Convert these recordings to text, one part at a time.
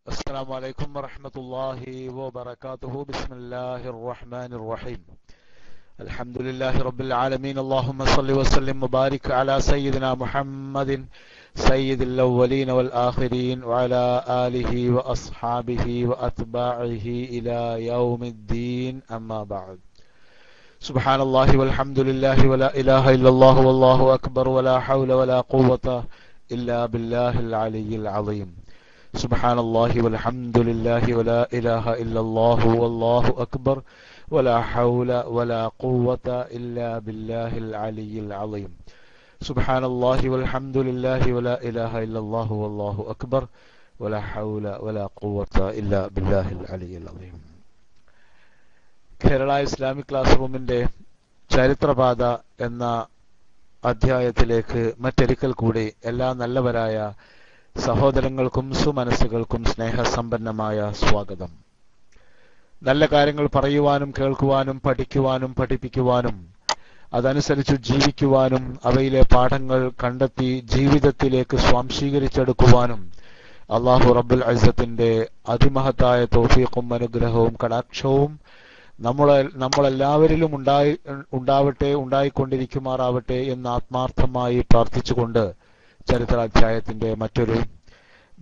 السلام عليكم ورحمة الله وبركاته. بسم الله الرحمن الرحيم. الحمد لله رب العالمين. اللهم صل وسلم وبارك على سيدنا محمد سيد الأولين والآخرين وعلى آله وأصحابه وأتباعه إلى يوم الدين. أما بعد. سبحان الله والحمد لله ولا إله إلا الله والله أكبر ولا حول ولا قوة إلا بالله العلي العظيم. سبحان الله والحمد لله ولا إله إلا الله والله أكبر ولا حول ولا قوة إلا بالله العلي العظيم. سبحان الله والحمد لله ولا إله إلا الله والله أكبر ولا حول ولا قوة إلا بالله العلي العظيم. Kerala Islamic class റൂമിന്റെ ചരിത്രപാത എന്ന അധ്യായത്തിലേക്ക് മറ്റൊരിക്കൽ കൂടി എല്ലാ നല്ലവരായ സഹോദരങ്ങൾക്കും സുമനസ്സുകൾക്കും സ്നേഹസമ്പന്നമായ സ്വാഗതം. നല്ല കാര്യങ്ങൾ പറയുവാനും കേൾക്കുവാനും പഠിക്കുവാനും പഠിപ്പിക്കുവാനും അതനുസരിച്ച് ജീവിക്കുവാനും അവയിലെ പാഠങ്ങൾ കണ്ടെത്തി ജീവിതത്തിലേക്ക് സ്വാംശീകരിച്ചെടുക്കുവാനും അല്ലാഹു റബ്ബുൽ ഇസ്സത്തിന്റെ അതിമഹത്തായ തൗഫീഖും അനുഗ്രഹവും കടാക്ഷവും നമ്മളെല്ലാവരിലും ഉണ്ടാവട്ടെ, ഉണ്ടായിക്കൊണ്ടിരിക്കുമാറാവട്ടെ എന്ന് ആത്മാർത്ഥമായി പ്രാർത്ഥിച്ചുകൊണ്ട് ചരിത്രാധ്യായത്തിന്റെ മറ്റൊരു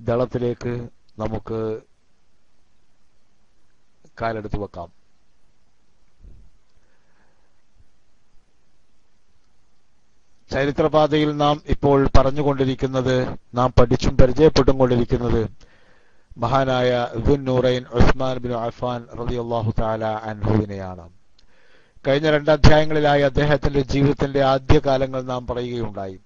ദളത്തിലേക്ക് നമുക്ക് കാലെടുത്തു വെക്കാം. ചരിത്രപാതയിൽ നാം ഇപ്പോൾ പറഞ്ഞുകൊണ്ടിരിക്കുന്നത്, നാം പഠിച്ചും പരിചയപ്പെട്ടും കൊണ്ടിരിക്കുന്നത് മഹാനായ ദുന്നൂറൈൻ ഉസ്മാൻ ബിൻ അഫ്ഫാൻ റളിയല്ലാഹു തആല അൻഹുവിനെയാണ്. കഴിഞ്ഞ 2 അധ്യായങ്ങളിലായി അദ്ദേഹത്തിന്റെ ജീവിതത്തിന്റെ ആദ്യകാലങ്ങൾ നാം പറയുകയുണ്ടായി.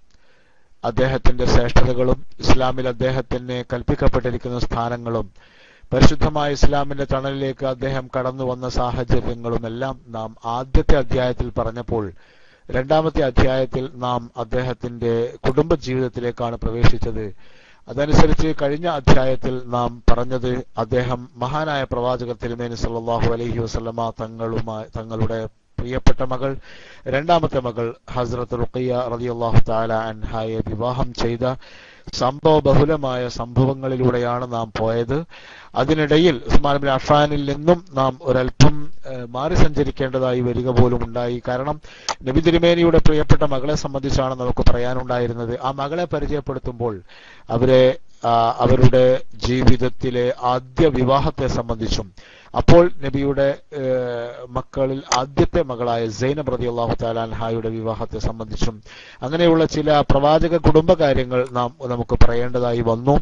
അദ്ദേഹത്തിന്റെ ശ്രേഷ്ഠതകളും ഇസ്ലാമിൽ അദ്ദേഹത്തിന് കൽപ്പിക്കപ്പെട്ടിരിക്കുന്ന സ്ഥാനങ്ങളും പരിശുദ്ധമായ ഇസ്ലാമിന്റെ തണലിലേക്ക് അദ്ദേഹം കടന്നു വന്ന സാഹചര്യങ്ങളും എല്ലാം നാം ആദ്യത്തെ അധ്യായത്തിൽ പറഞ്ഞപ്പോൾ, 2ാമത്തെ അധ്യായത്തിൽ നാം അദ്ദേഹത്തിന്റെ കുടുംബജീവിതത്തിലേക്കാണ് പ്രവേശിച്ചത്. അതനുസരിച്ച് കഴിഞ്ഞ അധ്യായത്തിൽ നാം പറഞ്ഞത്, അദ്ദേഹം മഹാനായ പ്രവാചകർ തിരുമേനി സല്ലല്ലാഹു അലൈഹി വസല്ലമ തങ്ങളുടെ പ്രിയപ്പെട്ട മകൾ, 2ാമത്തെ മകൾ ഹസ്രത്ത് റുഖിയ റളിയല്ലാഹു തആല അൻഹയെ വിവാഹം ചെയ്ത സംഭവബഹുലമായ സംഭവങ്ങളിലൂടെയാണ് നാം പോയത്. അതിനിടയിൽ ഉസ്മാൻ ബിൻ അഫ്ഫാനിൽ നിന്നും നാം ഒരൽപ്പം മാറി സഞ്ചരിക്കേണ്ടതായി വരിക പോലും ഉണ്ടായി. കാരണം നബി തിരുമേനിയുടെ പ്രിയപ്പെട്ട മകളെ സംബന്ധിച്ചാണ് നമുക്ക് പറയാനുണ്ടായിരുന്നത്. ആ മകളെ പരിചയപ്പെടുത്തുമ്പോൾ അവരുടെ ജീവിതത്തിലെ ആദ്യ വിവാഹത്തെ സംബന്ധിച്ചും, അപ്പോൾ നബിയുടെ മക്കളിൽ ആദ്യത്തെ മകളായ സൈനബ് റളിയല്ലാഹു തആല അൻഹയുടെ വിവാഹത്തെ സംബന്ധിച്ചും അങ്ങനെയുള്ള ചില പ്രവാചക കുടുംബകാര്യങ്ങൾ നമുക്ക് പറയേണ്ടതായി വന്നു.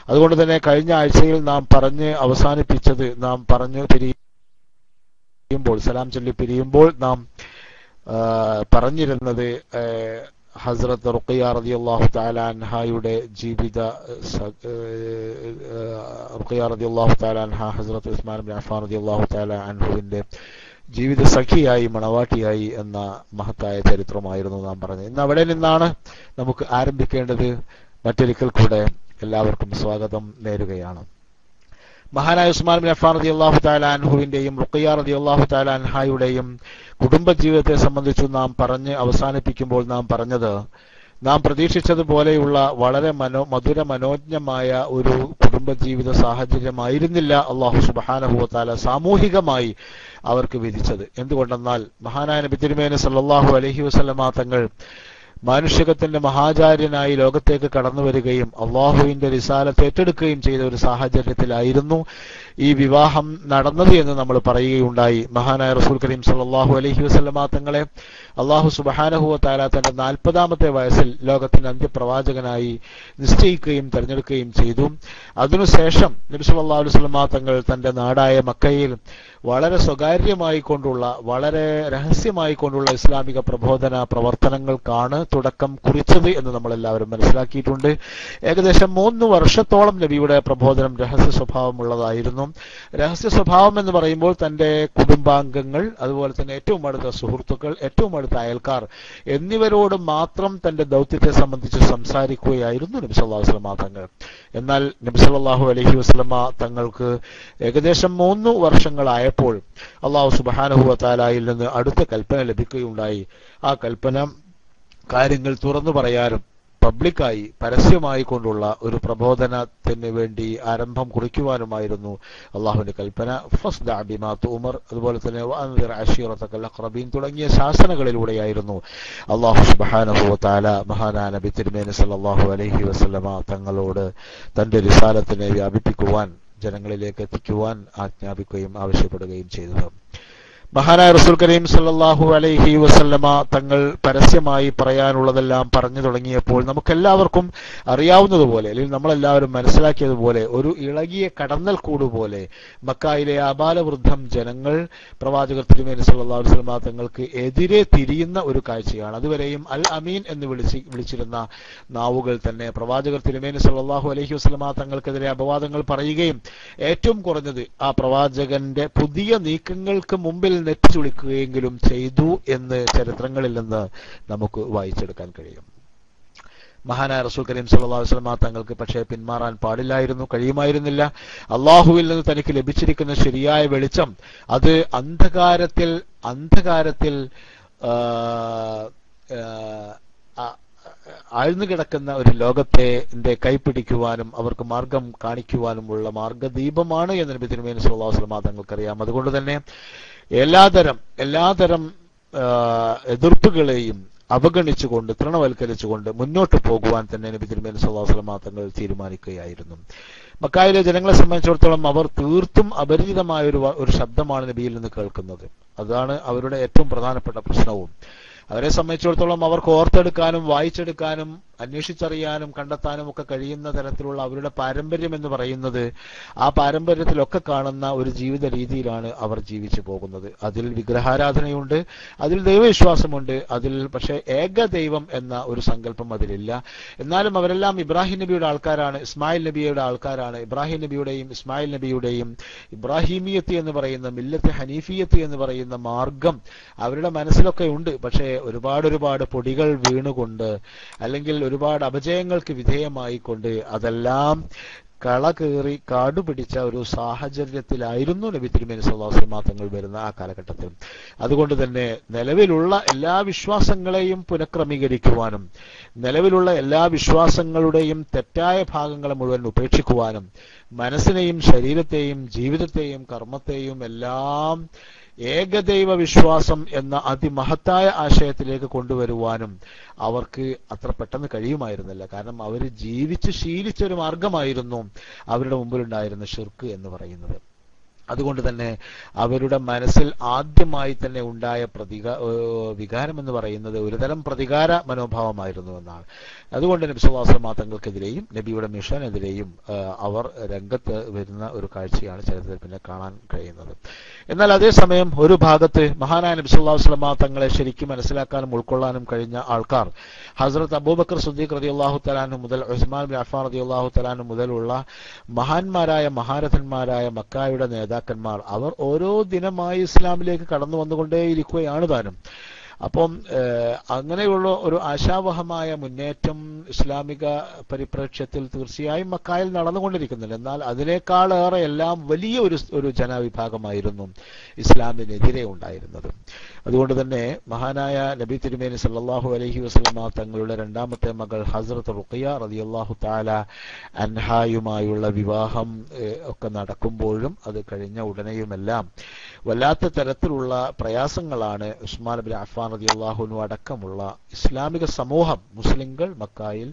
അതുകൊണ്ട് തന്നെ കഴിഞ്ഞ ആഴ്ചയിൽ നാം പറഞ്ഞ് അവസാനിപ്പിച്ചത്, നാം പറഞ്ഞു പിരിയുമ്പോൾ, സലാം ചൊല്ലി പിരിയുമ്പോൾ നാം പറഞ്ഞിരുന്നത് ഹസ്രത്ത് റുഖിയ റളിയല്ലാഹു തആല അൻഹയുടെ റുഖിയ റളിയല്ലാഹു തആല അൻഹ ഹസ്രത്ത് ഉസ്മാൻ ബിൻ അഫ്ഫാൻ റളിയല്ലാഹു തആല അൻഹുവിന്റെ ജീവിത സഖിയായി, മണവാട്ടിയായി എന്ന മഹത്തായ ചരിത്രമായിരുന്നു നാം പറഞ്ഞത്. ഇന്ന് അവിടെ നിന്നാണ് നമുക്ക് ആരംഭിക്കേണ്ടത്. മറ്റൊരിക്കൽ കൂടെ എല്ലാവർക്കും സ്വാഗതം നേരുകയാണ്. മഹാനായ ഉസ്മാൻ ബിൻ അഫ്ഫാൻ റളിയല്ലാഹു തആല അൻഹുവിന്റെയും റുഖിയ റളിയല്ലാഹു തആല അൻഹയുടെയും കുടുംബജീവിതത്തെ സംബന്ധിച്ച് നാം പറഞ്ഞ് അവസാനിപ്പിക്കുമ്പോൾ നാം പറഞ്ഞത്, നാം പ്രതീക്ഷിച്ചതുപോലെയുള്ള വളരെ മധുര മനോജ്ഞമായ ഒരു കുടുംബജീവിത സാഹചര്യമായിരുന്നില്ല അല്ലാഹു സുബ്ഹാനഹു വ തആല സാമൂഹികമായി അവർക്ക് വിധിച്ചത്. എന്തുകൊണ്ടെന്നാൽ മഹാനായ നബി തിരുമേനി സല്ലല്ലാഹു അലൈഹി വസല്ലമ തങ്ങൾ മാനുഷികത്തിന്റെ മഹാചാര്യനായി ലോകത്തേക്ക് കടന്നു വരികയും അള്ളാഹുവിന്റെ റിസാലത്ത് ഏറ്റെടുക്കുകയും ചെയ്ത ഒരു സാഹചര്യത്തിലായിരുന്നു ഈ വിവാഹം നടന്നത് എന്ന് നമ്മൾ പറയുകയുണ്ടായി. മഹാനായ റസൂൽ കരീം സല്ലല്ലാഹു അലൈഹി വസല്ലമ തങ്ങളെ അള്ളാഹു സുബ്ഹാനഹു വ തആല തന്റെ 40ാമത്തെ വയസ്സിൽ ലോകത്തിന്റെ അന്ത്യപ്രവാചകനായി നിശ്ചയിക്കുകയും തെരഞ്ഞെടുക്കുകയും ചെയ്തു. അതിനുശേഷം നബി സല്ലല്ലാഹു അലൈഹി വസല്ലമ തങ്ങൾ തന്റെ നാടായ മക്കയിൽ വളരെ സ്വകാര്യമായി കൊണ്ടുള്ള, വളരെ രഹസ്യമായി കൊണ്ടുള്ള ഇസ്ലാമിക പ്രബോധന പ്രവർത്തനങ്ങൾക്കാണ് തുടക്കം കുറിച്ചത് എന്ന് നമ്മളെല്ലാവരും മനസ്സിലാക്കിയിട്ടുണ്ട്. ഏകദേശം 3 വർഷത്തോളം നബിയുടെ പ്രബോധനം രഹസ്യ സ്വഭാവമുള്ളതായിരുന്നു. രഹസ്യ സ്വഭാവം എന്ന് പറയുമ്പോൾ തന്റെ കുടുംബാംഗങ്ങൾ, അതുപോലെ തന്നെ ഏറ്റവും അടുത്ത സുഹൃത്തുക്കൾ, ഏറ്റവും അടുത്ത അയൽക്കാർ എന്നിവരോട് മാത്രം തന്റെ ദൗത്യത്തെ സംബന്ധിച്ച് സംസാരിക്കുകയായിരുന്നു നബി സല്ലല്ലാഹു അലൈഹി വസല്ലമ തങ്ങൾ. എന്നാൽ നബി സല്ലല്ലാഹു അലൈഹി വസല്ലമ തങ്ങൾക്ക് ഏകദേശം 3 വർഷങ്ങളായപ്പോൾ അല്ലാഹു സുബ്ഹാനഹു വ തആലയിൽ നിന്ന് അടുത്ത കൽപ്പന ലഭിക്കുകയുണ്ടായി. ആ കൽപ്പന കാര്യങ്ങൾ തുറന്നു പറയാനും പബ്ലിക്കായി പരസ്യമായി കൊണ്ടുള്ള ഒരു പ്രബോധനത്തിന് വേണ്ടി ആരംഭം കുറിക്കുവാനുമായിരുന്നു അള്ളാഹുവിന്റെ കൽപ്പന. ഫസ്ദഅ ബിമാ തുഅ്മർ, അതുപോലെ തന്നെ വഅൻദിർ അശീറതകൽ അഖ്റബീൻ തുടങ്ങിയ ശാസനകളിലൂടെയായിരുന്നു അള്ളാഹു സുബ്ഹാനഹു വ തആല മഹാനായ നബി തിരുമേനി സല്ലല്ലാഹു അലൈഹി വസല്ലമ തങ്ങളോട് തന്റെ റിസാലത്തിനെ വ്യാപിപ്പിക്കുവാൻ, ജനങ്ങളിലേക്ക് എത്തിക്കുവാൻ ആജ്ഞാപിക്കുകയും ആവശ്യപ്പെടുകയും ചെയ്തത്. മഹാനായ റസൂൽ കരീം സല്ലല്ലാഹു അലൈഹി വസല്ലമ തങ്ങൾ പരസ്യമായി പറയാനുള്ളതെല്ലാം പറഞ്ഞു തുടങ്ങിയപ്പോൾ നമുക്കെല്ലാവർക്കും അറിയാവുന്നതുപോലെ, അല്ലെങ്കിൽ നമ്മളെല്ലാവരും മനസ്സിലാക്കിയതുപോലെ, ഒരു ഇളകിയ കടന്നൽ കൂടുപോലെ മക്കായിലെ ആബാലവൃദ്ധം ജനങ്ങൾ പ്രവാചകർ തിരുമേനി സല്ലല്ലാഹു അലൈഹി വസല്ലമ തങ്ങൾക്ക് എതിരെ തിരിയുന്ന ഒരു കാഴ്ചയാണ്. അതുവരെയും അൽ അമീൻ എന്ന് വിളിച്ചിരുന്ന നാവുകൾ തന്നെ പ്രവാചകർ തിരുമേനി സല്ലല്ലാഹു അലൈഹി വസല്ലമ തങ്ങൾക്കെതിരെ അപവാദങ്ങൾ പറയുകയും ഏറ്റവും കുറഞ്ഞത് ആ പ്രവാചകന്റെ പുതിയ നീക്കങ്ങൾക്ക് മുമ്പിൽ നെറ്റി ചുളിക്കുകയെങ്കിലും ചെയ്തു എന്ന് ചരിത്രങ്ങളിൽ നിന്ന് നമുക്ക് വായിച്ചെടുക്കാൻ കഴിയും. മഹാനായ റസൂൽ കരീം സല്ലല്ലാഹു അലൈഹി വസല്ലമ തങ്ങൾക്ക് പക്ഷേ പിന്മാറാൻ പാടില്ലായിരുന്നു, കഴിയുമായിരുന്നില്ല. അള്ളാഹുവിൽ നിന്ന് തനിക്ക് ലഭിച്ചിരിക്കുന്ന ശരിയായ വെളിച്ചം അത് അന്ധകാരത്തിൽ ആഴ്ന്നുകിടക്കുന്ന ഒരു ലോകത്തെ കൈപ്പിടിക്കുവാനും അവർക്ക് മാർഗം കാണിക്കുവാനുമുള്ള മാർഗദീപമാണ് എന്ന് നബി തിരുമേനി സല്ലല്ലാഹു അലൈഹി വസല്ലമ തങ്ങൾക്കറിയാം. അതുകൊണ്ട് തന്നെ എല്ലാതരം എതിർപ്പുകളെയും അവഗണിച്ചുകൊണ്ട്, തൃണവൽക്കരിച്ചുകൊണ്ട് മുന്നോട്ട് പോകുവാൻ തന്നെ നബി തിരുമേനി സല്ലല്ലാഹു അലൈഹി വസല്ലമ തങ്ങൾ തീരുമാനിക്കുകയായിരുന്നു. മക്കായിലെ ജനങ്ങളെ സംബന്ധിച്ചിടത്തോളം അവർ തീർത്തും അപരിചിതമായ ഒരു ശബ്ദമാണ് നബിയിൽ നിന്ന് കേൾക്കുന്നത്. അതാണ് അവരുടെ ഏറ്റവും പ്രധാനപ്പെട്ട പ്രശ്നവും. അവരെ സംബന്ധിച്ചിടത്തോളം അവർക്ക് ഓർത്തെടുക്കാനും വായിച്ചെടുക്കാനും അന്വേഷിച്ചറിയാനും കണ്ടെത്താനും ഒക്കെ കഴിയുന്ന തരത്തിലുള്ള അവരുടെ പാരമ്പര്യം എന്ന് പറയുന്നത്, ആ പാരമ്പര്യത്തിലൊക്കെ കാണുന്ന ഒരു ജീവിത രീതിയിലാണ് അവർ ജീവിച്ചു പോകുന്നത്. അതിൽ വിഗ്രഹാരാധനയുണ്ട്, അതിൽ ദൈവവിശ്വാസമുണ്ട്, അതിൽ പക്ഷേ ഏകദൈവം എന്ന ഒരു സങ്കല്പം അതിലില്ല. എന്നാലും അവരെല്ലാം ഇബ്രാഹിം നബിയുടെ ആൾക്കാരാണ്, ഇസ്മായിൽ നബിയുടെ ആൾക്കാരാണ്. ഇബ്രാഹിം നബിയുടെയും ഇസ്മായിൽ നബിയുടെയും ഇബ്രാഹിമിയത്ത് എന്ന് പറയുന്ന, മില്ലത്ത് ഹനീഫിയത്ത് എന്ന് പറയുന്ന മാർഗം അവരുടെ മനസ്സിലൊക്കെ ഉണ്ട്. പക്ഷേ ഒരുപാട് പൊടികൾ വീണുകൊണ്ട്, അല്ലെങ്കിൽ ഒരുപാട് അപജയങ്ങൾക്ക് വിധേയമായിക്കൊണ്ട് അതെല്ലാം കളകേറി കാടുപിടിച്ച ഒരു സാഹചര്യത്തിലായിരുന്നു നബി തിരുമേനി സല്ലല്ലാഹു അലൈഹി വസല്ലമ തങ്ങൾ വരുന്ന ആ കാലഘട്ടത്തിൽ. അതുകൊണ്ട് തന്നെ നിലവിലുള്ള എല്ലാ വിശ്വാസങ്ങളെയും പുനഃക്രമീകരിക്കുവാനും, നിലവിലുള്ള എല്ലാ വിശ്വാസങ്ങളുടെയും തെറ്റായ ഭാഗങ്ങളെ മുഴുവൻ ഉപേക്ഷിക്കുവാനും, മനസ്സിനെയും ശരീരത്തെയും ജീവിതത്തെയും കർമ്മത്തെയും എല്ലാം ഏകദൈവ വിശ്വാസം എന്ന അതിമഹത്തായ ആശയത്തിലേക്ക് കൊണ്ടുവരുവാനും അവർക്ക് അത്ര പെട്ടെന്ന് കഴിയുമായിരുന്നില്ല. കാരണം അവർ ജീവിച്ച് ശീലിച്ച ഒരു മാർഗമായിരുന്നു അവരുടെ മുമ്പിലുണ്ടായിരുന്ന ശിർക്ക് എന്ന് പറയുന്നത്. അതുകൊണ്ട് തന്നെ അവരുടെ മനസ്സിൽ ആദ്യമായി തന്നെ ഉണ്ടായ വികാരം എന്ന് പറയുന്നത് ഒരുതരം പ്രതികാര മനോഭാവമായിരുന്നു എന്നാണ്. അതുകൊണ്ട് നബി സല്ലല്ലാഹു അലൈഹി വസല്ലമ തങ്ങൾക്കെതിരെയും നബിയുടെ മിഷനെതിരെയും അവർ രംഗത്ത് വരുന്ന ഒരു കാഴ്ചയാണ് ചരിത്രത്തിൽ പിന്നെ കാണാൻ കഴിയുന്നത്. എന്നാൽ അതേസമയം ഒരു ഭാഗത്ത് മഹാനായ നബി സല്ലല്ലാഹു അലൈഹി വസല്ലമ തങ്ങളെ ശരിക്കും മനസ്സിലാക്കാനും ഉൾക്കൊള്ളാനും കഴിഞ്ഞ ആൾക്കാർ ഹസ്രത്ത് അബൂബക്കർ സിദ്ദീഖ് റളിയല്ലാഹു തആല അൻഹു മുതൽ ഉസ്മാൻ ബിൻ അഫ്ഫാൻ റളിയല്ലാഹു തആല അൻഹു മുതലുള്ള മഹാന്മാരായ മഹാരഥന്മാരായ മക്കായുടെ നേതാക്കന്മാർ, അവർ ഓരോ ദിനമായി ഇസ്ലാമിലേക്ക് കടന്നു വന്നുകൊണ്ടേയിരിക്കുകയാണ് താനും. അപ്പം അങ്ങനെയുള്ള ഒരു ആശാവഹമായ മുന്നേറ്റം ഇസ്ലാമിക പരിപ്രേക്ഷ്യത്തിൽ തീർച്ചയായും മക്കായിൽ നടന്നുകൊണ്ടിരിക്കുന്നുണ്ട്. എന്നാൽ അതിനേക്കാളേറെ എല്ലാം വലിയ ഒരു ജനവിഭാഗമായിരുന്നു ഇസ്ലാമിനെതിരെ ഉണ്ടായിരുന്നത്. അതുകൊണ്ട് തന്നെ മഹാനായ നബി തിരുമേനി സല്ലല്ലാഹു അലൈഹി വസല്ലമ തങ്ങളുടെ രണ്ടാമത്തെ മകൾ ഹസ്രത്ത് റുഖിയ റളിയല്ലാഹു തആല അൻഹായുമായുള്ള വിവാഹം ഒക്കെ നടക്കുമ്പോഴും അത് കഴിഞ്ഞ ഉടനെയുമെല്ലാം വല്ലാത്ത തരത്തിലുള്ള പ്രയാസങ്ങളാണ് ഉസ്മാൻ ബിൻ അഫ്ഫാൻ റളിയല്ലാഹു അൻഹു അടക്കമുള്ള ഇസ്ലാമിക സമൂഹം, മുസ്ലിങ്ങൾ മക്കായിൽ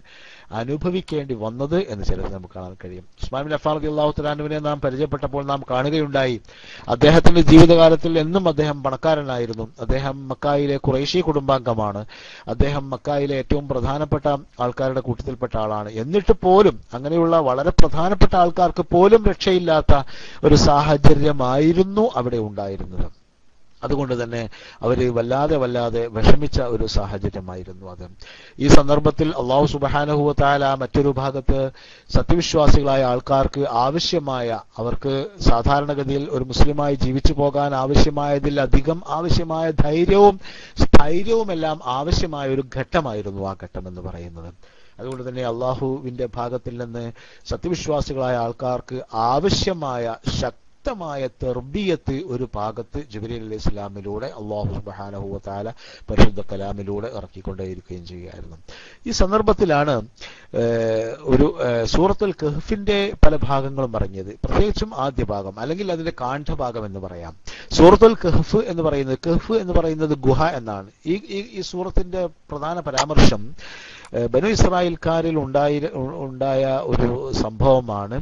അനുഭവിക്കേണ്ടി വന്നത് എന്ന് ചിലത് നമുക്ക് കാണാൻ കഴിയും. ഉസ്മാൻ ബിൻ അഫ്ഫാൻ റളിയല്ലാഹു തആല അൻഹുവിനെ നാം പരിചയപ്പെട്ടപ്പോൾ നാം കാണുകയുണ്ടായി, അദ്ദേഹത്തിന്റെ ജീവിതകാലത്തിൽ എന്നും അദ്ദേഹം പണക്കാരനായിരുന്നു. അദ്ദേഹം മക്കായിലെ ഖുറൈശി കുടുംബാംഗമാണ്. അദ്ദേഹം മക്കായിലെ ഏറ്റവും പ്രധാനപ്പെട്ട ആൾക്കാരുടെ കൂട്ടത്തിൽപ്പെട്ട ആളാണ്. എന്നിട്ട് പോലും അങ്ങനെയുള്ള വളരെ പ്രധാനപ്പെട്ട ആൾക്കാർക്ക് പോലും രക്ഷയില്ലാത്ത ഒരു സാഹചര്യമായിരുന്നു അവിടെ ഉണ്ടായിരുന്നത്. അതുകൊണ്ട് തന്നെ അവർ വല്ലാതെ വിഷമിച്ച ഒരു സാഹചര്യമായിരുന്നു അത്. ഈ സന്ദർഭത്തിൽ അല്ലാഹു സുബ്ഹാനഹു വ തആല മറ്റൊരു ഭാഗത്ത് സത്യവിശ്വാസികളായ ആൾക്കാർക്ക് ആവശ്യമായ, അവർക്ക് സാധാരണഗതിയിൽ ഒരു മുസ്ലിമായി ജീവിച്ചു പോകാൻ ആവശ്യമായതിലധികം ആവശ്യമായ ധൈര്യവും സ്ഥൈര്യവും എല്ലാം ആവശ്യമായ ഒരു ഘട്ടമായിരുന്നു ആ ഘട്ടം എന്ന് പറയുന്നത്. അതുകൊണ്ട് തന്നെ അള്ളാഹുവിന്റെ ഭാഗത്തിൽ നിന്ന് സത്യവിശ്വാസികളായ ആൾക്കാർക്ക് ആവശ്യമായ ശക്തമായ തെർബിയത്ത് ഒരു ഭാഗത്ത് ജിബ്രീൽ അലൈഹി ഇസ്ലാമിലൂടെ അല്ലാഹു സുബ്ഹാനഹു വ തആല പരിശുദ്ധ കലാമിലൂടെ ഇറക്കിക്കൊണ്ടേയിരിക്കുകയും ചെയ്യുകയായിരുന്നു. ഈ സന്ദർഭത്തിലാണ് ഒരു സൂറത്തുൽ കഹ്ഫിന്റെ പല ഭാഗങ്ങളും പറഞ്ഞത്, പ്രത്യേകിച്ചും ആദ്യ ഭാഗം അല്ലെങ്കിൽ അതിന്റെ കാണ്ഡഭാഗം എന്ന് പറയാം. സൂറത്തുൽ കഹ്ഫ് എന്ന് പറയുന്നത്, കഹ്ഫ് എന്ന് പറയുന്നത് ഗുഹ എന്നാണ്. ഈ സൂറത്തിന്റെ പ്രധാന പരാമർശം ബനു ഇസ്രായേൽക്കാരിൽ ഉണ്ടായ ഒരു സംഭവമാണ്.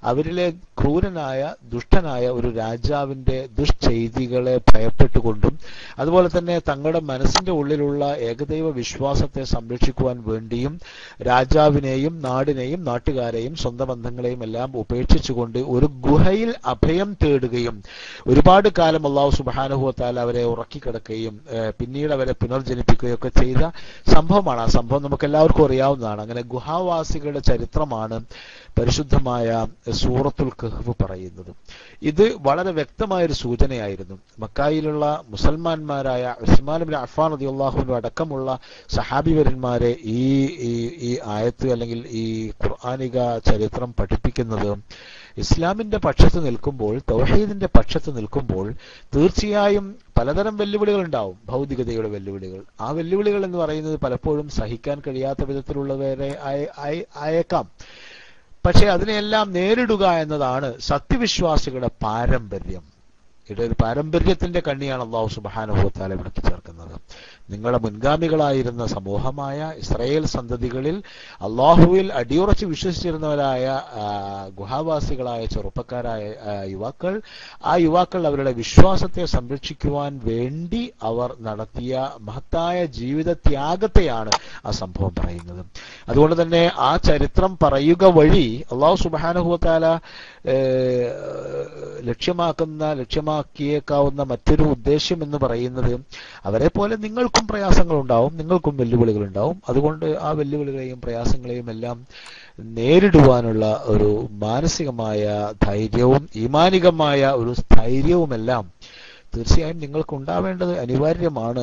അവരിലെ ക്രൂരനായ ദുഷ്ടനായ ഒരു രാജാവിന്റെ ദുഷ്ചെയ്തികളെ ഭയപ്പെട്ടുകൊണ്ടും അതുപോലെ തന്നെ തങ്ങളുടെ മനസ്സിന്റെ ഉള്ളിലുള്ള ഏകദൈവ വിശ്വാസത്തെ സംരക്ഷിക്കുവാൻ വേണ്ടിയും രാജാവിനെയും നാടിനെയും നാട്ടുകാരെയും സ്വന്തം ബന്ധങ്ങളെയും എല്ലാം ഉപേക്ഷിച്ചുകൊണ്ട് ഒരു ഗുഹയിൽ അഭയം തേടുകയും ഒരുപാട് കാലം അല്ലാഹു സുബ്ഹാനഹു വ തആല അവരെ ഉറക്കിക്കിടക്കുകയും പിന്നീട് അവരെ പുനർജനിപ്പിക്കുകയൊക്കെ ചെയ്ത സംഭവമാണ്. ആ സംഭവം നമുക്ക് എല്ലാവർക്കും അറിയാവുന്നതാണ്. അങ്ങനെ ഗുഹാവാസികളുടെ ചരിത്രമാണ് പരിശുദ്ധമായ സൂറത്തുൽ കഹ്ഫ് പറയുന്നത്. ഇത് വളരെ വ്യക്തമായൊരു സൂചനയായിരുന്നു. മക്കായിലുള്ള മുസൽമാന്മാരായ ഉസ്മാൻ ഇബ്നു അഫ്ഫാൻ റളിയല്ലാഹു അൻഹു അടക്കമുള്ള സഹാബിവരന്മാരെ ഈ ആയത്ത് അല്ലെങ്കിൽ ഈ ഖുർആനിക ചരിത്രം പഠിപ്പിക്കുന്നത് ഇസ്ലാമിന്റെ പക്ഷത്ത് നിൽക്കുമ്പോൾ, തൗഹീദിന്റെ പക്ഷത്ത് നിൽക്കുമ്പോൾ തീർച്ചയായും പലതരം വെല്ലുവിളികൾ ഉണ്ടാവും. ഭൗതികതയുടെ വെല്ലുവിളികൾ. ആ വെല്ലുവിളികൾ എന്ന് പറയുന്നത് പലപ്പോഴും സഹിക്കാൻ കഴിയാത്ത വിധത്തിലുള്ളവരെ ആയേക്കാം. പക്ഷെ അതിനെയെല്ലാം നേരിടുക എന്നതാണ് സത്യവിശ്വാസികളുടെ പാരമ്പര്യം. ഒരു പാരമ്പര്യത്തിന്റെ കണ്ണിയാണ് അല്ലാഹു സുബ്ഹാനഹു വ തആല വിളിച്ചു ചേർക്കുന്നത്. നിങ്ങളുടെ മുൻഗാമികളായിരുന്ന സമൂഹമായ ഇസ്രായേൽ സന്തതികളിൽ അള്ളാഹുവിൽ അടിയുറച്ച് വിശ്വസിച്ചിരുന്നവരായ ഗുഹാവാസികളായ ചെറുപ്പക്കാരായ യുവാക്കൾ, ആ യുവാക്കൾ അവരുടെ വിശ്വാസത്തെ സംരക്ഷിക്കുവാൻ വേണ്ടി അവർ നടത്തിയ മഹത്തായ ജീവിത ത്യാഗത്തെയാണ് ആ സംഭവം പറയുന്നത്. അതുകൊണ്ട് തന്നെ ആ ചരിത്രം പറയുക വഴി അള്ളാഹു സുബ്ഹാനഹു വ തആല ലക്ഷ്യമാക്കിയേക്കാവുന്ന മറ്റൊരു ഉദ്ദേശ്യം എന്ന് പറയുന്നത് അവരെ പോലെ നിങ്ങൾക്കും പ്രയാസങ്ങൾ ഉണ്ടാവും, നിങ്ങൾക്കും വെല്ലുവിളികൾ ഉണ്ടാവും. അതുകൊണ്ട് ആ വെല്ലുവിളികളെയും പ്രയാസങ്ങളെയും എല്ലാം നേരിടുവാനുള്ള ഒരു മാനസികമായ ധൈര്യവും ഈമാനികമായ ഒരു സ്ഥൈര്യവുമെല്ലാം തീർച്ചയായും നിങ്ങൾക്ക് ഉണ്ടാവേണ്ടത് അനിവാര്യമാണ്,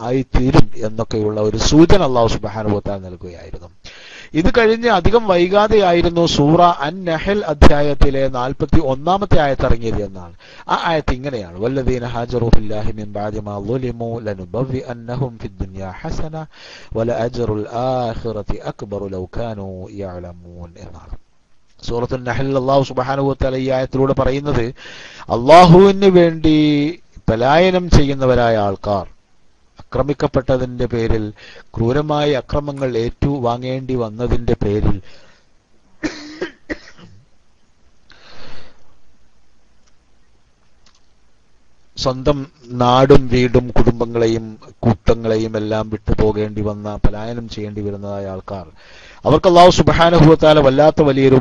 ആയിത്തീരും എന്നൊക്കെയുള്ള ഒരു സൂചന അല്ലാഹു സുബ്ഹാനഹു വ തആല നൽകുകയായിരുന്നു. ഇത് കഴിഞ്ഞ് അധികം വൈകാതെയായിരുന്നു സൂറ അൻ-നഹൽ അധ്യായത്തിലെ 41-ാമത്തെ ആയത്ത് ഇറങ്ങിയത് എന്നാണ്. ആ ആയത്ത് ഇങ്ങനെയാണ്: വല്ലദീന ഹാജറു ഫില്ലാഹി മിൻ ബഅദി മാ ളുലിമു ലനുബവ്വിഅന്നഹും ഫിദ്ദുനിയാ ഹസന വലഅജ്റുൽ ആഖിറതി അക്ബറു ലൗ കാനൂ യഅലമൂൻ എന്നാണ്. സൂറത്തുൽ നഹൽ അല്ലാഹു സുബ്ഹാനഹു വ തആല ഈ ആയത്തിലൂടെ പറയുന്നത് അല്ലാഹുവിന് വേണ്ടി പലായനം ചെയ്യുന്നവരായ ആൾക്കാർ ആക്രമിക്കപ്പെട്ടതിന്റെ പേരിൽ, ക്രൂരമായ അക്രമങ്ങൾ ഏറ്റുവാങ്ങേണ്ടി വന്നതിന്റെ പേരിൽ സ്വന്തം നാടും വീടും കുടുംബങ്ങളെയും കൂട്ടങ്ങളെയും എല്ലാം വിട്ടുപോകേണ്ടി വന്ന, പലായനം ചെയ്യേണ്ടി വരുന്നതായ ആൾക്കാർ, അവർക്ക് അല്ലാഹു സുബ്ഹാനഹു വ തആല വല്ലാത്ത വലിയൊരു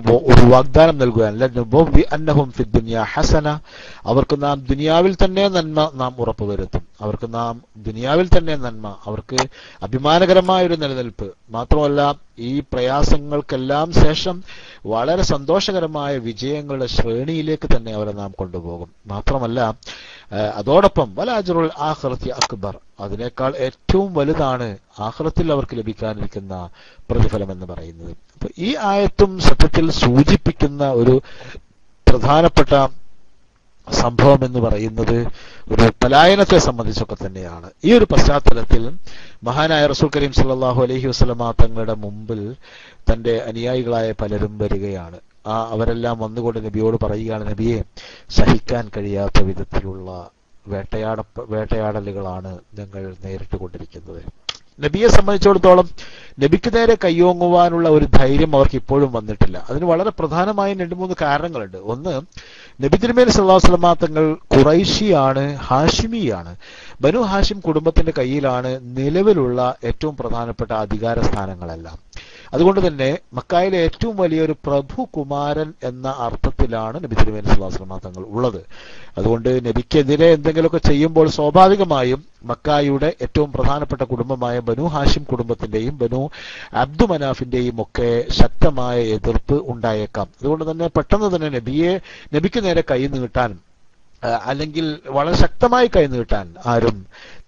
വാഗ്ദാനം നൽകുകയാണ്. ലനുബവ്വിഅന്നഹും ഫിദ്ദുനിയാ ഹസന, അവർക്ക് നാം ദുനിയാവിൽ തന്നെ നന്മ നാം ഉറപ്പുവരുത്തും. അവർക്ക് നാം ദുനിയാവിൽ തന്നെ നന്മ, അവർക്ക് അഭിമാനകരമായ ഒരു നിലനിൽപ്പ്, മാത്രമല്ല ഈ പ്രയാസങ്ങൾക്കെല്ലാം ശേഷം വളരെ സന്തോഷകരമായ വിജയങ്ങളുടെ ശ്രേണിയിലേക്ക് തന്നെ അവരെ നാം കൊണ്ടുപോകും. മാത്രമല്ല അതോടൊപ്പം വലഅജ്റുൽ ആഖിറതി അക്ബർ, അതിനേക്കാൾ ഏറ്റവും വലുതാണ് ആഖിറത്തിൽ അവർക്ക് ലഭിക്കാനിരിക്കുന്ന പ്രതിഫലം എന്ന് പറയുന്നത്. അപ്പൊ ഈ ആയത്തും സത്യത്തിൽ സൂചിപ്പിക്കുന്ന ഒരു പ്രധാനപ്പെട്ട സംഭവം എന്ന് പറയുന്നത് ഒരു പലായനത്തെ സംബന്ധിച്ചൊക്കെ തന്നെയാണ്. ഈ ഒരു പശ്ചാത്തലത്തിൽ മഹാനായ റസൂൽ കരീം സല്ലല്ലാഹു അലൈഹി വസല്ലമ തങ്ങളുടെ മുമ്പിൽ തന്റെ അനുയായികളായ പലരും വരികയാണ്. അവരെല്ലാം വന്നുകൊണ്ട് നബിയോട് പറയുകയാണ്: നബിയെ, സഹിക്കാൻ കഴിയാത്ത വിധത്തിലുള്ള വേട്ടയാടലുകളാണ് ഞങ്ങൾ നേരിട്ട് കൊണ്ടിരിക്കുന്നത്. നബിയെ സംബന്ധിച്ചിടത്തോളം നബിക്ക് നേരെ കയ്യോങ്ങുവാനുള്ള ഒരു ധൈര്യം അവർക്ക് ഇപ്പോഴും വന്നിട്ടില്ല. അതിന് വളരെ പ്രധാനമായും 2-3 കാരണങ്ങളുണ്ട്. ഒന്ന്, നബി തിരുമേനി സല്ലല്ലാഹു അലൈഹി വസല്ലം തങ്ങൾ ഖുറൈശിയാണ്, ഹാഷിമിയാണ്. ബനു ഹാഷിം കുടുംബത്തിന്റെ കയ്യിലാണ് നിലവിലുള്ള ഏറ്റവും പ്രധാനപ്പെട്ട അധികാര സ്ഥാനങ്ങളെല്ലാം. അതുകൊണ്ട് തന്നെ മക്കായിലെ ഏറ്റവും വലിയൊരു പ്രഭു കുമാരൻ എന്ന അർത്ഥത്തിലാണ് നബി തിരുമേനി സല്ലല്ലാഹു അലൈഹി വസല്ലം തങ്ങൾ ഉള്ളത്. അതുകൊണ്ട് നബിക്കെതിരെ എന്തെങ്കിലുമൊക്കെ ചെയ്യുമ്പോൾ സ്വാഭാവികമായും മക്കായുടെ ഏറ്റവും പ്രധാനപ്പെട്ട കുടുംബമായ ബനു ഹാഷിം കുടുംബത്തിന്റെയും ബനു അബ്ദു മനാഫിന്റെയും ഒക്കെ ശക്തമായ എതിർപ്പ് ഉണ്ടായേക്കാം. അതുകൊണ്ട് തന്നെ പെട്ടെന്ന് തന്നെ നബിക്ക് നേരെ കൈ നീട്ടാൻ അല്ലെങ്കിൽ വളരെ ശക്തമായി കൈനീട്ടാൻ ആരും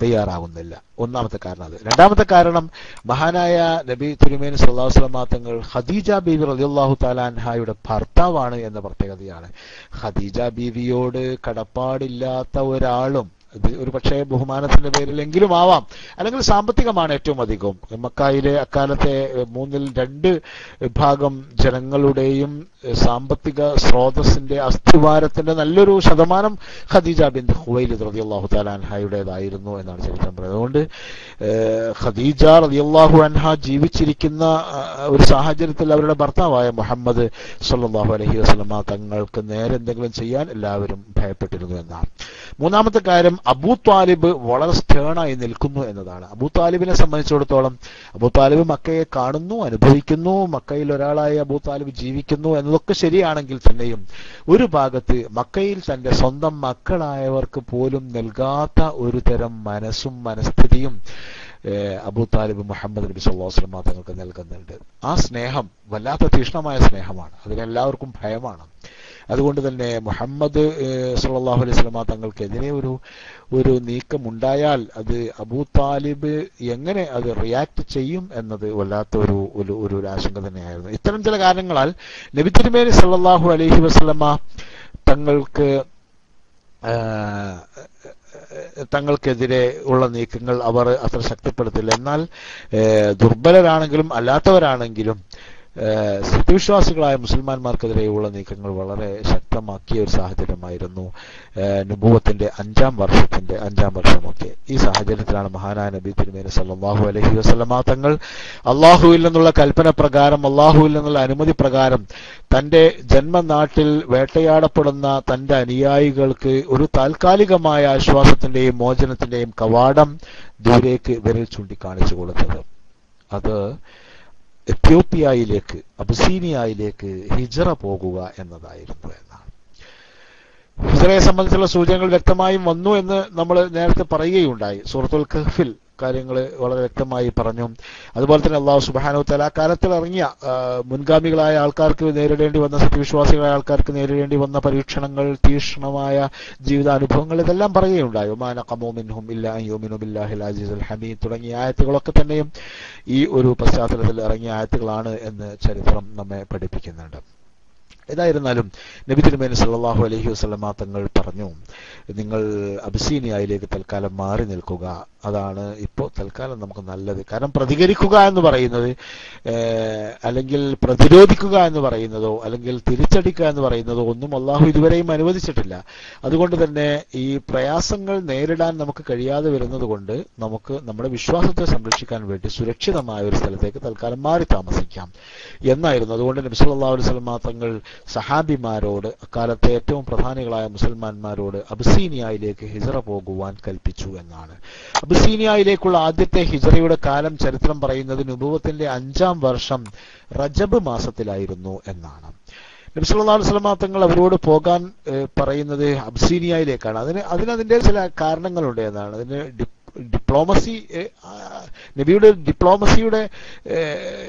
തയ്യാറാകുന്നില്ല. ഒന്നാമത്തെ കാരണം അത്. രണ്ടാമത്തെ കാരണം മഹാനായ നബി തിരുമേനി സല്ലല്ലാഹു അലൈഹി വസല്ലം തങ്ങൾ ഖദീജ ബീവി റളിയല്ലാഹു തആല അൻഹയുടെ ഭർത്താവാണ് എന്ന പ്രത്യേകതയാണ്. ഖദീജ ബീവിയോട് കടപ്പാടില്ലാത്ത ഒരാളും, ഇത് ഒരു പക്ഷേ ബഹുമാനത്തിന്റെ പേരിലെങ്കിലും ആവാം, അല്ലെങ്കിൽ സാമ്പത്തികമാണ് ഏറ്റവും അധികം. മക്കയിലെ അക്കാലത്തെ 2/3 വിഭാഗം ജനങ്ങളുടെയും സാമ്പത്തിക സ്രോതസ്സിന്റെ അസ്ഥിവാരത്തിന്റെ നല്ലൊരു ശതമാനം ഖദീജ ബിൻത് ഖുവൈലിദ് റളിയല്ലാഹു തആല അൻഹയുടേതായിരുന്നു എന്നാണ് ചരിത്രം പറയുന്നത്. അതുകൊണ്ട് ഖദീജ റളിയല്ലാഹു അൻഹ ജീവിച്ചിരിക്കുന്ന ഒരു സാഹചര്യത്തിൽ അവരുടെ ഭർത്താവായ മുഹമ്മദ് സ്വല്ലല്ലാഹു അലൈഹി വസല്ലം തങ്ങൾക്ക് നേരെ എന്തെങ്കിലും ചെയ്യാൻ എല്ലാവരും ഭയപ്പെട്ടിരുന്നു എന്നാണ്. മൂന്നാമത്തെ കാര്യം, അബൂ ത്വാലിബ് വളരെ സ്റ്റേണായി നിൽക്കുന്നു എന്നതാണ്. അബൂ ത്വാലിബിനെ സംബന്ധിച്ചിടത്തോളം അബൂ ത്വാലിബ് മക്കയെ കാണുന്നു, അനുഭവിക്കുന്നു, മക്കയിൽ ഒരാളായി അബൂ ത്വാലിബ് ജീവിക്കുന്നു എന്നതൊക്കെ ശരിയാണെങ്കിൽ തന്നെയും ഒരു ഭാഗത്ത് മക്കയിൽ തന്റെ സ്വന്തം മക്കളായവർക്ക് പോലും നൽകാത്ത ഒരു തരം മനസ്സും മനസ്ഥിതിയും അബൂ താലിബ് മുഹമ്മദ് നബി സല്ലല്ലാഹു അലൈഹി വസല്ലം തങ്ങൾക്ക് നൽകുന്നുണ്ട്. ആ സ്നേഹം വല്ലാത്ത തീക്ഷ്ണമായ സ്നേഹമാണ്, അതിനെല്ലാവർക്കും ഭയമാണ്. അതുകൊണ്ട് തന്നെ മുഹമ്മദ് സല്ലല്ലാഹു അലൈഹി വസല്ലം തങ്ങൾക്കെതിരെ ഒരു നീക്കം ഉണ്ടായാൽ അത് അബൂ താലിബ് എങ്ങനെ അത് റിയാക്ട് ചെയ്യും എന്നത് വല്ലാത്ത ഒരു ആശങ്ക തന്നെയായിരുന്നു. ഇത്തരം ചില കാരണങ്ങളാൽ നബി തിരുമേനി സല്ലല്ലാഹു അലൈഹി വസല്ലം തങ്ങൾക്കെതിരെ ഉള്ള നീക്കങ്ങൾ അവർ അത്ര ശക്തിപ്പെടുത്തില്ല. എന്നാൽ ദുർബലരാണെങ്കിലും അല്ലാത്തവരാണെങ്കിലും സത്യവിശ്വാസികളായ മുസ്ലിമാന്മാർക്കെതിരെയുള്ള നീക്കങ്ങൾ വളരെ ശക്തമാക്കിയ ഒരു സാഹചര്യമായിരുന്നു നുബുവത്തിന്റെ 5ാം വർഷമൊക്കെ. ഈ സാഹചര്യത്തിലാണ് മഹാനായ നബി തിരുമേനി സല്ലല്ലാഹു അലൈഹി വസല്ലം തങ്ങൾ അള്ളാഹുവിൽ നിന്നുള്ള കൽപ്പന പ്രകാരം, അള്ളാഹുവിൽ നിന്നുള്ള അനുമതി പ്രകാരം തന്റെ ജന്മനാട്ടിൽ വേട്ടയാടപ്പെടുന്ന തന്റെ അനുയായികൾക്ക് ഒരു താൽക്കാലികമായ ആശ്വാസത്തിന്റെയും മോചനത്തിന്റെയും കവാടം ദൂരേക്ക് വിരൽ ചൂണ്ടിക്കാണിച്ചു കൊടുത്തത് അത് എത്യോപ്യയിലേക്ക്, അബസീനിയയിലേക്ക് ഹിജ്റ പോകുക എന്നതായിരുന്നു എന്നാണ്. ഹിജ്റയെ സംബന്ധിച്ചുള്ള സൂചനകൾ വ്യക്തമായും വന്നു എന്ന് നമ്മൾ നേരത്തെ പറയുകയുണ്ടായി. സൂറത്തുൽ കഹ്ഫിൽ കാര്യങ്ങൾ വളരെ വ്യക്തമായി പറഞ്ഞു. അതുപോലെ തന്നെ അല്ലാഹു സുബ്ഹാനഹു വ തആല കാലത്തിൽ ഇറങ്ങിയ മുൻഗാമികളായ ആൾക്കാർക്ക് നേരിടേണ്ടി വന്ന, സത്യവിശ്വാസികളായ ആൾക്കാർക്ക് നേരിടേണ്ടി വന്ന പരീക്ഷണങ്ങൾ, തീക്ഷ്ണമായ ജീവിതാനുഭവങ്ങൾ ഇതെല്ലാം പറയുകയുണ്ടായി. വമാ നഖമൂ മിൻഹും ഇല്ലാ അൻ യുമിനു ബില്ലാഹിൽ അസീസിൽ ഹമീദ് തുടങ്ങിയ ആയത്തുകളൊക്കെ തന്നെയും ഈ ഒരു പശ്ചാത്തലത്തിൽ ഇറങ്ങിയ ആയത്തുകളാണ് എന്ന് ചരിത്രം നമ്മെ പഠിപ്പിക്കുന്നുണ്ട്. ഏതായിരുന്നാലും നബി തിരുമേനി സല്ലല്ലാഹു അലൈഹി വസല്ലം തങ്ങൾ പറഞ്ഞു, നിങ്ങൾ അബിസീനിയയിലേക്ക് തൽക്കാലം മാറി നിൽക്കുക, അതാണ് ഇപ്പോൾ തൽക്കാലം നമുക്ക് നല്ലത്. കാരണം പ്രതികരിക്കുക എന്ന് പറയുന്നത്, അല്ലെങ്കിൽ പ്രതിരോധിക്കുക എന്ന് പറയുന്നതോ അല്ലെങ്കിൽ തിരിച്ചടിക്കുക എന്ന് പറയുന്നതോ ഒന്നും അള്ളാഹു ഇതുവരെയും അനുവദിച്ചിട്ടില്ല. അതുകൊണ്ട് തന്നെ ഈ പ്രയാസങ്ങൾ നേരിടാൻ നമുക്ക് കഴിയാതെ വരുന്നത് കൊണ്ട് നമുക്ക് നമ്മുടെ വിശ്വാസത്തെ സംരക്ഷിക്കാൻ വേണ്ടി സുരക്ഷിതമായ ഒരു സ്ഥലത്തേക്ക് തൽക്കാലം മാറി താമസിക്കാം എന്നായിരുന്നു. അതുകൊണ്ട് നബി സല്ലല്ലാഹു അലൈഹി വസല്ലം തങ്ങൾ സഹാബിമാരോട്, അക്കാലത്തെ ഏറ്റവും പ്രധാനികളായ മുസൽമാന്മാരോട് അബിസീനിയയിലേക്ക് ഹിജ്റ പോകുവാൻ കൽപ്പിച്ചു എന്നാണ്. അബിസീനിയയിലേക്കുള്ള ആദ്യത്തെ ഹിജ്റയുടെ കാലം ചരിത്രം പറയുന്നത് നുബുവത്തിന്റെ 5ാം വർഷം റജബ് മാസത്തിലായിരുന്നു എന്നാണ്. നബി സല്ലല്ലാഹു അലൈഹി വസല്ലം തങ്ങൾ അവരോട് പോകാൻ പറയുന്നത് അബിസീനിയയിലേക്കാണ്. അതിനതിന്റെ ചില കാരണങ്ങളുണ്ട് എന്നാണ്. അതിന് ഡിപ്ലോമസി, നബിയുടെ ഡിപ്ലോമസിയുടെ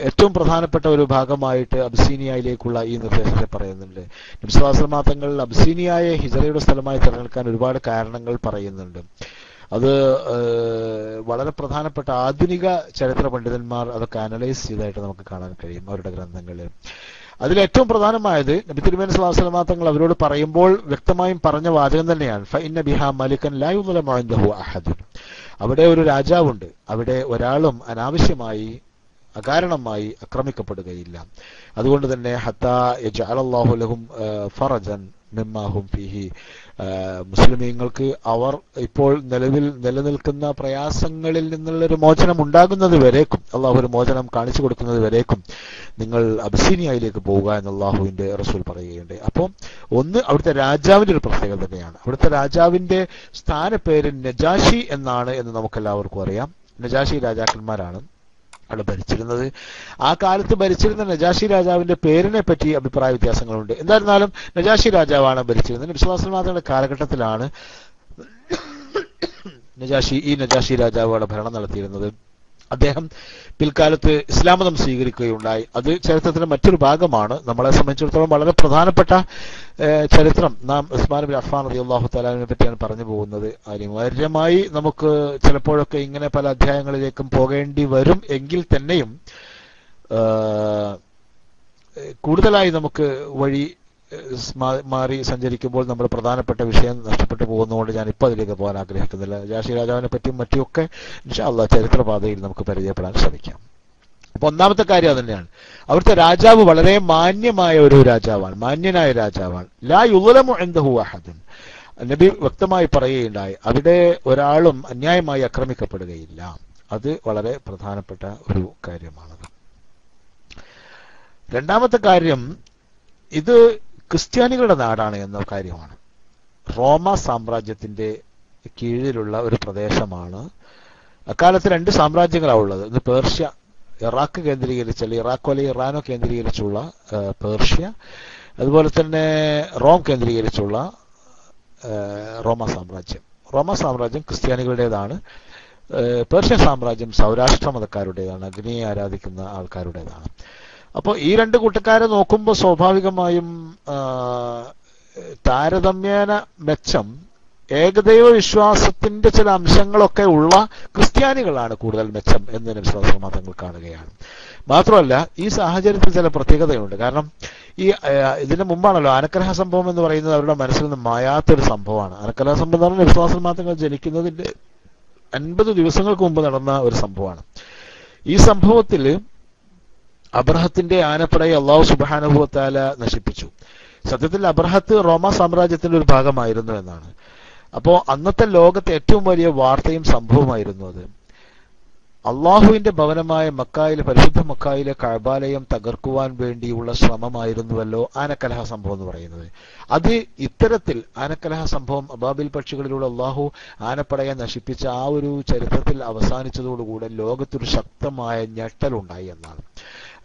ഏറ്റവും പ്രധാനപ്പെട്ട ഒരു ഭാഗമായിട്ട് അബിസീനിയയിലേക്കുള്ള ഈ നിർദ്ദേശത്തെ പറയുന്നുണ്ട്. നബി സല്ലല്ലാഹു അലൈഹി വസല്ലം തങ്ങൾ അബിസീനിയയെ ഹിജ്റയുടെ സ്ഥലമായി തിരഞ്ഞെടുക്കാൻ ഒരുപാട് കാരണങ്ങൾ പറയുന്നുണ്ട്. അത് വളരെ പ്രധാനപ്പെട്ട ആധുനിക ചരിത്ര പണ്ഡിതന്മാർ അതൊക്കെ അനലൈസ് ചെയ്തതായിട്ട് നമുക്ക് കാണാൻ കഴിയും അവരുടെ ഗ്രന്ഥങ്ങളിൽ. അതിലേറ്റവും പ്രധാനമായത് നബി തിരുമേനി സല്ലല്ലാഹു അലൈഹി വസല്ലം തങ്ങൾ അവരോട് പറയുമ്പോൾ വ്യക്തമായും പറഞ്ഞ വാചകം തന്നെയാണ്, ഫഇന്ന ബിഹാ മലികൻ ലാ യുദ്ലമു ഇൻദഹു അഹദ്. അവിടെ ഒരു രാജാവുണ്ട്, അവിടെ ഒരാളും അനാവശ്യമായി അകാരണമായി ആക്രമിക്കപ്പെടുകയില്ല. അതുകൊണ്ട് തന്നെ ഹത്താ യജഅലല്ലാഹു ലഹും ഫറജൻ മിമ്മാ ഹും ഫീഹി, മുസ്ലിമീങ്ങൾക്ക് അവർ ഇപ്പോൾ നിലനിൽക്കുന്ന പ്രയാസങ്ങളിൽ നിന്നുള്ളൊരു മോചനം ഉണ്ടാകുന്നത് വരേക്കും, അള്ളാഹു ഒരു മോചനം കാണിച്ചു കൊടുക്കുന്നത് വരേക്കും നിങ്ങൾ അബിസീനിയയിലേക്ക് പോവുക എന്ന് അള്ളാഹുവിന്റെ റസൂൽ പറയുകയുണ്ട്. അപ്പോൾ ഒന്ന് അവിടുത്തെ രാജാവിന്റെ ഒരു പ്രത്യേകത തന്നെയാണ്. അവിടുത്തെ രാജാവിന്റെ സ്ഥാനപ്പേര് നജാഷി എന്നാണ് എന്ന് നമുക്കെല്ലാവർക്കും അറിയാം. നജാഷി രാജാക്കന്മാരാണ് അവിടെ ഭരിച്ചിരുന്നത്. ആ കാലത്ത് ഭരിച്ചിരുന്ന നജാഷി രാജാവിന്റെ പേരിനെ പറ്റി അഭിപ്രായ വ്യത്യാസങ്ങളുണ്ട്. എന്തായിരുന്നാലും നജാഷി രാജാവാണ് ഭരിച്ചിരുന്നത്. നബി സല്ലല്ലാഹു അലൈഹി വസല്ലം കാലഘട്ടത്തിലാണ് ഈ നജാഷി രാജാവ് അവിടെ ഭരണം നടത്തിയിരുന്നത്. അദ്ദേഹം പിൽക്കാലത്ത് ഇസ്ലാം മതം സ്വീകരിക്കുകയുണ്ടായി. അത് ചരിത്രത്തിന്റെ മറ്റൊരു ഭാഗമാണ്. നമ്മളെ സംബന്ധിച്ചിടത്തോളം വളരെ പ്രധാനപ്പെട്ട ചരിത്രം നാം ഉസ്മാൻ ബിൻ അഫ്ഫാൻ റളിയല്ലാഹു തആലയെ പറ്റിയാണ് പറഞ്ഞു പോകുന്നത്. അനിവാര്യമായി നമുക്ക് ചിലപ്പോഴൊക്കെ ഇങ്ങനെ പല അധ്യായങ്ങളിലേക്കും പോകേണ്ടി വരും എങ്കിൽ തന്നെയും കൂടുതലായി നമുക്ക് വഴി മാറി സഞ്ചരിക്കുമ്പോൾ നമ്മൾ പ്രധാനപ്പെട്ട വിഷയം നഷ്ടപ്പെട്ടു പോകുന്നതുകൊണ്ട് ഞാൻ ഇപ്പോൾ അതിലേക്ക് പോകാൻ ആഗ്രഹിക്കുന്നില്ല. ജാഷി രാജാവിനെ പറ്റിയും മറ്റുമൊക്കെ ഇൻഷാ അല്ലാഹ് ചരിത്രപാതയിൽ നമുക്ക് പരിചയപ്പെടാൻ ശ്രമിക്കാം. അപ്പൊ ഒന്നാമത്തെ കാര്യം അത് തന്നെയാണ്. അവിടുത്തെ രാജാവ് വളരെ മാന്യമായ ഒരു രാജാവാണ്, മാന്യനായ രാജാവാണ്. ലാ യുളമു ഇൻദഹു അഹദൻ. നബി വ്യക്തമായി പറയുകയുണ്ടായി, അവിടെ ഒരാളും അന്യായമായി ആക്രമിക്കപ്പെടുകയില്ല. അത് വളരെ പ്രധാനപ്പെട്ട ഒരു കാര്യമാണത്. രണ്ടാമത്തെ കാര്യം, ഇത് ക്രിസ്ത്യാനികളുടെ നാടാണ് എന്ന കാര്യമാണ്. റോമ സാമ്രാജ്യത്തിന്റെ കീഴിലുള്ള ഒരു പ്രദേശമാണ്. അക്കാലത്ത് രണ്ട് സാമ്രാജ്യങ്ങളാണ് ഉള്ളത്. ഇത് പേർഷ്യ, ഇറാഖ് കേന്ദ്രീകരിച്ചുള്ള ഇറാഖോ അല്ലെങ്കിൽ ഇറാനോ കേന്ദ്രീകരിച്ചുള്ള പേർഷ്യ, അതുപോലെ തന്നെ റോം കേന്ദ്രീകരിച്ചുള്ള റോമ സാമ്രാജ്യം. റോമ സാമ്രാജ്യം ക്രിസ്ത്യാനികളുടേതാണ്. പേർഷ്യ സാമ്രാജ്യം സൗരാഷ്ട്ര മതക്കാരുടേതാണ്, അഗ്നിയെ ആരാധിക്കുന്ന ആൾക്കാരുടേതാണ്. അപ്പോൾ ഈ രണ്ട് കൂട്ടക്കാരെ നോക്കുമ്പോൾ സ്വാഭാവികമായും താരതമ്യേന മെച്ചം ഏകദൈവ വിശ്വാസത്തിന്റെ ചില അംശങ്ങളൊക്കെ ഉള്ള ക്രിസ്ത്യാനികളാണ് കൂടുതൽ മെച്ചം എന്ന് വിശ്വാസ മതങ്ങൾ കാണുകയാണ്. മാത്രമല്ല ഈ സാഹചര്യത്തിൽ ചില പ്രത്യേകതയുണ്ട്. കാരണം ഈ ഇതിന് മുമ്പാണല്ലോ ആനക്കലഹ സംഭവം എന്ന് പറയുന്നത് അവരുടെ മനസ്സിൽ നിന്ന് മായാത്തൊരു സംഭവമാണ്. ആനക്കലഹ സംഭവം എന്ന് പറഞ്ഞാൽ വിശ്വാസ മതങ്ങൾ ജനിക്കുന്നതിന്റെ 50 ദിവസങ്ങൾക്ക് മുമ്പ് നടന്ന ഒരു സംഭവമാണ്. ഈ സംഭവത്തിൽ അബ്രഹത്തിന്റെ ആനപ്പടയെ അല്ലാഹു സുബ്ഹാനഹു വ തആല നശിപ്പിച്ചു. സത്യത്തിൽ അബ്രഹത്ത് റോമ സാമ്രാജ്യത്തിന്റെ ഒരു ഭാഗമായിരുന്നു എന്നാണ്. അപ്പോ അന്നത്തെ ലോകത്തെ ഏറ്റവും വലിയ വാർത്തയും സംഭവമായിരുന്നു അത്. അള്ളാഹുവിന്റെ ഭവനമായ മക്കായിലെ, പരിശുദ്ധ മക്കായിലെ കഅബാലയം തകർക്കുവാൻ വേണ്ടിയുള്ള ശ്രമമായിരുന്നുവല്ലോ ആനക്കലഹ സംഭവം എന്ന് പറയുന്നത്. അത് ഇത്തരത്തിൽ ആനക്കലഹ സംഭവം അബാബിൽ പക്ഷികളിലൂടെ അള്ളാഹു ആനപ്പടയെ നശിപ്പിച്ച ആ ഒരു ചരിത്രത്തിൽ അവസാനിച്ചതോടുകൂടെ ലോകത്തൊരു ശക്തമായ ഞെട്ടലുണ്ടായി എന്നാണ്.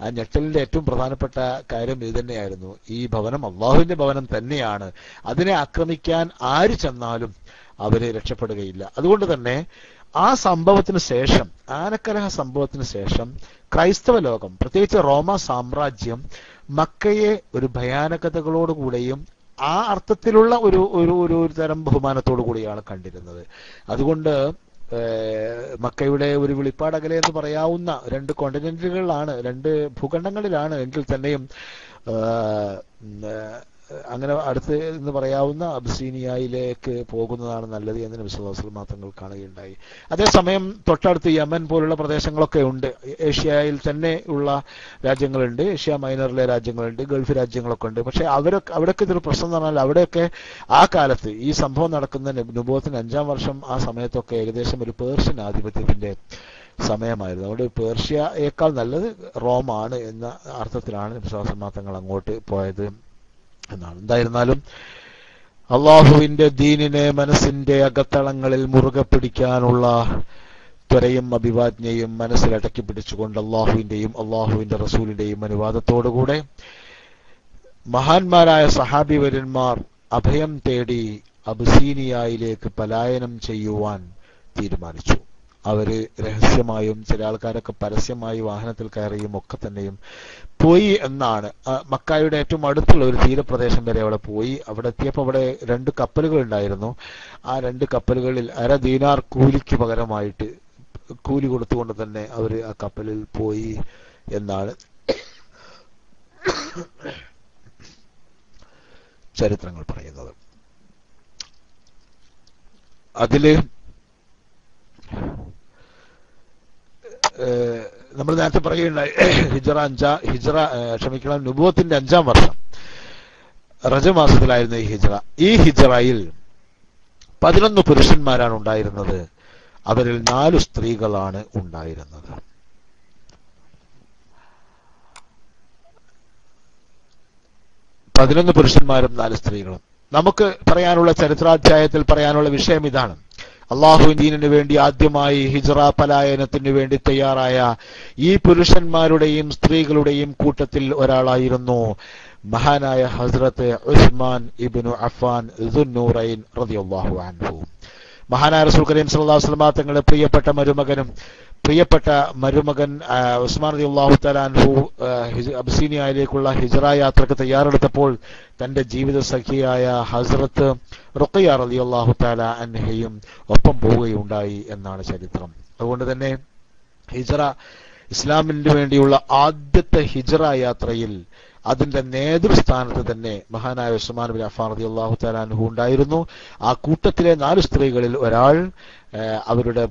ആ ഞെട്ടലിന്റെ ഏറ്റവും പ്രധാനപ്പെട്ട കാര്യം ഇത് തന്നെയായിരുന്നു. ഈ ഭവനം അള്ളാഹുവിന്റെ ഭവനം തന്നെയാണ്, അതിനെ ആക്രമിക്കാൻ ആര് ചെന്നാലും അവര് രക്ഷപ്പെടുകയില്ല. അതുകൊണ്ട് തന്നെ ആ സംഭവത്തിന് ശേഷം, ആനക്കലഹ സംഭവത്തിന് ശേഷം ക്രൈസ്തവ ലോകം, പ്രത്യേകിച്ച് റോമ സാമ്രാജ്യം മക്കയെ ഒരു ഭയാനകതകളോടുകൂടെയും ആ അർത്ഥത്തിലുള്ള ഒരു തരം ബഹുമാനത്തോടു കൂടിയാണ് കണ്ടിരുന്നത്. അതുകൊണ്ട് മക്കയുടെ ഒരു വെളിപ്പാടകലെ എന്ന് പറയാവുന്ന 2 കോണ്ടിനെന്റുകളിലാണ്, 2 ഭൂഖണ്ഡങ്ങളിലാണ് എങ്കിൽ തന്നെയും അങ്ങനെ അടുത്ത് എന്ന് പറയാവുന്ന അബ്സീനിയയിലേക്ക് പോകുന്നതാണ് നല്ലത് എന്ന് നബി സല്ലല്ലാഹു അലൈഹി വസല്ലം തങ്ങൾ കാണുകയുണ്ടായി. അതേസമയം തൊട്ടടുത്ത് യമൻ പോലുള്ള പ്രദേശങ്ങളൊക്കെ ഉണ്ട്. ഏഷ്യയിൽ തന്നെ ഉള്ള രാജ്യങ്ങളുണ്ട്, ഏഷ്യ മൈനറിലെ രാജ്യങ്ങളുണ്ട്, ഗൾഫ് രാജ്യങ്ങളൊക്കെ ഉണ്ട്. പക്ഷെ അവിടെയൊക്കെ ഇതൊരു പ്രശ്നം എന്ന് പറഞ്ഞാൽ അവിടെയൊക്കെ ആ കാലത്ത് ഈ സംഭവം നടക്കുന്ന നുബുവത്തിന് 5-ാം വർഷം ആ സമയത്തൊക്കെ ഏകദേശം ഒരു പേർഷ്യൻ ആധിപത്യത്തിന്റെ സമയമായിരുന്നു. അതുകൊണ്ട് പേർഷ്യയേക്കാൾ നല്ലത് റോമാണ് എന്ന അർത്ഥത്തിലാണ് നബി സല്ലല്ലാഹു അലൈഹി വസല്ലം തങ്ങൾ അങ്ങോട്ട് പോയത് എന്നാണ്. എന്തായിരുന്നാലും അള്ളാഹുവിന്റെ ദീനിനെ മനസ്സിന്റെ അകത്തളങ്ങളിൽ മുറുകെ പിടിക്കാനുള്ള ത്വരയും അഭിവാജ്ഞയും മനസ്സിലടക്കി പിടിച്ചുകൊണ്ട് അള്ളാഹുവിന്റെയും അള്ളാഹുവിന്റെ റസൂലിന്റെയും അനുവാദത്തോടുകൂടെ മഹാന്മാരായ സഹാബിവര്യന്മാർ അഭയം തേടി അബ്സീനിയയിലേക്ക് പലായനം ചെയ്യുവാൻ തീരുമാനിച്ചു. അവര് രഹസ്യമായും ചില ആൾക്കാരൊക്കെ പരസ്യമായി വാഹനത്തിൽ കയറിയും ഒക്കെ തന്നെയും പോയി എന്നാണ്. മക്കായുടെ ഏറ്റവും അടുത്തുള്ള ഒരു തീരപ്രദേശം വരെ അവിടെ പോയി. അവിടെ എത്തിയപ്പോൾ അവിടെ 2 കപ്പലുകൾ ഉണ്ടായിരുന്നു. ആ 2 കപ്പലുകളിൽ 1/2 ദീനാർ കൂലിക്ക് പകരമായിട്ട് കൂലി കൊടുത്തുകൊണ്ട് തന്നെ അവര് ആ കപ്പലിൽ പോയി എന്നാണ് ചരിത്രങ്ങൾ പറയുന്നത്. അതില് നമ്മൾ നേരത്തെ പറയുകയുണ്ടായി, നുബുവത്തിന്റെ 5-ാം വർഷം റജബ് മാസത്തിലായിരുന്നു ഈ ഹിജ്റയിൽ 11 പുരുഷന്മാരാണ് ഉണ്ടായിരുന്നത്. അവരിൽ 4 സ്ത്രീകളാണ് ഉണ്ടായിരുന്നത്. പുരുഷന്മാരും 4 സ്ത്രീകളും. നമുക്ക് പറയാനുള്ള ചരിത്രാധ്യായത്തിൽ പറയാനുള്ള വിഷയം ഇതാണ്. അള്ളാഹുവിൻ ദീനിനു വേണ്ടി ആദ്യമായി ഹിജ്റ പലായനത്തിനു വേണ്ടി തയ്യാറായ ഈ പുരുഷന്മാരുടെയും സ്ത്രീകളുടെയും കൂട്ടത്തിൽ ഒരാളായിരുന്നു മഹാനായ ഹസ്രത്ത് ഉസ്മാൻ ഇബ്നു അഫ്ഫാൻ ദുന്നൂറൈൻ റളിയല്ലാഹു അൻഹു. മഹാനായ റസൂൽ കരീം സല്ലല്ലാഹു അലൈഹി വസല്ലം തങ്ങളുടെ പ്രിയപ്പെട്ട മരുമകനും പ്രിയപ്പെട്ട മരുമകൻ ഉസ്മാൻ റളിയല്ലാഹു തആല അൻഹു അബ്സീനിയയിലേക്കുള്ള ഹിജ്റ യാത്രക്ക് തയ്യാറെടുത്തപ്പോൾ തന്റെ ജീവിത സഖിയായ ഹസ്രത്ത് റുഖയ്യ റളിയല്ലാഹു തആല അൻഹയും ഒപ്പം പോവുകയുണ്ടായി എന്നാണ് ചരിത്രം. അതുകൊണ്ട് തന്നെ ഹിജ്റ, ഇസ്ലാമിന് വേണ്ടിയുള്ള ആദ്യത്തെ ഹിജ്റ യാത്രയിൽ അതിന്റെ നേതൃസ്ഥാനത്ത് തന്നെ മഹാനായ ഉസ്മാൻ ബിൻ അഫ്ഫാൻ റളിയല്ലാഹു തആല അൻഹു ഉണ്ടായിരുന്നു. ആ കൂട്ടത്തിലെ 4 സ്ത്രീകളിൽ ഒരാൾ അവരുടെ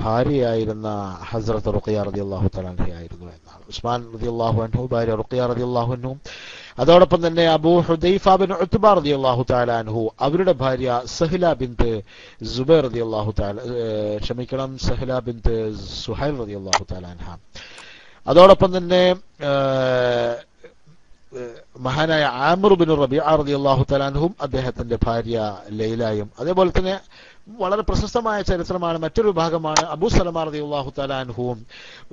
ഭാര്യയായിരുന്ന ഹസ്രത്ത് റുഖയ്യ റളിയല്ലാഹു തആല അൻഹയായിരുന്നു എന്നാണ്. ഉസ്മാൻ റളിയല്ലാഹു അൻഹു, ഭാര്യ റുഖയ്യ റളിയല്ലാഹു അൻഹു, അതോടൊപ്പം തന്നെ അബൂ ഹുദൈഫ ബിൻ ഉത്ബ റളിയല്ലാഹു തആല അൻഹു, അവരുടെ ഭാര്യ സഹ്ല ബിൻത് സുബൈർ റളിയല്ലാഹു തആല, സഹ്ല ബിൻത് സുഹൈൽ റളിയല്ലാഹു തആല അൻഹ, അതോടൊപ്പം തന്നെ മഹാനായ ആമിർ ബിൻ റബീഅ റളിയല്ലാഹു തആല അൻഹും അദ്ദേഹത്തിന്റെ ഭാര്യ ലൈലയും. അതേപോലെ തന്നെ വളരെ പ്രശസ്തമായ ചരിത്രമാണ് മറ്റൊരു ഭാഗമാണ് അബൂ സലമ റളിയല്ലാഹു തആല അൻഹുവും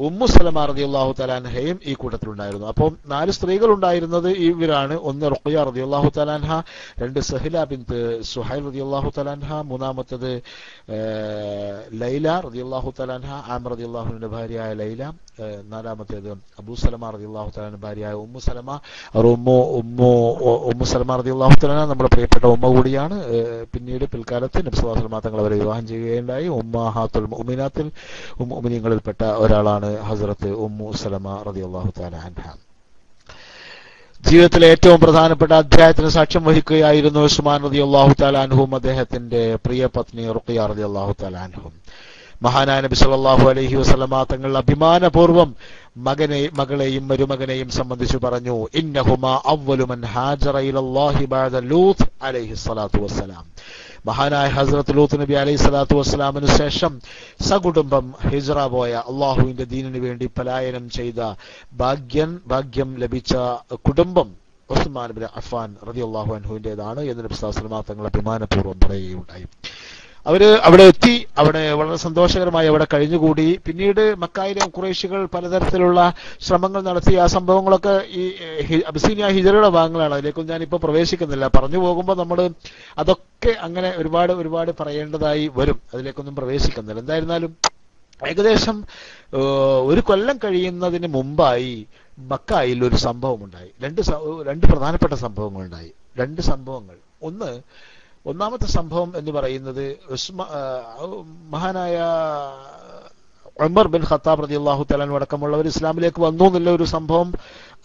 ഉമ്മു സലമ റളിയല്ലാഹു തആല അൻഹയും ഈ കൂട്ടത്തിലുണ്ടായിരുന്നു. അപ്പോൾ 4 സ്ത്രീകൾ ഉണ്ടായിരുന്നത് ഇവരാണ്. ഒന്ന് റുഖയ്യ റളിയല്ലാഹു തആല അൻഹ, 2 സഹ്ല ബിൻത് സുഹൈൽ റളിയല്ലാഹു തആല അൻഹ, മൂന്നാമത്തേത് ലൈല റളിയല്ലാഹു തആല അൻഹ, ആമിർ റളിയല്ലാഹു അൻഹുവിന്റെ ഭാര്യയായ ലൈല, നാലാമത്തേത് അബൂ സലമ റളിയല്ലാഹു തആല അൻഹുവിന്റെ ഭാര്യയായ ഉമ്മു സലമ. ഉമ്മു സലമ റളിയല്ലാഹു തആല നമ്മുടെ പ്രിയപ്പെട്ട ഉമ്മ കൂടിയാണ്. പിന്നീട് പിൽക്കാലത്ത് നബി സല്ലല്ലാഹു അലൈഹി വസല്ലം തങ്ങൾ അവരെ വിവാഹം ചെയ്യുകയുണ്ടായി. ഉമ്മഹാത്തുൽ മുഅ്മിനാത്തിൽ മുഅ്മിനീങ്ങളിൽപ്പെട്ട ഒരാളാണ് ഹസ്രത്ത് ഉമ്മു സലമ റളിയല്ലാഹു തആല അൻഹ. ജീവിതത്തിലെ ഏറ്റവും പ്രധാനപ്പെട്ട അധ്യായത്തിന് സാക്ഷ്യം വഹിക്കുകയായിരുന്നു ഉസ്മാൻ റളിയല്ലാഹു തആല അൻഹും അദ്ദേഹത്തിന്റെ പ്രിയ പത്നി റുഖയ്യ റളിയല്ലാഹു തആല അൻഹും. മഹാനായ നബി സല്ലല്ലാഹു അലൈഹി വസല്ലമ തങ്ങൾ അഭിമാനപൂർവ്വം മകളെയും മരുമകനെയും സംബന്ധിച്ചു പറഞ്ഞു, ഇന്നഹുമാ അവ്വലു മൻ ഹാജറ ഇലല്ലാഹി ബഅദ ലൂത്ത് അലൈഹി സ്വലാത്തു വസ്സലാം. മഹാനായ ഹസ്രത്ത് ലൂത്ത് നബി അലൈഹി സ്വലാത്തു വസ്സലാമിന് ശേഷം സകുടുംബം ഹിജ്റ പോയ, അള്ളാഹുവിന്റെ ദീനിന് വേണ്ടി പലായനം ചെയ്ത ഭാഗ്യം ലഭിച്ച കുടുംബം ഉസ്മാൻ ബിൻ അഫ്ഫാൻ റളിയല്ലാഹു അൻഹുവിന്റേതാണ് എന്ന് നബി സല്ലല്ലാഹു അലൈഹി വസല്ലം തങ്ങൾ അഭിമാനപൂർവ്വം പറയുകയുണ്ടായി. അവര് അവിടെ എത്തി, അവിടെ വളരെ സന്തോഷകരമായി അവിടെ കഴിഞ്ഞുകൂടി. പിന്നീട് മക്കായിലെ ഖുറൈശികൾ പലതരത്തിലുള്ള ശ്രമങ്ങൾ നടത്തി. ആ സംഭവങ്ങളൊക്കെ ഈ അബ്സീനിയ ഹിജ്റയുടെ ഭാഗങ്ങളാണ്. അതിലേക്കൊന്നും ഞാനിപ്പോൾ പ്രവേശിക്കുന്നില്ല. പറഞ്ഞു പോകുമ്പോൾ നമ്മൾ അതൊക്കെ അങ്ങനെ ഒരുപാട് പറയേണ്ടതായി വരും. അതിലേക്കൊന്നും പ്രവേശിക്കുന്നില്ല. എന്തായിരുന്നാലും ഏകദേശം 1 കൊല്ലം കഴിയുന്നതിന് മുമ്പായി മക്കായിൽ ഒരു സംഭവം ഉണ്ടായി. രണ്ട് പ്രധാനപ്പെട്ട സംഭവങ്ങളുണ്ടായി. 2 സംഭവങ്ങൾ. ഒന്നാമത്തെ സംഭവം എന്ന് പറയുന്നത് മഹാനായ ഉമർ ബിൻ ഖത്താബ് റളിയല്ലാഹു തആല അൻഹു അടക്കമുള്ളവർ ഇസ്ലാമിലേക്ക് വന്നു എന്നുള്ള ഒരു സംഭവം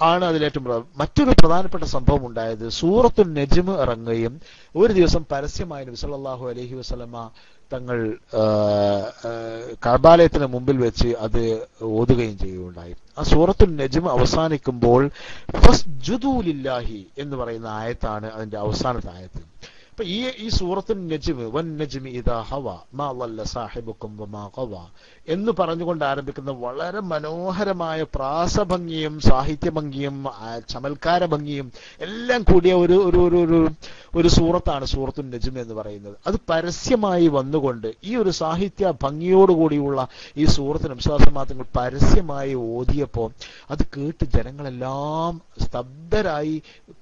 ആണ് അതിലേറ്റവും മറ്റൊരു പ്രധാനപ്പെട്ട സംഭവം ഉണ്ടായത്. സൂറത്തുൻ നജ്മ് ഇറങ്ങുകയും ഒരു ദിവസം പരസ്യമായി നബി സല്ലല്ലാഹു അലൈഹി വസല്ലമ തങ്ങൾ കഅബാലയത്തിന് മുമ്പിൽ വെച്ച് അത് ഓതുകയും ചെയ്യുകയുണ്ടായി. ആ സൂറത്തുൻ നജ്മ് അവസാനിക്കുമ്പോൾ ഫസ്ജുദൂ ലില്ലാഹി എന്ന് പറയുന്ന ആയത്താണ് അതിന്റെ അവസാനത്തെ ആയത്ത്. അപ്പൊ ഈ സൂറത്തുൻ നജ്മ് വൻ നജ്മി ഇദാ ഹവ മാ ളല്ല സാഹിബുക്കും വമാ ഖവ എന്ന് പറഞ്ഞുകൊണ്ട് ആരംഭിക്കുന്ന വളരെ മനോഹരമായ പ്രാസഭംഗിയും സാഹിത്യഭംഗിയും ചമൽക്കാര ഭംഗിയും എല്ലാം കൂടിയ ഒരു സൂറത്താണ് സൂറത്തുൻ നജ്മ് എന്ന് പറയുന്നത്. അത് പരസ്യമായി വന്നുകൊണ്ട് ഈ ഒരു സാഹിത്യ ഭംഗിയോടുകൂടിയുള്ള ഈ സൂറത്തിന് വിശ്വാസമാത്രങ്ങൾ പരസ്യമായി ഓതിയപ്പോൾ അത് കേട്ട് ജനങ്ങളെല്ലാം സ്തബ്ധരായി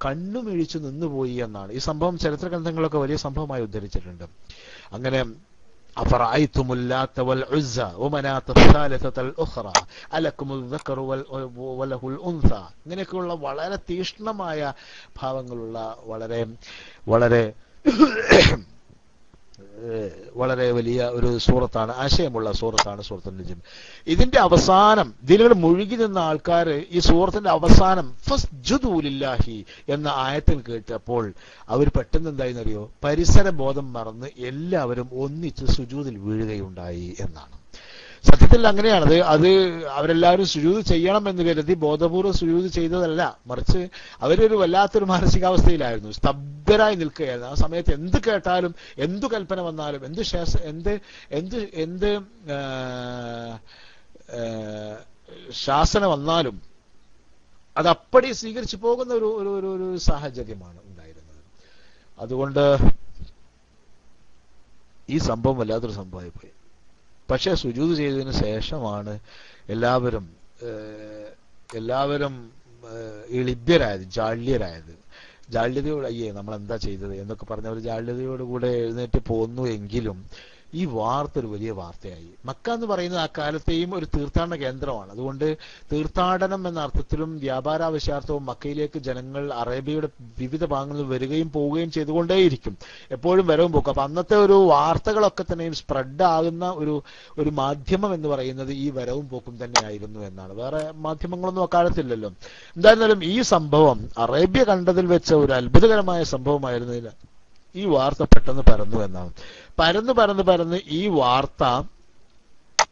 കണ്ണുമിഴിച്ചു നിന്നുപോയി എന്നാണ്. ഈ സംഭവം ചരിത്ര ഗ്രന്ഥങ്ങളൊക്കെ വലിയ സംഭവമായി ഉദ്ധരിച്ചിട്ടുണ്ട്. അങ്ങനെ أفرأيتم اللات والعزى ومناة الثالثة الأخرى ألكم الذكر وله الأنثى ഇങ്ങനെയൊക്കെയുള്ള വളരെ തീക്ഷ്ണമായ ഭാവങ്ങളുള്ള വളരെ വലിയ ഒരു സൂറത്താണ്, ആശയമുള്ള സൂറത്താണ് സൂറത്തുൽ നജ്മ്. ഇതിന്റെ അവസാനം ഇതിലൂടെ മുഴുകി നിന്ന ആൾക്കാർ ഈ സൂറത്തിന്റെ അവസാനം ഫസ്ജുദൂ ലില്ലാഹി എന്ന ആയത്തിൽ കേട്ടപ്പോൾ അവർ പെട്ടെന്ന് എന്തായെന്നറിയോ, പരിസര ബോധം മറന്ന് എല്ലാവരും ഒന്നിച്ച് സുജൂദിൽ വീഴുകയുണ്ടായി എന്നാണ്. സത്യത്തിൽ അങ്ങനെയാണത്. അത് അവരെല്ലാവരും സുജൂദ് ചെയ്യണം എന്ന് കരുതി ബോധപൂർവ്വം സുജൂദ് ചെയ്തതല്ല, മറിച്ച് അവരൊരു വല്ലാത്തൊരു മാനസികാവസ്ഥയിലായിരുന്നു, സ്തബ്ധരായി നിൽക്കുകയായിരുന്നു. ആ സമയത്ത് എന്ത് കേട്ടാലും, എന്തു കൽപ്പന വന്നാലും, എന്ത് ശാസന വന്നാലും അത് അപ്പടി സ്വീകരിച്ചു പോകുന്ന ഒരു സാഹചര്യമാണ് ഉണ്ടായിരുന്നത്. അതുകൊണ്ട് ഈ സംഭവം വല്ലാത്തൊരു സംഭവമായി പോയി. പക്ഷെ സുജൂദ് ചെയ്തതിന് ശേഷമാണ് എല്ലാവരും ലഭ്യരായത്, ജാള്യതയോട് അയ്യേ നമ്മൾ എന്താ ചെയ്തത് എന്നൊക്കെ പറഞ്ഞവർ ജാള്യതയോടുകൂടെ എഴുന്നേറ്റ് പോന്നു. എങ്കിലും ഈ വാർത്ത ഒരു വലിയ വാർത്തയായി. മക്ക എന്ന് പറയുന്നത് ആ കാലത്തെയും ഒരു തീർത്ഥാടന കേന്ദ്രമാണ്. അതുകൊണ്ട് തീർത്ഥാടനം എന്ന അർത്ഥത്തിലും വ്യാപാരാവശ്യാർത്ഥവും മക്കയിലേക്ക് ജനങ്ങൾ അറേബ്യയുടെ വിവിധ ഭാഗങ്ങളിൽ വരികയും പോവുകയും ചെയ്തുകൊണ്ടേയിരിക്കും, എപ്പോഴും വരവും പോക്കും. അപ്പൊ അന്നത്തെ ഒരു വാർത്തകളൊക്കെ തന്നെയും സ്പ്രെഡ് ആകുന്ന ഒരു മാധ്യമം എന്ന് പറയുന്നത് ഈ വരവും പോക്കും തന്നെയായിരുന്നു എന്നാണ്. വേറെ മാധ്യമങ്ങളൊന്നും അക്കാലത്തില്ലല്ലോ. എന്തായിരുന്നാലും ഈ സംഭവം അറേബ്യ കണ്ടതിൽ വെച്ച ഒരു അത്ഭുതകരമായ സംഭവമായിരുന്നില്ല. ഈ വാർത്ത പെട്ടെന്ന് പരന്നു എന്നാണ്. പരന്ന് ഈ വാർത്ത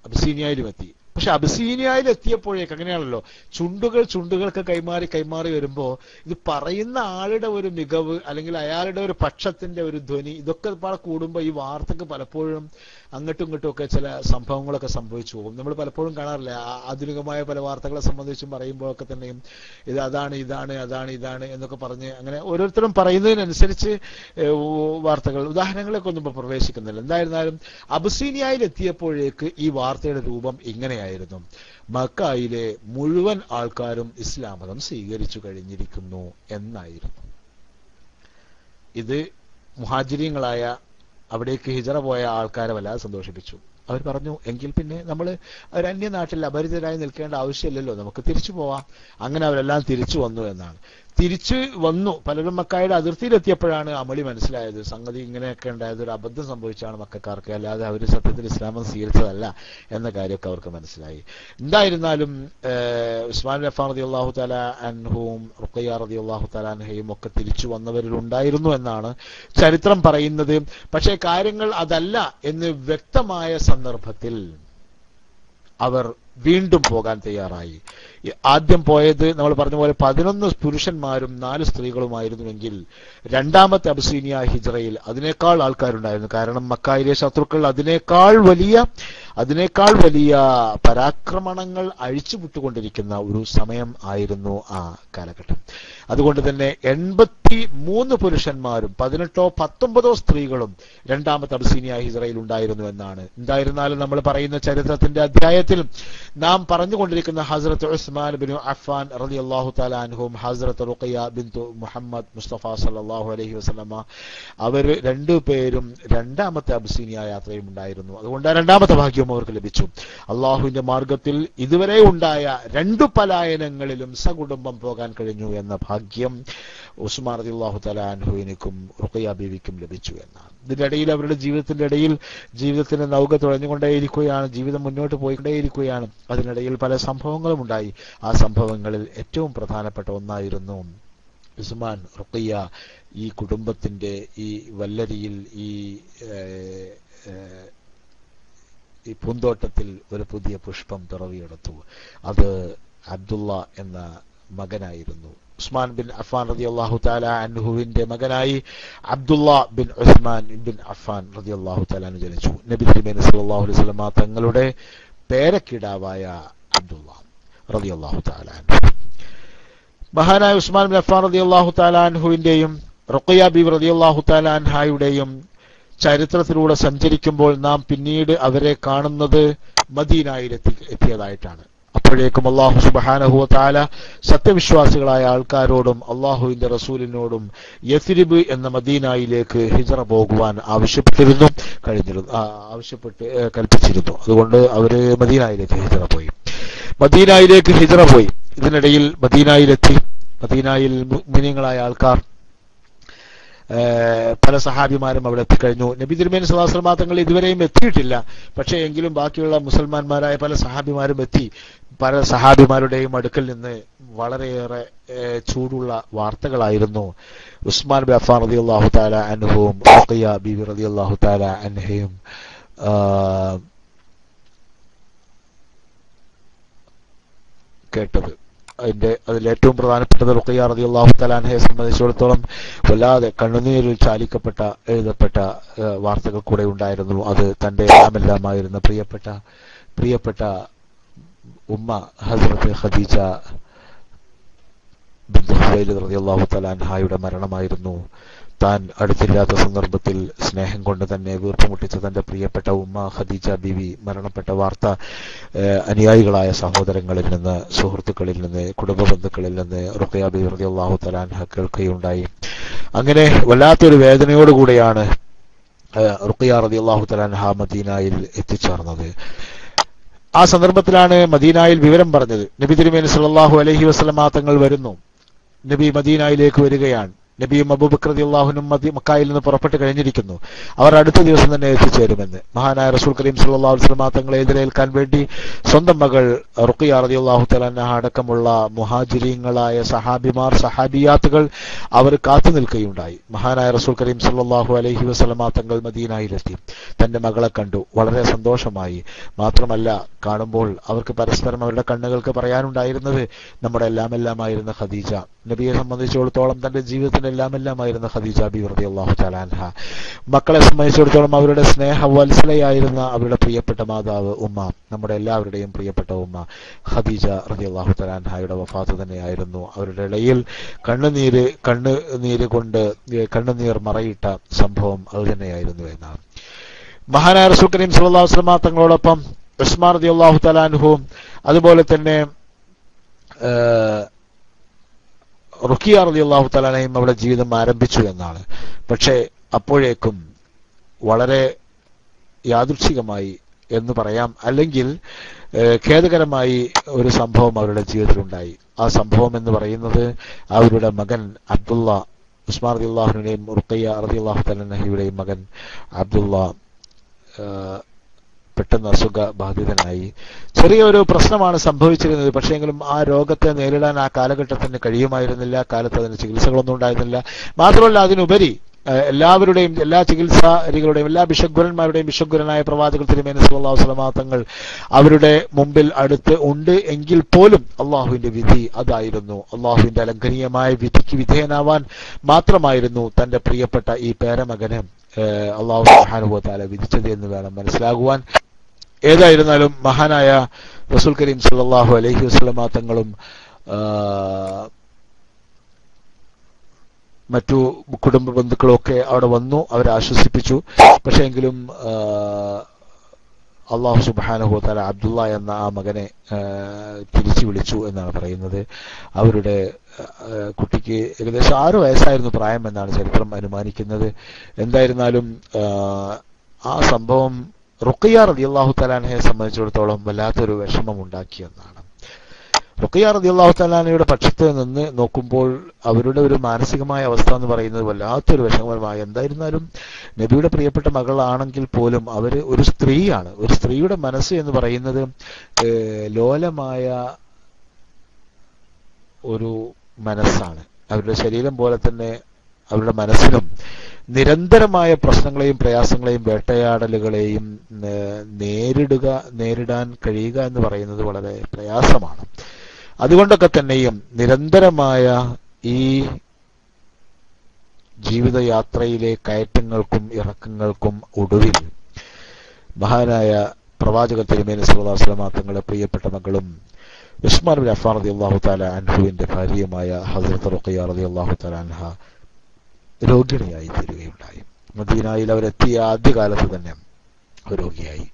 അബിസീനിയയിലും എത്തി. പക്ഷെ അബിസീനിയയിൽ എത്തിയപ്പോഴേക്ക് അങ്ങനെയാണല്ലോ, ചുണ്ടുകൾക്ക് കൈമാറി വരുമ്പോ ഇത് പറയുന്ന ആളുടെ ഒരു മികവ് അല്ലെങ്കിൽ അയാളുടെ ഒരു പക്ഷത്തിന്റെ ഒരു ധ്വനി, ഇതൊക്കെ കൂടുമ്പോ ഈ വാർത്തക്ക് പലപ്പോഴും അങ്ങോട്ടും ഇങ്ങോട്ടും ഒക്കെ ചില സംഭവങ്ങളൊക്കെ സംഭവിച്ചു പോകും. നമ്മൾ പലപ്പോഴും കാണാറില്ല, ആധുനികമായ പല വാർത്തകളെ സംബന്ധിച്ചും പറയുമ്പോഴൊക്കെ തന്നെയും ഇത് അതാണ് എന്നൊക്കെ പറഞ്ഞ് അങ്ങനെ ഓരോരുത്തരും പറയുന്നതിനനുസരിച്ച് വാർത്തകൾ, ഉദാഹരണങ്ങളൊക്കെ ഒന്നും ഇപ്പൊ പ്രവേശിക്കുന്നില്ല. എന്തായിരുന്നാലും അബിസീനിയയിൽ എത്തിയപ്പോഴേക്ക് ഈ വാർത്തയുടെ രൂപം ഇങ്ങനെയായിരുന്നു. മക്കയിലെ മുഴുവൻ ആൾക്കാരും ഇസ്ലാം മതം സ്വീകരിച്ചു കഴിഞ്ഞിരിക്കുന്നു എന്നായിരുന്നു. ഇത് മുഹാജിരീങ്ങളായ അവിടേക്ക് ഹിജറ പോയ ആൾക്കാരെ വല്ലാതെ സന്തോഷിപ്പിച്ചു. അവർ പറഞ്ഞു, എങ്കിൽ പിന്നെ നമ്മൾ ഒരു അന്യനാട്ടിൽ അപരിചിതരായി നിൽക്കേണ്ട ആവശ്യമില്ലല്ലോ, നമുക്ക് തിരിച്ചു പോവാം. അങ്ങനെ അവരെല്ലാം തിരിച്ചു വന്നു എന്നാണ്. തിരിച്ചു വന്നു. പലരും മക്കയുടെ അതിർത്തിയിലെത്തിയപ്പോഴാണ് അമളി മനസ്സിലായത്. സംഗതി ഇങ്ങനെയൊക്കെ ഉണ്ടായത് ഒരു അബദ്ധം സംഭവിച്ചാണ് മക്കാർക്ക്, അല്ലാതെ അവർ സത്യത്തിൽ ഇസ്ലാമം സ്വീകരിച്ചതല്ല എന്ന കാര്യമൊക്കെ അവർക്ക് മനസ്സിലായി. എന്തായിരുന്നാലും ഉസ്മാൻ അഫ്ഫാൻ റളിയല്ലാഹു തആല അൻഹുവും റുഖയ്യ റളിയല്ലാഹു തആല അൻഹയും ഒക്കെ തിരിച്ചു വന്നവരിൽ ഉണ്ടായിരുന്നു എന്നാണ് ചരിത്രം പറയുന്നത്. പക്ഷേ കാര്യങ്ങൾ അതല്ല എന്ന് വ്യക്തമായ സന്ദർഭത്തിൽ അവർ വീണ്ടും പോകാൻ തയ്യാറായി. ആദ്യം പോയത് നമ്മൾ പറഞ്ഞ പോലെ 11 പുരുഷന്മാരും 4 സ്ത്രീകളുമായിരുന്നുവെങ്കിൽ രണ്ടാമത്തെ അബിസീനിയ ഹിജ്റയിൽ അതിനേക്കാൾ ആൾക്കാരുണ്ടായിരുന്നു. കാരണം മക്കയിലെ ശത്രുക്കൾ അതിനേക്കാൾ വലിയ പരാക്രമണങ്ങൾ അഴിച്ചുവിട്ടുകൊണ്ടിരിക്കുന്ന ഒരു സമയം ആയിരുന്നു ആ കാലഘട്ടം. അതുകൊണ്ട് തന്നെ 83 പുരുഷന്മാരും 18 19 സ്ത്രീകളും രണ്ടാമത്തെ അബിസീനിയ ഹിജ്റയിൽ ഉണ്ടായിരുന്നു എന്നാണ്. എന്തായിരുന്നാലും നമ്മൾ പറയുന്ന ചരിത്രത്തിന്റെ അധ്യായത്തിൽ നാം പറഞ്ഞുകൊണ്ടിരിക്കുന്ന ഹസ്രത്ത് ഉസ്മാൻ ബിൻ അഫ്ഫാൻ റളിയല്ലാഹു തആല അൻഹും ഹസ്രത്ത് റുഖയ്യ ബിൻതു മുഹമ്മദ് മുസ്തഫ സല്ലല്ലാഹു അലൈഹി വസല്ലമ അവർ രണ്ടുപേരും രണ്ടാമത്തെ അബിസീനിയ യാത്രയും ഉണ്ടായിരുന്നു. അതുകൊണ്ട് രണ്ടാമത്തെ ഭാഗ്യവും അവർക്ക് ലഭിച്ചു. അള്ളാഹുവിന്റെ മാർഗത്തിൽ ഇതുവരെ ഉണ്ടായ 2 പലായനങ്ങളിലും സകുടുംബം പോകാൻ കഴിഞ്ഞു എന്ന ഭാഗ്യം ഉസ്മാൻ റളിയല്ലാഹു തആല അൻഹുവിനും റുഖയ്യ ബീവിക്കും ലഭിച്ചു എന്നാണ്. ഇതിന്റെ ഇടയിൽ അവരുടെ ജീവിതത്തിന്റെ നൗക തുഴഞ്ഞുകൊണ്ടേയിരിക്കുകയാണ്, ജീവിതം മുന്നോട്ട് പോയിക്കൊണ്ടേയിരിക്കുകയാണ്. അതിനിടയിൽ പല സംഭവങ്ങളും ഉണ്ടായി. ആ സംഭവങ്ങളിൽ ഏറ്റവും പ്രധാനപ്പെട്ട ഒന്നായിരുന്നു ഉസ്മാൻ റുഖയ്യ ഈ കുടുംബത്തിന്റെ ഈ വല്ലരിയിൽ ഈ പൂന്തോട്ടത്തിൽ ഒരു പുതിയ പുഷ്പം പിറവിയെടുത്തു. അത് അബ്ദുള്ള എന്ന മകനായിരുന്നു. ഉസ്മാൻ ബിൻ അഫ്ഫാൻ റളിയല്ലാഹു തആല അൻഹുവിന്റെ മകനായി Abdullah bin Usman bin Affan റളിയല്ലാഹു തആല അൻഹു ജനിച്ചു. നബി തിരുമേനി സല്ലല്ലാഹു അലൈഹി വസല്ലം തങ്ങളുടെ പേരക്കിടാവായ അബ്ദുള്ള റളിയല്ലാഹു തആല അൻഹു. മഹാനായ ഉസ്മാൻ ബിൻ അഫ്ഫാൻ റളിയല്ലാഹു തആല അൻഹുവിന്റെയും റുഖയ്യ ബീവി റളിയല്ലാഹു തആല അൻഹായുടെയും ചരിത്രത്തിലൂടെ സഞ്ചരിക്കുമ്പോൾ നാം പിന്നീട് അവരെ കാണുന്നത് മദീനയിൽ എത്തിയതായിട്ടാണ്. അപ്പോഴേക്കും അല്ലാഹു സുബ്ഹാനഹു വ തആല സത്യവിശ്വാസികളായ ആൾക്കാരോടും അല്ലാഹുവിന്റെ റസൂലിനോടും യസ്രിബ് എന്ന മദീനയിലേക്ക് ഹിജ്റ പോകുവാൻ കൽപ്പിച്ചിരുന്നു. അതുകൊണ്ട് അവര് മദീനയിലേക്ക് ഹിജ്റ പോയി. ഇതിനിടയിൽ മദീനയിലെത്തി. മദീനയിൽ മുഅ്മിനീങ്ങളായ ആൾക്കാർ പല സഹാബിമാരും അവിടെ എത്തിക്കഴിഞ്ഞു. നബി തിരുമേനി സ്വല്ലല്ലാഹു അലൈഹി വസല്ലം തങ്ങൾ ഇതുവരെയും എത്തിയിട്ടില്ല. പക്ഷേ എങ്കിലും ബാക്കിയുള്ള മുസൽമാന്മാരായ പല സഹാബിമാരും എത്തി. പല സഹാബിമാരുടെയും അടുക്കൽ നിന്ന് വളരെയേറെ ചൂടുള്ള വാർത്തകളായിരുന്നു ഉസ്മാൻ ബിൻ അഫ്ഫാൻ റളിയല്ലാഹു തആല അൻഹുവും റുഖയ്യ ബീവി റളിയല്ലാഹു തആല അൻഹയും കേട്ടത്. അതിൽ ഏറ്റവും പ്രധാനപ്പെട്ടത് റുഖയ്യ റളിയല്ലാഹു തആല അൻഹയെ സംബന്ധിച്ചിടത്തോളം വല്ലാതെ കണ്ണുനീരിൽ ചാലിക്കപ്പെട്ട എഴുതപ്പെട്ട വാർത്തകൾ കൂടെ ഉണ്ടായിരുന്നു. അത് തന്റെ എല്ലാമായിരുന്ന പ്രിയപ്പെട്ട ഉമ്മ ഹസ്രത്ത് ഖദീജ ബിൻത് ഖുവൈലിദ് റളിയല്ലാഹു തആല അൻഹയുടെ മരണമായിരുന്നു. താൻ അടുത്തില്ലാത്ത സന്ദർഭത്തിൽ സ്നേഹം കൊണ്ട് തന്നെ വീർപ്പുമുട്ടിച്ച തന്റെ പ്രിയപ്പെട്ട ഉമ്മ ഖദീജ ബീവി മരണപ്പെട്ട വാർത്ത അനുയായികളായ സഹോദരങ്ങളിൽ നിന്ന്, സുഹൃത്തുക്കളിൽ നിന്ന്, കുടുംബ ബന്ധുക്കളിൽ നിന്ന് റുഖയ്യ ബീവി റളിയല്ലാഹു തആല അൻഹ കേൾക്കുകയുണ്ടായി. അങ്ങനെ വല്ലാത്തൊരു വേദനയോടുകൂടെയാണ് റുഖിയ റളിയല്ലാഹു തആല അൻഹ മദീനയിൽ എത്തിച്ചേർന്നത്. ആ സന്ദർഭത്തിലാണ് മദീനയിൽ വിവരം പറഞ്ഞത്. നബി തിരുമേനി സല്ലല്ലാഹു അലൈഹി വസല്ലമ തങ്ങൾ വരുന്നു. നബി മദീനയിലേക്ക് വരികയാണ്. നബിയും അബൂബക്കർ റളിയല്ലാഹുനും മക്കയിൽ നിന്ന് പുറപ്പെട്ട് കഴിഞ്ഞിരിക്കുന്നു. അവർ അടുത്ത ദിവസം തന്നെ എത്തിച്ചേരുമെന്ന് മഹാനായ റസൂൽ കരീം സല്ലല്ലാഹു അലൈഹി വസല്ലമ തങ്ങളെ എതിരേൽക്കാൻ വേണ്ടി സ്വന്തം മകൾ റുഖിയ റളിയല്ലാഹു തആല അൻഹ അടക്കമുള്ള മുഹാജിരീങ്ങളായ സഹാബിമാർ, സഹാബിയാത്തുകൾ അവർ കാത്തു നിൽക്കുകയുണ്ടായി. മഹാനായ റസൂൽ കരീം സല്ലല്ലാഹു അലൈഹി വസല്ലമ തങ്ങൾ മദീനയിലെത്തി. തന്റെ മകളെ കണ്ടു. വളരെ സന്തോഷമായി. മാത്രമല്ല, കാണുമ്പോൾ അവർക്ക് പരസ്പരം അവരുടെ കണ്ണുകൾക്ക് പറയാനുണ്ടായിരുന്നത് നമ്മുടെ എല്ലാമായിരുന്ന ഖദീജ. നബിയെ സംബന്ധിച്ചിടത്തോളം തന്റെ ജീവിതത്തിന്റെ എല്ലാമായിരുന്ന ഖദീജ ബിവി റളിയല്ലാഹു തആല അൻഹ. മക്കളെ സംബന്ധിച്ചിടത്തോളം അവരുടെ സ്നേഹവത്സലയായിരുന്ന അവരുടെ പ്രിയപ്പെട്ട മാതാവ് ഉമ്മ, നമ്മുടെ എല്ലാവരുടെയും പ്രിയപ്പെട്ട ഉമ്മ ഖദീജ റളിയല്ലാഹു തആല അൻഹയുടെ വഫാത്ത് തന്നെയായിരുന്നു. അവരുടെ ഇടയിൽ കണ്ണുനീർ മറയിട്ട സംഭവം അത് തന്നെയായിരുന്നു എന്നാണ്. മഹാനായ റസൂൽ കരീം സല്ലല്ലാഹു അലൈഹി വസല്ലം തങ്ങളോടൊപ്പം ഉസ്മാൻ റളിയല്ലാഹു തആല അൻഹുവും അതുപോലെ തന്നെ റുഖിയ റളിയല്ലാഹു തആല അൻഹയും അവരുടെ ജീവിതം ആരംഭിച്ചു എന്നാണ്. പക്ഷേ അപ്പോഴേക്കും വളരെ യാദൃച്ഛികമായി എന്ന് പറയാം, അല്ലെങ്കിൽ ഖേദകരമായി ഒരു സംഭവം അവരുടെ ജീവിതത്തിലുണ്ടായി. ആ സംഭവം എന്ന് പറയുന്നത് അവരുടെ മകൻ അബ്ദുള്ള, ഉസ്മാൻ റളിയല്ലാഹുവിന്റെയും റുഖിയ റളിയല്ലാഹു തആല അൻഹയുടെയും മകൻ അബ്ദുള്ള പെട്ടെന്ന് അസുഖബാധിതനായി. ചെറിയൊരു പ്രശ്നമാണ് സംഭവിച്ചിരുന്നത്. പക്ഷേങ്കിലും ആ രോഗത്തെ നേരിടാൻ ആ കാലഘട്ടത്തിന് കഴിയുമായിരുന്നില്ല. കാലത്ത് അതിന് ചികിത്സകളൊന്നും ഉണ്ടായിരുന്നില്ല. മാത്രമല്ല, അതിനുപരി എല്ലാവരുടെയും, എല്ലാ ചികിത്സാരികളുടെയും, എല്ലാ ബിഷഗ്വരന്മാരുടെയും ബിഷഗ്വരനായ പ്രവാചകർ തിരുമേനി സല്ലല്ലാഹു അലൈഹി വസല്ലമ തങ്ങൾ അവരുടെ മുമ്പിൽ അടുത്ത് ഉണ്ട് എങ്കിൽ പോലും അള്ളാഹുവിന്റെ വിധി അതായിരുന്നു. അള്ളാഹുവിന്റെ അലംഘനീയമായ വിധിക്ക് വിധേയനാവാൻ മാത്രമായിരുന്നു തന്റെ പ്രിയപ്പെട്ട ഈ പേരമകന് അള്ളാഹു സുബ്ഹാനഹു വ തആല വിധിച്ചത് എന്ന് വേണം മനസ്സിലാകുവാൻ. ഏതായിരുന്നാലും മഹാനായ റസൂൽ കരീം സല്ലല്ലാഹു അലൈഹി വസല്ലമ തങ്ങളും മറ്റു കുടുംബ ബന്ധുക്കളൊക്കെ അവിടെ വന്നു. അവരെ ആശ്വസിപ്പിച്ചു. പക്ഷേ എങ്കിലും അള്ളാഹു സുബ്ഹാനഹു വ തആല അബ്ദുള്ള എന്ന ആ മകനെ തിരിച്ചു വിളിച്ചു എന്നാണ് പറയുന്നത്. അവരുടെ കുട്ടിക്ക് ഏകദേശം 6 വയസ്സായിരുന്നു പ്രായം എന്നാണ് ചരിത്രം അനുമാനിക്കുന്നത്. എന്തായിരുന്നാലും ആ സംഭവം റുഖിയ റളിയല്ലാഹു തആല അൻഹയെ സംബന്ധിച്ചിടത്തോളം വല്ലാത്തൊരു വിഷമം ഉണ്ടാക്കിയെന്നാണ്. റുഖിയ റളിയല്ലാഹു തആല അൻഹയുടെ പക്ഷത്ത് നിന്ന് നോക്കുമ്പോൾ അവരുടെ ഒരു മാനസികമായ അവസ്ഥ എന്ന് പറയുന്നത് വല്ലാത്തൊരു വിഷമകരമായ. എന്തായിരുന്നാലും നബിയുടെ പ്രിയപ്പെട്ട മകളാണെങ്കിൽ പോലും അവര് ഒരു സ്ത്രീയാണ്. ഒരു സ്ത്രീയുടെ മനസ്സ് എന്ന് പറയുന്നത് ലോലമായ ഒരു മനസ്സാണ്. അവരുടെ ശരീരം പോലെ തന്നെ അവരുടെ മനസ്സിനും നിരന്തരമായ പ്രശ്നങ്ങളെയും പ്രയാസങ്ങളെയും വേട്ടയാടലുകളെയും നേരിടാൻ കഴിയുക എന്ന് പറയുന്നത് വളരെ പ്രയാസമാണ്. അതുകൊണ്ടൊക്കെ തന്നെയും നിരന്തരമായ ഈ ജീവിതയാത്രയിലെ കയറ്റങ്ങൾക്കും ഇറക്കങ്ങൾക്കും ഒടുവിൽ മഹാനായ പ്രവാചക തിരുമേനി സല്ലല്ലാഹു അലൈഹി വസല്ലം തങ്ങളുടെ പ്രിയപ്പെട്ട മകളും ഉസ്മാൻ ബിൻ അഫ്ഫാൻ റളിയല്ലാഹു തആല അൻഹുവിന്റെ ഭാര്യയുമായ ഹസ്രത്ത് റുഖിയ റളിയല്ലാഹു തആല അൻഹ രോഗിണിയായി തീരുകയുണ്ടായി. മദീനയിൽ അവരെത്തിയ ആദ്യകാലത്ത് തന്നെ രോഗിയായി.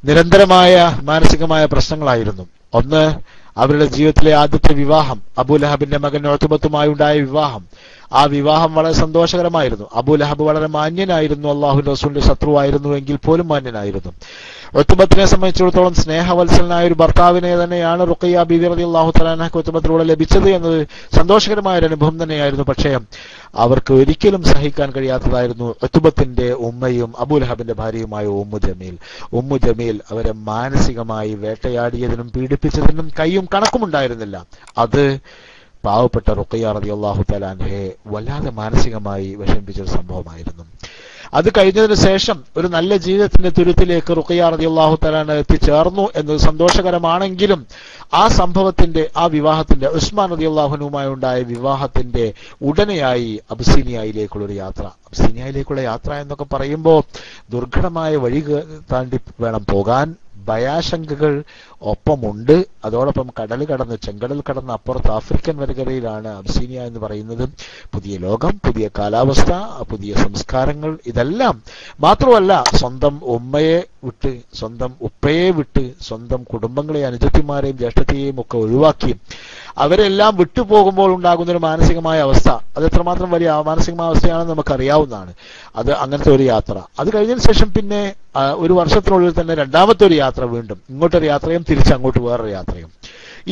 നിരന്തരമായ മാനസികമായ പ്രശ്നങ്ങളായിരുന്നു. ഒന്ന്, അവരുടെ ജീവിതത്തിലെ ആദ്യത്തെ വിവാഹം, അബൂലഹബിന്റെ മകൻ ഉത്ബത്തുമായി ഉണ്ടായ വിവാഹം. ആ വിവാഹം വളരെ സന്തോഷകരമായിരുന്നു. അബൂലഹബ് വളരെ മാന്യനായിരുന്നു. അള്ളാഹുവിന്റെ റസൂലിന്റെ ശത്രുവായിരുന്നു എങ്കിൽ പോലും മാന്യനായിരുന്നു. ഉത്ബത്തിനെ സംബന്ധിച്ചിടത്തോളം സ്നേഹവത്സലനായ ഒരു ഭർത്താവിനെ തന്നെയാണ് റുഖിയ ബിവി റളിയല്ലാഹു തആല അൻഹ ഉത്ബത്തിലൂടെ ലഭിച്ചത് എന്നത് സന്തോഷകരമായ ഒരു അനുഭവം തന്നെയായിരുന്നു. പക്ഷേ അവർക്ക് ഒരിക്കലും സഹിക്കാൻ കഴിയാത്തതായിരുന്നു ഉത്ബത്തിന്റെ ഉമ്മയും അബൂലഹബിന്റെ ഭാര്യയുമായ ഉമ്മു ജമീൽ അവരെ മാനസികമായി വേട്ടയാടിയതിനും പീഡിപ്പിച്ചതിനും കയ്യും കണക്കുമുണ്ടായിരുന്നില്ല. അത് പാവപ്പെട്ട റുഖിയ റളിയല്ലാഹു തആല അൻഹയെ വല്ലാതെ മാനസികമായി വിഷമിപ്പിച്ചൊരു സംഭവമായിരുന്നു. അത് കഴിഞ്ഞതിന് ശേഷം ഒരു നല്ല ജീവിതത്തിന്റെ തുരുത്തിലേക്ക് റുഖിയ റളിയല്ലാഹു തആല അൻഹ എത്തിച്ചേർന്നു എന്നത് സന്തോഷകരമാണെങ്കിലും ആ സംഭവത്തിന്റെ, ആ വിവാഹത്തിന്റെ, ഉസ്മാൻ റളിയല്ലാഹു അൻഹുമായി ഉണ്ടായ വിവാഹത്തിന്റെ ഉടനെയായി അബിസീനിയയിലേക്കുള്ളൊരു യാത്ര. അബിസീനിയയിലേക്കുള്ള യാത്ര എന്നൊക്കെ പറയുമ്പോൾ ദുർഘടമായ വഴി താണ്ടി വേണം പോകാൻ. ഭയാശങ്കകൾ ഒപ്പമുണ്ട്. അതോടൊപ്പം കടൽ കടന്ന് ചെങ്കടൽ കടന്ന് അപ്പുറത്ത് ആഫ്രിക്കൻ വൻകരയിലാണ് അബ്സീനിയ എന്ന് പറയുന്നത്. പുതിയ ലോകം, പുതിയ കാലാവസ്ഥ, പുതിയ സംസ്കാരങ്ങൾ, ഇതെല്ലാം മാത്രമല്ല സ്വന്തം ഉമ്മയെ വിട്ട്, സ്വന്തം ഉപ്പയെ വിട്ട്, സ്വന്തം കുടുംബങ്ങളെ, അനുജത്തിമാരെയും ജ്യേഷ്ഠത്തെയും ഒക്കെ ഒഴിവാക്കി അവരെല്ലാം വിട്ടുപോകുമ്പോൾ ഉണ്ടാകുന്ന ഒരു മാനസികമായ അവസ്ഥ, അത് എത്രമാത്രം വലിയ മാനസികമായ അവസ്ഥയാണെന്ന് നമുക്കറിയാവുന്നതാണ്. അത് അങ്ങനത്തെ ഒരു യാത്ര. അത് കഴിഞ്ഞതിന് ശേഷം പിന്നെ ഒരു വർഷത്തിനുള്ളിൽ തന്നെ രണ്ടാമത്തെ ഒരു യാത്ര, വീണ്ടും ഇങ്ങോട്ടൊരു യാത്രയും തിരിച്ചങ്ങോട്ട് വേറൊരു യാത്രയും.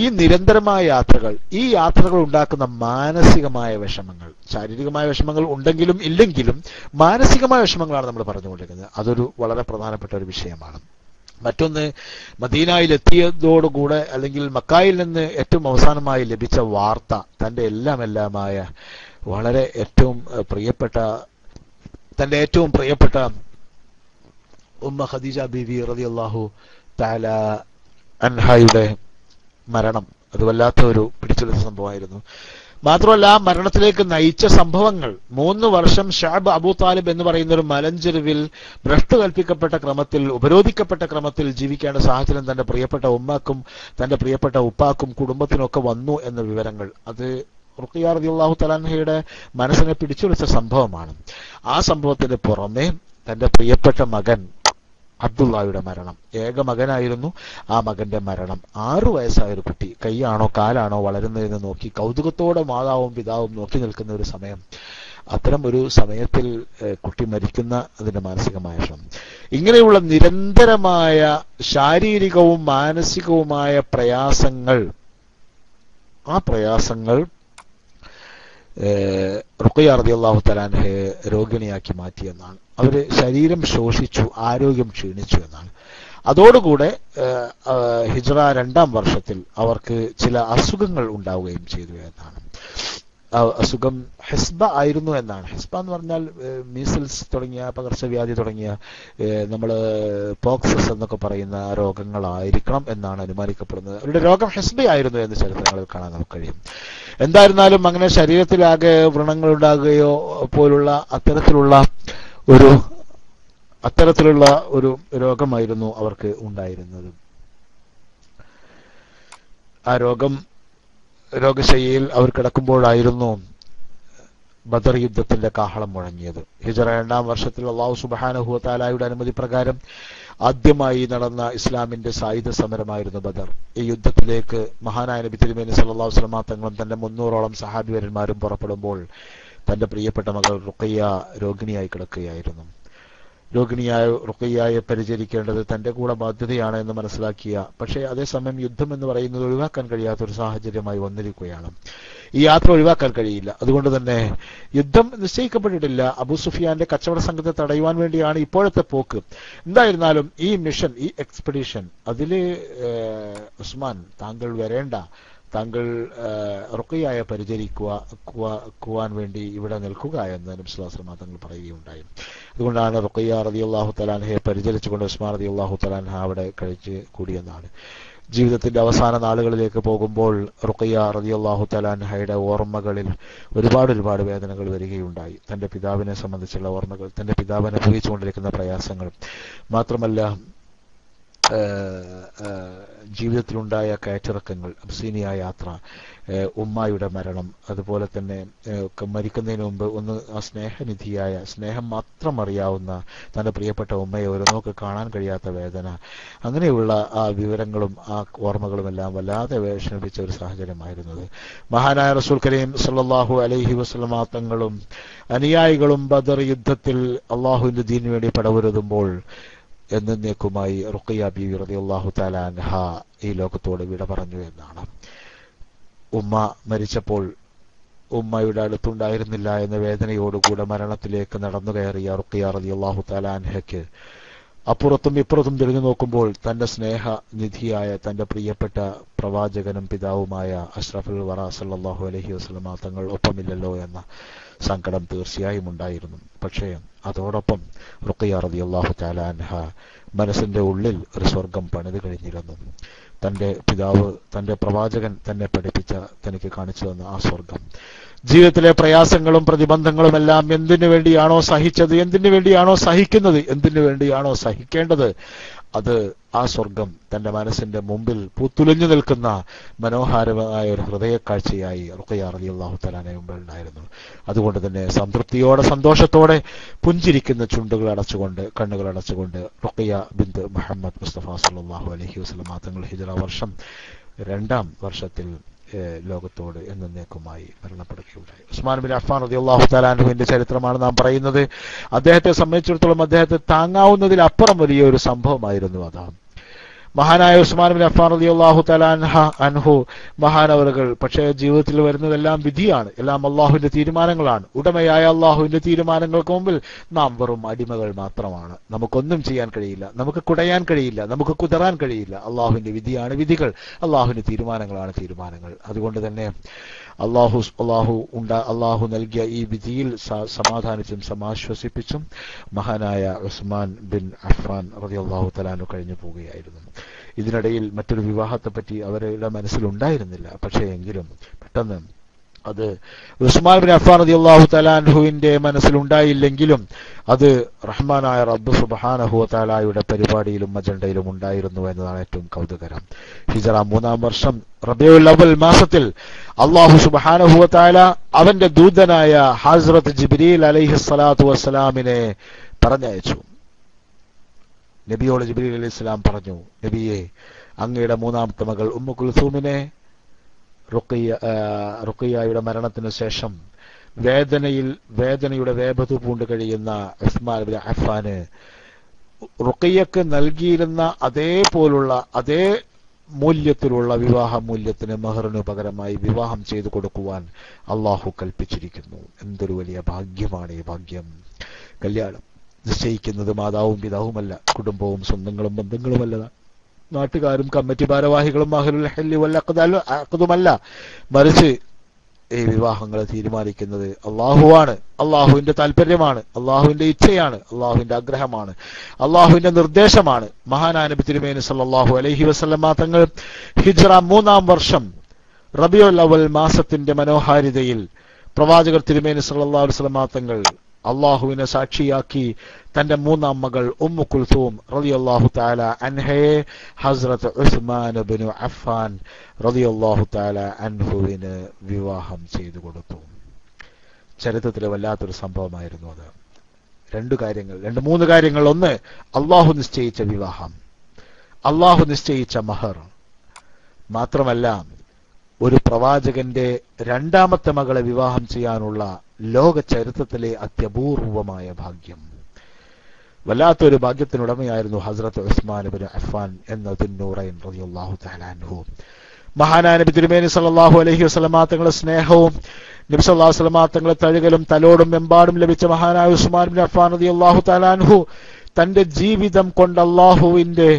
ഈ നിരന്തരമായ യാത്രകൾ, ഈ യാത്രകൾ ഉണ്ടാക്കുന്ന മാനസികമായ വിഷമങ്ങൾ, ശാരീരികമായ വിഷമങ്ങൾ ഉണ്ടെങ്കിലും ഇല്ലെങ്കിലും മാനസികമായ വിഷമങ്ങളാണ് നമ്മൾ പറഞ്ഞുകൊണ്ടിരിക്കുന്നത്. അതൊരു വളരെ പ്രധാനപ്പെട്ട ഒരു വിഷയമാണ്. മറ്റൊന്ന്, മദീനയിൽ എത്തിയതോടുകൂടെ അല്ലെങ്കിൽ മക്കായിൽ നിന്ന് ഏറ്റവും അവസാനമായി ലഭിച്ച വാർത്ത, തന്റെ എല്ലാമായ വളരെ ഏറ്റവും പ്രിയപ്പെട്ട ഉമ്മ ഖദീജ ബീവി റളിയല്ലാഹു തആല അൻഹയുടെ മരണം. അത് വല്ലാത്ത ഒരു പിടിച്ചെടുത്ത സംഭവമായിരുന്നു. മാത്രമല്ല ആ മരണത്തിലേക്ക് നയിച്ച സംഭവങ്ങൾ, 3 വർഷം ഷഅബ് അബൂ താലിബ് എന്ന് പറയുന്ന ഒരു മലഞ്ചെരുവിൽ ഭ്രഷ്ട് കൽപ്പിക്കപ്പെട്ട ക്രമത്തിൽ, ഉപരോധിക്കപ്പെട്ട ക്രമത്തിൽ ജീവിക്കേണ്ട സാഹചര്യം തന്റെ പ്രിയപ്പെട്ട ഉമ്മാക്കും തന്റെ പ്രിയപ്പെട്ട ഉപ്പാക്കും കുടുംബത്തിനൊക്കെ വന്നു എന്ന വിവരങ്ങൾ, അത് റുഖിയ റളിയല്ലാഹു തആല അൻഹയുടെ മനസ്സിനെ പിടിച്ചുലച്ച സംഭവമാണ്. ആ സംഭവത്തിന് പുറമെ തന്റെ പ്രിയപ്പെട്ട മകൻ അബ്ദുള്ളയുടെ മരണം, ഏക മകനായിരുന്നു. ആ മകന്റെ മരണം, 6 വയസ്സായ ഒരു കുട്ടി, കൈയാണോ കാലാണോ വളരുന്നതെന്ന് നോക്കി കൗതുകത്തോടെ മാതാവും പിതാവും നോക്കി നിൽക്കുന്ന ഒരു സമയം. അത്തരം ഒരു സമയത്തിൽ കുട്ടി മരിക്കുന്ന അതിന്റെ മാനസികമായ ശ്രമം, ഇങ്ങനെയുള്ള നിരന്തരമായ ശാരീരികവും മാനസികവുമായ പ്രയാസങ്ങൾ, ആ പ്രയാസങ്ങൾ റുഖിയ റളിയല്ലാഹു തആല അൻഹയെ രോഗിണിയാക്കി മാറ്റിയെന്നാണ്. അവര് ശരീരം ശോഷിച്ചു, ആരോഗ്യം ക്ഷീണിച്ചു എന്നാണ്. അതോടുകൂടെ ഹിജ്റ 2-ാം വർഷത്തിൽ അവർക്ക് ചില അസുഖങ്ങൾ ഉണ്ടാവുകയും ചെയ്തു എന്നാണ്. അസുഖം ഹിസ്ബ ആയിരുന്നു എന്നാണ്. ഹിസ്ബ എന്ന് പറഞ്ഞാൽ മീസിൽസ് തുടങ്ങിയ പകർച്ചവ്യാധി തുടങ്ങിയ നമ്മൾ പോക്സസ് എന്നൊക്കെ പറയുന്ന രോഗങ്ങളായിരിക്കണം എന്നാണ് അനുമാനിക്കപ്പെടുന്നത്. അവരുടെ രോഗം ഹിസ്ബ ആയിരുന്നു എന്ന് ചരിത്രങ്ങളിൽ കാണാൻ നമുക്ക് കഴിയും. എന്തായിരുന്നാലും അങ്ങനെ ശരീരത്തിലാകെ വ്രണങ്ങൾ ഉണ്ടാകുകയോ പോലുള്ള അത്തരത്തിലുള്ള ഒരു രോഗമായിരുന്നു അവർക്ക് ഉണ്ടായിരുന്നത്. ആ രോഗശയ്യയിൽ അവർ കിടക്കുമ്പോഴായിരുന്നു ബദർ യുദ്ധത്തിന്റെ കാഹളം മുഴങ്ങിയത്. ഹിജ്റ 2-ാം വർഷത്തിൽ അല്ലാഹു സുബ്ഹാനഹു വ തആലയുടെ അനുമതി പ്രകാരം ആദ്യമായി നടന്ന ഇസ്ലാമിന്റെ സായുധ സമരമായിരുന്നു ബദർ. ഈ യുദ്ധത്തിലേക്ക് മഹാനായ നബി തിരുമേനി സല്ലല്ലാഹു അലൈഹി വസല്ലം തങ്ങളും തന്റെ 300ഓളം സഹാബിവരന്മാരും പുറപ്പെടുമ്പോൾ തന്റെ പ്രിയപ്പെട്ട മകൾ റുഖിയ രോഗിണിയായി കിടക്കുകയായിരുന്നു. രോഗിണിയായ റുഖിയയെ പരിചരിക്കേണ്ടത് തന്റെ കൂടെ ബാധ്യതയാണ് എന്ന് മനസ്സിലാക്കിയ, പക്ഷേ അതേസമയം യുദ്ധം എന്ന് പറയുന്നത് ഒഴിവാക്കാൻ കഴിയാത്തൊരു സാഹചര്യമായി വന്നിരിക്കുകയാണ്. ഈ യാത്ര ഒഴിവാക്കാൻ കഴിയില്ല. അതുകൊണ്ട് തന്നെ യുദ്ധം നിശ്ചയിക്കപ്പെട്ടിട്ടില്ല. അബൂ സുഫിയാന്റെ കച്ചവട സംഘത്തെ തടയുവാൻ വേണ്ടിയാണ് ഇപ്പോഴത്തെ പോക്ക്. എന്തായിരുന്നാലും ഈ മിഷൻ, ഈ എക്സ്പെഡീഷൻ, അതില് ഉസ്മാൻ താങ്കൾ വരേണ്ട, താങ്കൾ റുഖിയയെ പരിചരിക്കുവാൻ വേണ്ടി ഇവിടെ നിൽക്കുക എന്ന് നബി സ്വല്ലല്ലാഹു അലൈഹി വസല്ലം തങ്ങൾ പറയുകയുണ്ടായി. അതുകൊണ്ടാണ് റുഖിയ റളിയല്ലാഹു തആല അൻഹയെ പരിചരിച്ചുകൊണ്ട് ഉസ്മാൻ റളിയല്ലാഹു തആല അൻഹ അവിടെ കഴിച്ച് കൂടിയെന്നാണ്. ജീവിതത്തിന്റെ അവസാന നാളുകളിലേക്ക് പോകുമ്പോൾ റുഖിയ റളിയല്ലാഹു തആല അൻഹയുടെ ഓർമ്മകളിൽ ഒരുപാട് വേദനകൾ വരികയുണ്ടായി. തന്റെ പിതാവിനെ സംബന്ധിച്ചുള്ള ഓർമ്മകൾ, തന്റെ പിതാവ് അനുഭവിച്ചുകൊണ്ടിരിക്കുന്ന പ്രയാസങ്ങൾ, മാത്രമല്ല ജീവിതത്തിലുണ്ടായ കയറ്റിറക്കങ്ങൾ, അബ്സീനിയ യാത്ര, ഉമ്മായുടെ മരണം, അതുപോലെ തന്നെ മരിക്കുന്നതിന് മുമ്പ് ഒന്ന് ആ സ്നേഹനിധിയായ, സ്നേഹം മാത്രം അറിയാവുന്ന തന്റെ പ്രിയപ്പെട്ട ഉമ്മയെ ഒരു നോക്ക് കാണാൻ കഴിയാത്ത വേദന, അങ്ങനെയുള്ള ആ വിവരങ്ങളും ആ ഓർമ്മകളും എല്ലാം വല്ലാതെ വിഷമിപ്പിച്ച ഒരു സാഹചര്യമായിരുന്നത്. മഹാനായ റസൂൽ കരീം സല്ലല്ലാഹു അലൈഹി വസല്ലമ തങ്ങളും അനുയായികളും ബദർ യുദ്ധത്തിൽ അള്ളാഹുവിന്റെ ദീനിനു വേണ്ടി പടവരുതുമ്പോൾ എന്നേക്കുമായി റുഖിയ ബീവി റളിയല്ലാഹു തആല അൻഹ ഈ ലോകത്തോട് വിട പറഞ്ഞു എന്നാണ്. ഉമ്മ മരിച്ചപ്പോൾ ഉമ്മയുടെ അടുത്തുണ്ടായിരുന്നില്ല എന്ന വേദനയോടുകൂടെ മരണത്തിലേക്ക് നടന്നു കയറിയ റുഖിയ റളിയല്ലാഹു തആല അൻഹയ്ക്ക് അപ്പുറത്തും ഇപ്പുറത്തും തിരിഞ്ഞു നോക്കുമ്പോൾ തന്റെ സ്നേഹനിധിയായ തന്റെ പ്രിയപ്പെട്ട പ്രവാചകനും പിതാവുമായ അഷ്റഫുൽ വറ സല്ലല്ലാഹു അലൈഹി വസല്ലമ തങ്ങൾ ഒപ്പമില്ലല്ലോ എന്ന സങ്കടം തീർച്ചയായും ഉണ്ടായിരുന്നു. പക്ഷേ അതോടൊപ്പം റുഖിയ റളിയല്ലാഹു തആല അൻഹ മനസ്സിന്റെ ഉള്ളിൽ ഒരു സ്വർഗം പണിത് കഴിഞ്ഞിരുന്നു. തന്റെ പിതാവ്, തന്റെ പ്രവാചകൻ തന്നെ പഠിപ്പിച്ച, തനിക്ക് കാണിച്ചു തന്ന ആ സ്വർഗം, ജീവിതത്തിലെ പ്രയാസങ്ങളും പ്രതിബന്ധങ്ങളും എല്ലാം എന്തിനു വേണ്ടിയാണോ സഹിച്ചത്, എന്തിനു വേണ്ടിയാണോ സഹിക്കുന്നത്, എന്തിനു വേണ്ടിയാണോ സഹിക്കേണ്ടത്, അത് ആ സ്വർഗം തന്റെ മനസ്സിന്റെ മുമ്പിൽ പൂത്തുലഞ്ഞു നിൽക്കുന്ന മനോഹരമായ ഒരു ഹൃദയക്കാഴ്ചയായി റുഖയ്യ റളിയല്ലാഹു തആല മുമ്പിൽ ഉണ്ടായിരുന്നു. അതുകൊണ്ട് തന്നെ സംതൃപ്തിയോടെ സന്തോഷത്തോടെ പുഞ്ചിരിക്കുന്ന ചുണ്ടുകൾ അടച്ചുകൊണ്ട് കണ്ണുകൾ അടച്ചുകൊണ്ട് റുഖയ്യ ബിൻത് മുഹമ്മദ് മുസ്തഫ സല്ലല്ലാഹു അലൈഹി വസല്ലം തങ്ങൾ ഹിജ്റ വർഷം 2-ാം വർഷത്തിൽ ലോകത്തോട് എന്നേക്കുമായി മരണപ്പെടുകയുണ്ടായി. ഉസ്മാൻ ബിൻ അഫ്ഫാൻ റളിയല്ലാഹു തആല അൻഹുവിന്റെ ചരിത്രമാണ് നാം പറയുന്നത്. അദ്ദേഹത്തെ സംബന്ധിച്ചിടത്തോളം അദ്ദേഹത്തെ താങ്ങാവുന്നതിലപ്പുറം വലിയൊരു സംഭവമായിരുന്നു അത്. മഹാനായ ഉസ്മാൻ ബിൻ അഫ്ഫാൻ റളിയല്ലാഹു തആല അൻഹു മഹാനവറുകൾ പക്ഷേ ജീവിതത്തിൽ വരുന്നതെല്ലാം വിധിയാണ്, എല്ലാം അള്ളാഹുവിന്റെ തീരുമാനങ്ങളാണ്. ഉടമയായ അള്ളാഹുവിന്റെ തീരുമാനങ്ങൾക്ക് മുമ്പിൽ നാം വെറും അടിമകൾ മാത്രമാണ്. നമുക്കൊന്നും ചെയ്യാൻ കഴിയില്ല, നമുക്ക് കുടയാൻ കഴിയില്ല, നമുക്ക് കുതറാൻ കഴിയില്ല. അള്ളാഹുവിന്റെ വിധിയാണ് വിധികൾ, അള്ളാഹുവിന്റെ തീരുമാനങ്ങളാണ് തീരുമാനങ്ങൾ. അതുകൊണ്ട് തന്നെ അള്ളാഹു നൽകിയ ഈ വിധിയിൽ സമാധാനിച്ചും സമാശ്വസിപ്പിച്ചും മഹാനായ ഉസ്മാൻ ബിൻ അഫ്ഫാൻ റളിയല്ലാഹു തആല അൻഹു കഴിഞ്ഞു പോവുകയായിരുന്നു. ഇതിനിടയിൽ മറ്റൊരു വിവാഹത്തെപ്പറ്റി അവരുടെ മനസ്സിലുണ്ടായിരുന്നില്ല. പക്ഷേ എങ്കിലും പെട്ടെന്ന് അത് ഉസ്മാൻ ബിൻ അഫ്ഫാൻ റളിയല്ലാഹു തആല അൻഹുവിന്റെ മനസ്സിലുണ്ടായില്ലെങ്കിലും അത് റഹ്മാനായ റബ്ബ് സുബ്ഹാനഹു വ തആലയുടെ പരിപാടിയിലും അജണ്ടയിലും ഉണ്ടായിരുന്നു എന്നതാണ് ഏറ്റവും കൗതുകരം. ഹിജ്റ 3-ാം വർഷം റബീഉൽ അവ്വൽ മാസത്തിൽ അല്ലാഹു സുബ്ഹാനഹു വ തആല അവന്റെ ദൂതനായ ഹസ്രത്ത് ജിബ്രീൽ അലൈഹിസ്സലാത്തു വസ്സലാമിനെ പറഞ്ഞയച്ചു. നബിയോട് ജിബ്രീൽ അലൈഹിസ്സലാം പറഞ്ഞു, നബിയെ, അങ്ങയുടെ 3ാമത്തെ മകൾ ഉമ്മു കുൽസൂമിനെ റുഖയ്യയുടെ മരണത്തിനു ശേഷം വേദനയുടെ വേപതു പൂണ്ട് കഴിയുന്ന ഉസ്മാൻ ബിൻ അഫ്ഫാന് റുഖയ്യക്ക് നൽകിയിരുന്ന അതേ മൂല്യത്തിലുള്ള വിവാഹ മൂല്യത്തിന് മഹറിനു പകരമായി വിവാഹം ചെയ്തു കൊടുക്കുവാൻ അള്ളാഹു കൽപ്പിച്ചിരിക്കുന്നു. എന്തൊരു വലിയ ഭാഗ്യമാണ് ഈ ഭാഗ്യം! കല്യാണം നിശ്ചയിക്കുന്നത് മാതാവും പിതാവുമല്ല, കുടുംബവും സ്വന്തങ്ങളും ബന്ധങ്ങളുമല്ല, നാട്ടുകാരും കമ്മിറ്റി ഭാരവാഹികളും അഹ്ലുൽ ഹല്ലി വൽ അഖ്ദുമല്ല, മറിച്ച് ഈ വിവാഹങ്ങളെ തീരുമാനിക്കുന്നത് അള്ളാഹുവാണ്. അള്ളാഹുവിന്റെ താല്പര്യമാണ്, അള്ളാഹുവിന്റെ ഇച്ഛയാണ്, അള്ളാഹുവിന്റെ ആഗ്രഹമാണ്, അള്ളാഹുവിന്റെ നിർദ്ദേശമാണ്. മഹാനായ നബി തിരുമേനി സല്ലല്ലാഹു അലൈഹി വസല്ലം തങ്ങൾ ഹിജ്റ 3-ാം വർഷം റബീഉൽ അവ്വൽ മാസത്തിന്റെ മനോഹാരിതയിൽ പ്രവാചകർ തിരുമേനി സല്ലല്ലാഹു അലൈഹി വസല്ലം തങ്ങൾ അള്ളാഹുവിനെ സാക്ഷിയാക്കി തന്റെ 3ാം മകൾ ഉമ്മു കുൽസൂം റളിയല്ലാഹു തആല അൻഹയെ ഹസ്രത്ത് ഉസ്മാൻ ബിൻ അഫ്ഫാൻ റളിയല്ലാഹു തആല അൻഹുവിന് വിവാഹം ചെയ്തു കൊടുത്തു. ചരിത്രത്തിലെ വല്ലാത്തൊരു സംഭവമായിരുന്നു അത്. 3 കാര്യങ്ങൾ. ഒന്ന്, അള്ളാഹു നിശ്ചയിച്ച വിവാഹം, അള്ളാഹു നിശ്ചയിച്ച മഹർ. മാത്രമല്ല, ഒരു പ്രവാചകന്റെ 2ാമത്തെ മകളെ വിവാഹം ചെയ്യാനുള്ള ലോക ചരിത്രത്തിലെ അത്യപൂർവമായ ഭാഗ്യം. വല്ലാത്തൊരു ഭാഗ്യത്തിനുടമയായിരുന്നു ഹസ്രത്ത് ഉസ്മാൻ ബിൻ അഫ്ഫാൻ എന്ന ദുന്നൂറൈൻ റളിയല്ലാഹു തആല അൻഹു. മഹാനായ നബി തിരുമേനി സല്ലല്ലാഹു അലൈഹി വസല്ലം തങ്ങളുടെ സ്നേഹവും നബി സല്ലല്ലാഹു അലൈഹി വസല്ലം തങ്ങളെ തഴുകലും തലോടും എമ്പാടും ലഭിച്ച മഹാനായ ഉസ്മാൻ ബിൻ അഫ്ഫാൻ റളിയല്ലാഹു തആല അൻഹു തന്റെ ജീവിതം കൊണ്ട് അള്ളാഹുവിന്റെ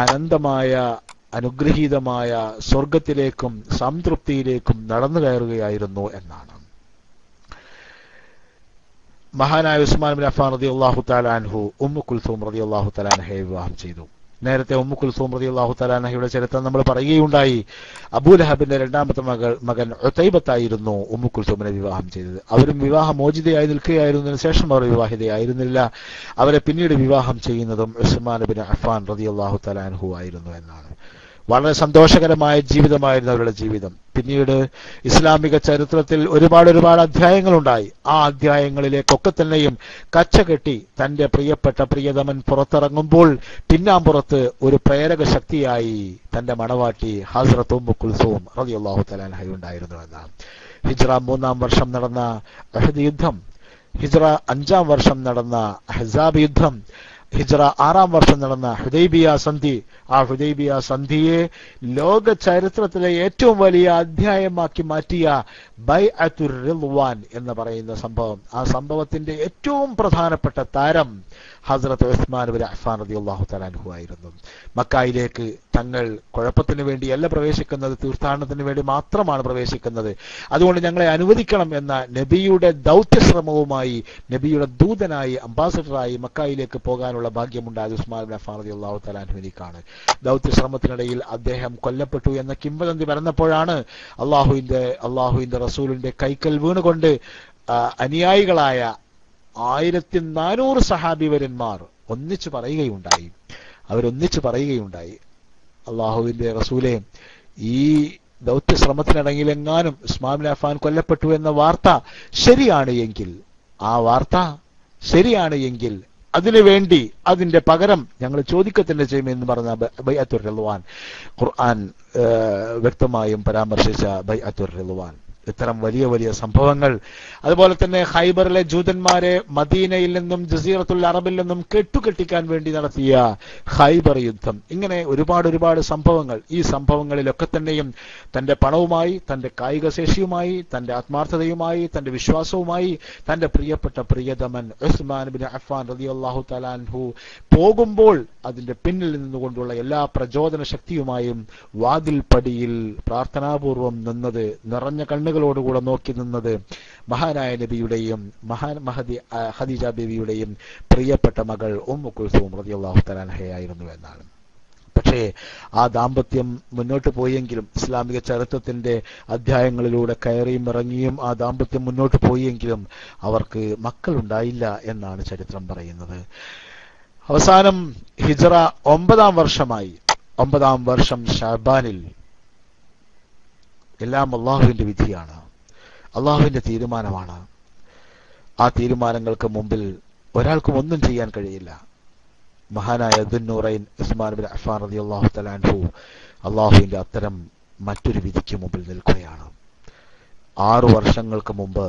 അനന്തമായ അനുഗ്രഹീതമായ സ്വർഗത്തിലേക്കും സംതൃപ്തിയിലേക്കും നടന്നു കയറുകയായിരുന്നു എന്നാണ്. മഹാനായ ഉസ്മാൻ ബിൻ അഫ്ഫാൻ റളിയല്ലാഹു തആല അൻഹു ഉമ്മു കുൽസൂം റളിയല്ലാഹു തആല അൻഹയെ വിവാഹം ചെയ്തു. നേരത്തെ ഉമ്മു കുൽസൂം റളിയല്ലാഹു തആല അൻഹയുടെ ചരിത്രം നമ്മൾ പറയുകയുണ്ടായി. അബൂലഹബിന്റെ 2ാമത്തെ മകൻ ഉതൈബത്തായിരുന്നു ഉമ്മു കുൽസൂമിനെ വിവാഹം ചെയ്തത്. അവരും വിവാഹമോചിതയായി നിൽക്കുകയായിരുന്നതിന് ശേഷം അവർ വിവാഹിതയായിരുന്നില്ല. അവരെ പിന്നീട് വിവാഹം ചെയ്യുന്നതും ഉസ്മാൻ ബിൻ അഫ്ഫാൻ റളിയല്ലാഹു തആല അൻഹു ആയിരുന്നു എന്നാണ്. വളരെ സന്തോഷകരമായ ജീവിതമായിരുന്നു അവരുടെ ജീവിതം. പിന്നീട് ഇസ്ലാമിക ചരിത്രത്തിൽ ഒരുപാട് അധ്യായങ്ങളുണ്ടായി. ആ അധ്യായങ്ങളിലേക്കൊക്കെ തന്നെയും കച്ചകെട്ടി തന്റെ പ്രിയപ്പെട്ട പ്രിയതമൻ പുറത്തിറങ്ങുമ്പോൾ പിന്നാമ്പുറത്ത് ഒരു പ്രേരക ശക്തിയായി തന്റെ മണവാട്ടി ഹസ്രത്ത് ഉമ്മു കുൽസൂം റളിയല്ലാഹു തആല അൻഹ ഉണ്ടായിരുന്നു എന്നാണ്. ഹിജ്റ 3-ാം വർഷം നടന്ന ഉഹദ് യുദ്ധം, ഹിജ്റ 5-ാം വർഷം നടന്ന അഹ്സാബ് യുദ്ധം, ഹിജ്റ 6-ാം വർഷം നടന്ന ഹുദൈബിയ സന്ധി, ആ ഹുദൈബിയ സന്ധിയെ ലോക ചരിത്രത്തിലെ ഏറ്റവും വലിയ അധ്യായമാക്കി മാറ്റിയ ബൈഅത്തുർ റിദ്വാൻ എന്ന് പറയുന്ന സംഭവം, ആ സംഭവത്തിന്റെ ഏറ്റവും പ്രധാനപ്പെട്ട താരം ഹസ്രത്ത് ഉസ്മാൻ ബിൻ അഫ്ഫാൻ റളിയല്ലാഹു തആല അൻഹു ആയിരുന്നു. മക്കയിലേക്ക് തങ്ങൾ കുഴപ്പത്തിന് വേണ്ടിയല്ല പ്രവേശിക്കുന്നത്, തീർത്ഥാടനത്തിന് വേണ്ടി മാത്രമാണ് പ്രവേശിക്കുന്നത്. അതുകൊണ്ട് ഞങ്ങളെ അനുവദിക്കണം എന്ന നബിയുടെ ദൗത്യശ്രമവുമായി നബിയുടെ ദൂതനായി അംബാസഡറായി മക്കയിലേക്ക് പോകാനുള്ള ഭാഗ്യമുണ്ടായത് ഉസ്മാൻ ബിൻ അഫ്ഫാൻ റളിയല്ലാഹു തആല അൻഹുവിനാണ്. ദൗത്യശ്രമത്തിനിടയിൽ അദ്ദേഹം കൊല്ലപ്പെട്ടു എന്ന കിംവദന്തി പറഞ്ഞപ്പോഴാണ് അള്ളാഹുവിന്റെ റസൂലിന്റെ കൈക്കൽ വീണുകൊണ്ട് അനുയായികളായ 1400 സഹാബിവരന്മാർ ഒന്നിച്ചു പറയുകയുണ്ടായി, അവരൊന്നിച്ച് പറയുകയുണ്ടായി, അള്ളാഹുവിന്റെ റസൂലെ, ഈ ദൗത്യ ശ്രമത്തിനിടങ്ങിലെങ്ങാനും ഉസ്മാൻ ബിൻ അഫ്ഫാൻ കൊല്ലപ്പെട്ടു എന്ന വാർത്ത ശരിയാണ് എങ്കിൽ, ആ വാർത്ത ശരിയാണ് എങ്കിൽ അതിനുവേണ്ടി അതിന്റെ പകരം ഞങ്ങൾ ചോദിക്കുക തന്നെ ചെയ്യുമെന്ന് പറഞ്ഞ ബൈഅത്തുർ റിദ്വാൻ ഖുർആൻ വ്യക്തമായും പരാമർശിച്ച ബൈഅത്തുർ റിദ്വാൻ. ഇത്തരം വലിയ വലിയ സംഭവങ്ങൾ, അതുപോലെ തന്നെ ഖൈബറിലെ ജൂതന്മാരെ മദീനയിൽ നിന്നും ജസീറത്തുൽ അറബിൽ നിന്നും കെട്ടുകെട്ടിക്കാൻ വേണ്ടി നടത്തിയ ഖൈബർ യുദ്ധം, ഇങ്ങനെ ഒരുപാട് സംഭവങ്ങൾ. ഈ സംഭവങ്ങളിലൊക്കെ തന്നെയും തന്റെ പണവുമായി, തന്റെ കായിക ശേഷിയുമായി, തന്റെ ആത്മാർത്ഥതയുമായി, തന്റെ വിശ്വാസവുമായി തന്റെ പ്രിയപ്പെട്ട പ്രിയതമൻ ഉസ്മാൻ ബിൻ അഫ്ഫാൻ റളിയല്ലാഹു തആല അൻഹു പോകുമ്പോൾ അതിന്റെ പിന്നിൽ നിന്നുകൊണ്ടുള്ള എല്ലാ പ്രചോദന ശക്തിയുമായും വാതിൽ പടിയിൽ പ്രാർത്ഥനാപൂർവം നിന്നത്, നിറഞ്ഞ കണ്ണുകളോടുകൂടെ നോക്കി നിന്നത് മഹാനായ നബിയുടെയും മഹദി ഖദീജ ബീവിയുടെയും പ്രിയപ്പെട്ട മകൾ ഉമ്മു കുൽസൂം റളിയല്ലാഹു തആല അൻഹയായിരുന്നു എന്നാണ്. പക്ഷേ ആ ദാമ്പത്യം മുന്നോട്ട് പോയെങ്കിലും, ഇസ്ലാമിക ചരിത്രത്തിന്റെ അധ്യായങ്ങളിലൂടെ കയറിയും ഇറങ്ങിയും ആ ദാമ്പത്യം മുന്നോട്ട് പോയെങ്കിലും അവർക്ക് മക്കളുണ്ടായില്ല എന്നാണ് ചരിത്രം പറയുന്നത്. അവസാനം ഹിജ്റ 9-ാം വർഷമായി, 9-ാം വർഷം ശഅബാനിൽ, എല്ലാം അള്ളാഹുവിന്റെ വിധിയാണ്, അള്ളാഹുവിന്റെ തീരുമാനമാണ്. ആ തീരുമാനങ്ങൾക്ക് മുമ്പിൽ ഒരാൾക്കും ഒന്നും ചെയ്യാൻ കഴിയില്ല. മഹാനായ ദുന്നൂറൈൻ ഉസ്മാൻ ബിൻ അഫ്ഫാൻ റളിയല്ലാഹു തആല അൻഹു അള്ളാഹുവിന്റെ അത്തരം മറ്റൊരു വിധിക്ക് മുമ്പിൽ നിൽക്കുകയാണ്. 6 വർഷങ്ങൾക്ക് മുമ്പ്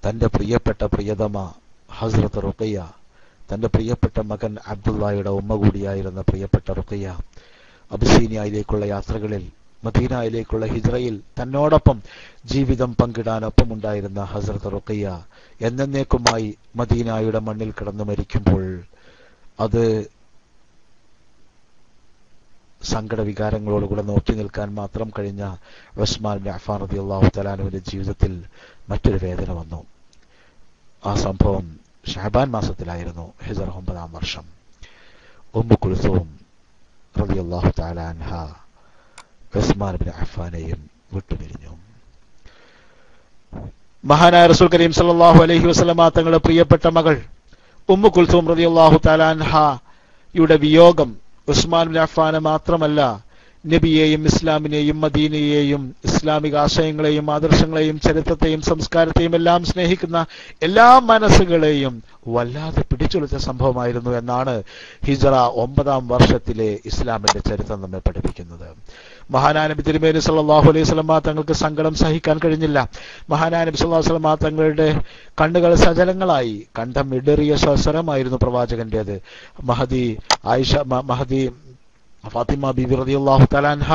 തന്റെ പ്രിയപ്പെട്ട പ്രിയതമ ഹസ്രത്ത് റുഖയ്യ, തന്റെ പ്രിയപ്പെട്ട മകൻ അബ്ദുള്ളയുടെ ഉമ്മ കൂടിയായിരുന്ന പ്രിയപ്പെട്ട റുഖയ്യ, അബിസീനിയയിലേക്കുള്ള യാത്രകളിൽ, മദീനയിലേക്കുള്ള ഹിജ്റയിൽ തന്നോടൊപ്പം ജീവിതം പങ്കിടാനൊപ്പമുണ്ടായിരുന്ന ഹസ്രത്ത് റുഖയ്യ എന്നേക്കുമായി മദീനയുടെ മണ്ണിൽ കിടന്നു മരിക്കുമ്പോൾ അത് സങ്കട വികാരങ്ങളോടുകൂടെ നോക്കി നിൽക്കാൻ മാത്രം കഴിഞ്ഞ ഉസ്മാൻ ബിൻ അഫ്ഫാൻ റളിയല്ലാഹു തആല അൻഹുവിന്റെ ജീവിതത്തിൽ മറ്റൊരു വേദന വന്നു. ആ സംഭവം ശഅബാൻ മാസത്തിലായിരുന്നു, ഹിജ്റ 9-ാം വർഷം. ഉമ്മു കുൽസൂം റളിയല്ലാഹു തആല അൻഹ ഉസ്മാൻ ബിൻ അഫ്ഫാനെയും വിട്ടുപിരിഞ്ഞു. മഹാനായ റസൂൽ കരീം സല്ലല്ലാഹു അലൈഹി വസല്ലമ തങ്ങളുടെ പ്രിയപ്പെട്ട മകൾ ഉമ്മു കുൽസൂം റളിയല്ലാഹു തആല അൻഹയുടെ വിയോഗം ഉസ്മാൻ ബിൻ അഫ്ഫാനെ മാത്രമല്ല, നബിയെയും ഇസ്ലാമിനെയും മദീനയെയും ഇസ്ലാമിക ആശയങ്ങളെയും ആദർശങ്ങളെയും ചരിത്രത്തെയും സംസ്കാരത്തെയും എല്ലാം സ്നേഹിക്കുന്ന എല്ലാ മനസ്സുകളെയും വല്ലാതെ പിടിച്ചുലച്ച സംഭവമായിരുന്നു എന്നാണ് ഹിജ്റ 9-ാം വർഷത്തിലെ ഇസ്ലാമിന്റെ ചരിത്രം നമ്മെ പഠിപ്പിക്കുന്നത്. മഹാനായ നബി തിരുമേനി സല്ലല്ലാഹു അലൈഹി വസല്ലം തങ്ങൾക്ക് സങ്കടം സഹിക്കാൻ കഴിഞ്ഞില്ല. മഹാനായ നബി സല്ലല്ലാഹു അലൈഹി വസല്ലം തങ്ങളുടെ കണ്ണുകൾ സജലങ്ങളായി, കണ്ഠം ഇടറിയ സ്വരമായിരുന്നു പ്രവാചകന്റേത്. മഹദി ഫാത്തിമ ബീവി റളിയല്ലാഹു തആല അൻഹ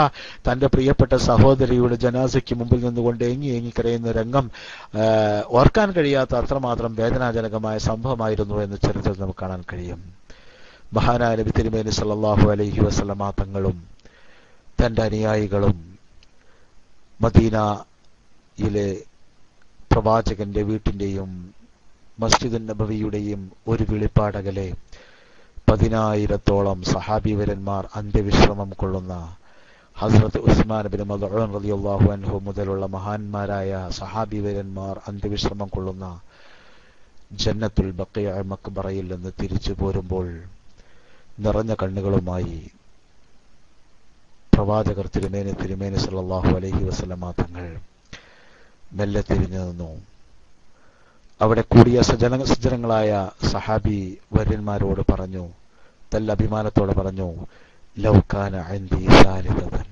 തന്റെ പ്രിയപ്പെട്ട സഹോദരിയുടെ ജനാസയ്ക്ക് മുമ്പിൽ നിന്നുകൊണ്ട് ഏങ്ങി കരയുന്ന രംഗം ഓർക്കാൻ കഴിയാത്ത അത്രമാത്രം വേദനാജനകമായ സംഭവമായിരുന്നു എന്ന് ചരിത്രത്തിൽ നമുക്ക് കാണാൻ കഴിയും. മഹാനായ നബി തിരുമേനി സല്ലല്ലാഹു അലൈഹി വസല്ലം തങ്ങളും തന്റെ അനുയായികളും മദീനയിലെ പ്രവാചകന്റെ വീട്ടിന്റെയും മസ്ജിദുൻ നബവിയുടെയും ഒരു വിളിപ്പാടകലെ 10,000-ഓളം സഹാബിവരന്മാർ അന്ത്യവിശ്രമം കൊള്ളുന്ന ഹസ്രത്ത് ഉസ്മാൻ ബിൻ മദ്ഊൻ റളിയല്ലാഹു അൻഹു മുതലുള്ള മഹാന്മാരായ സഹാബിവരന്മാർ അന്ത്യവിശ്രമം കൊള്ളുന്ന ജന്നത്തുൽ ബഖീഅ മഖ്ബറയിൽ നിന്ന് തിരിച്ചു പോരുമ്പോൾ നിറഞ്ഞ കണ്ണുകളുമായി പ്രവാചകർ തിരുമേനി സല്ലല്ലാഹു അലൈഹി വസല്ലമ തങ്ങൾ മെല്ലെ തിരിഞ്ഞു നിന്നു. അവിടെ കൂടിയ സജ്ജനങ്ങളായ സഹാബി വര്യന്മാരോട് പറഞ്ഞു, തല്ല അഭിമാനത്തോടെ പറഞ്ഞു, ലൗ കാന ഇൻദി സാലിദതൻ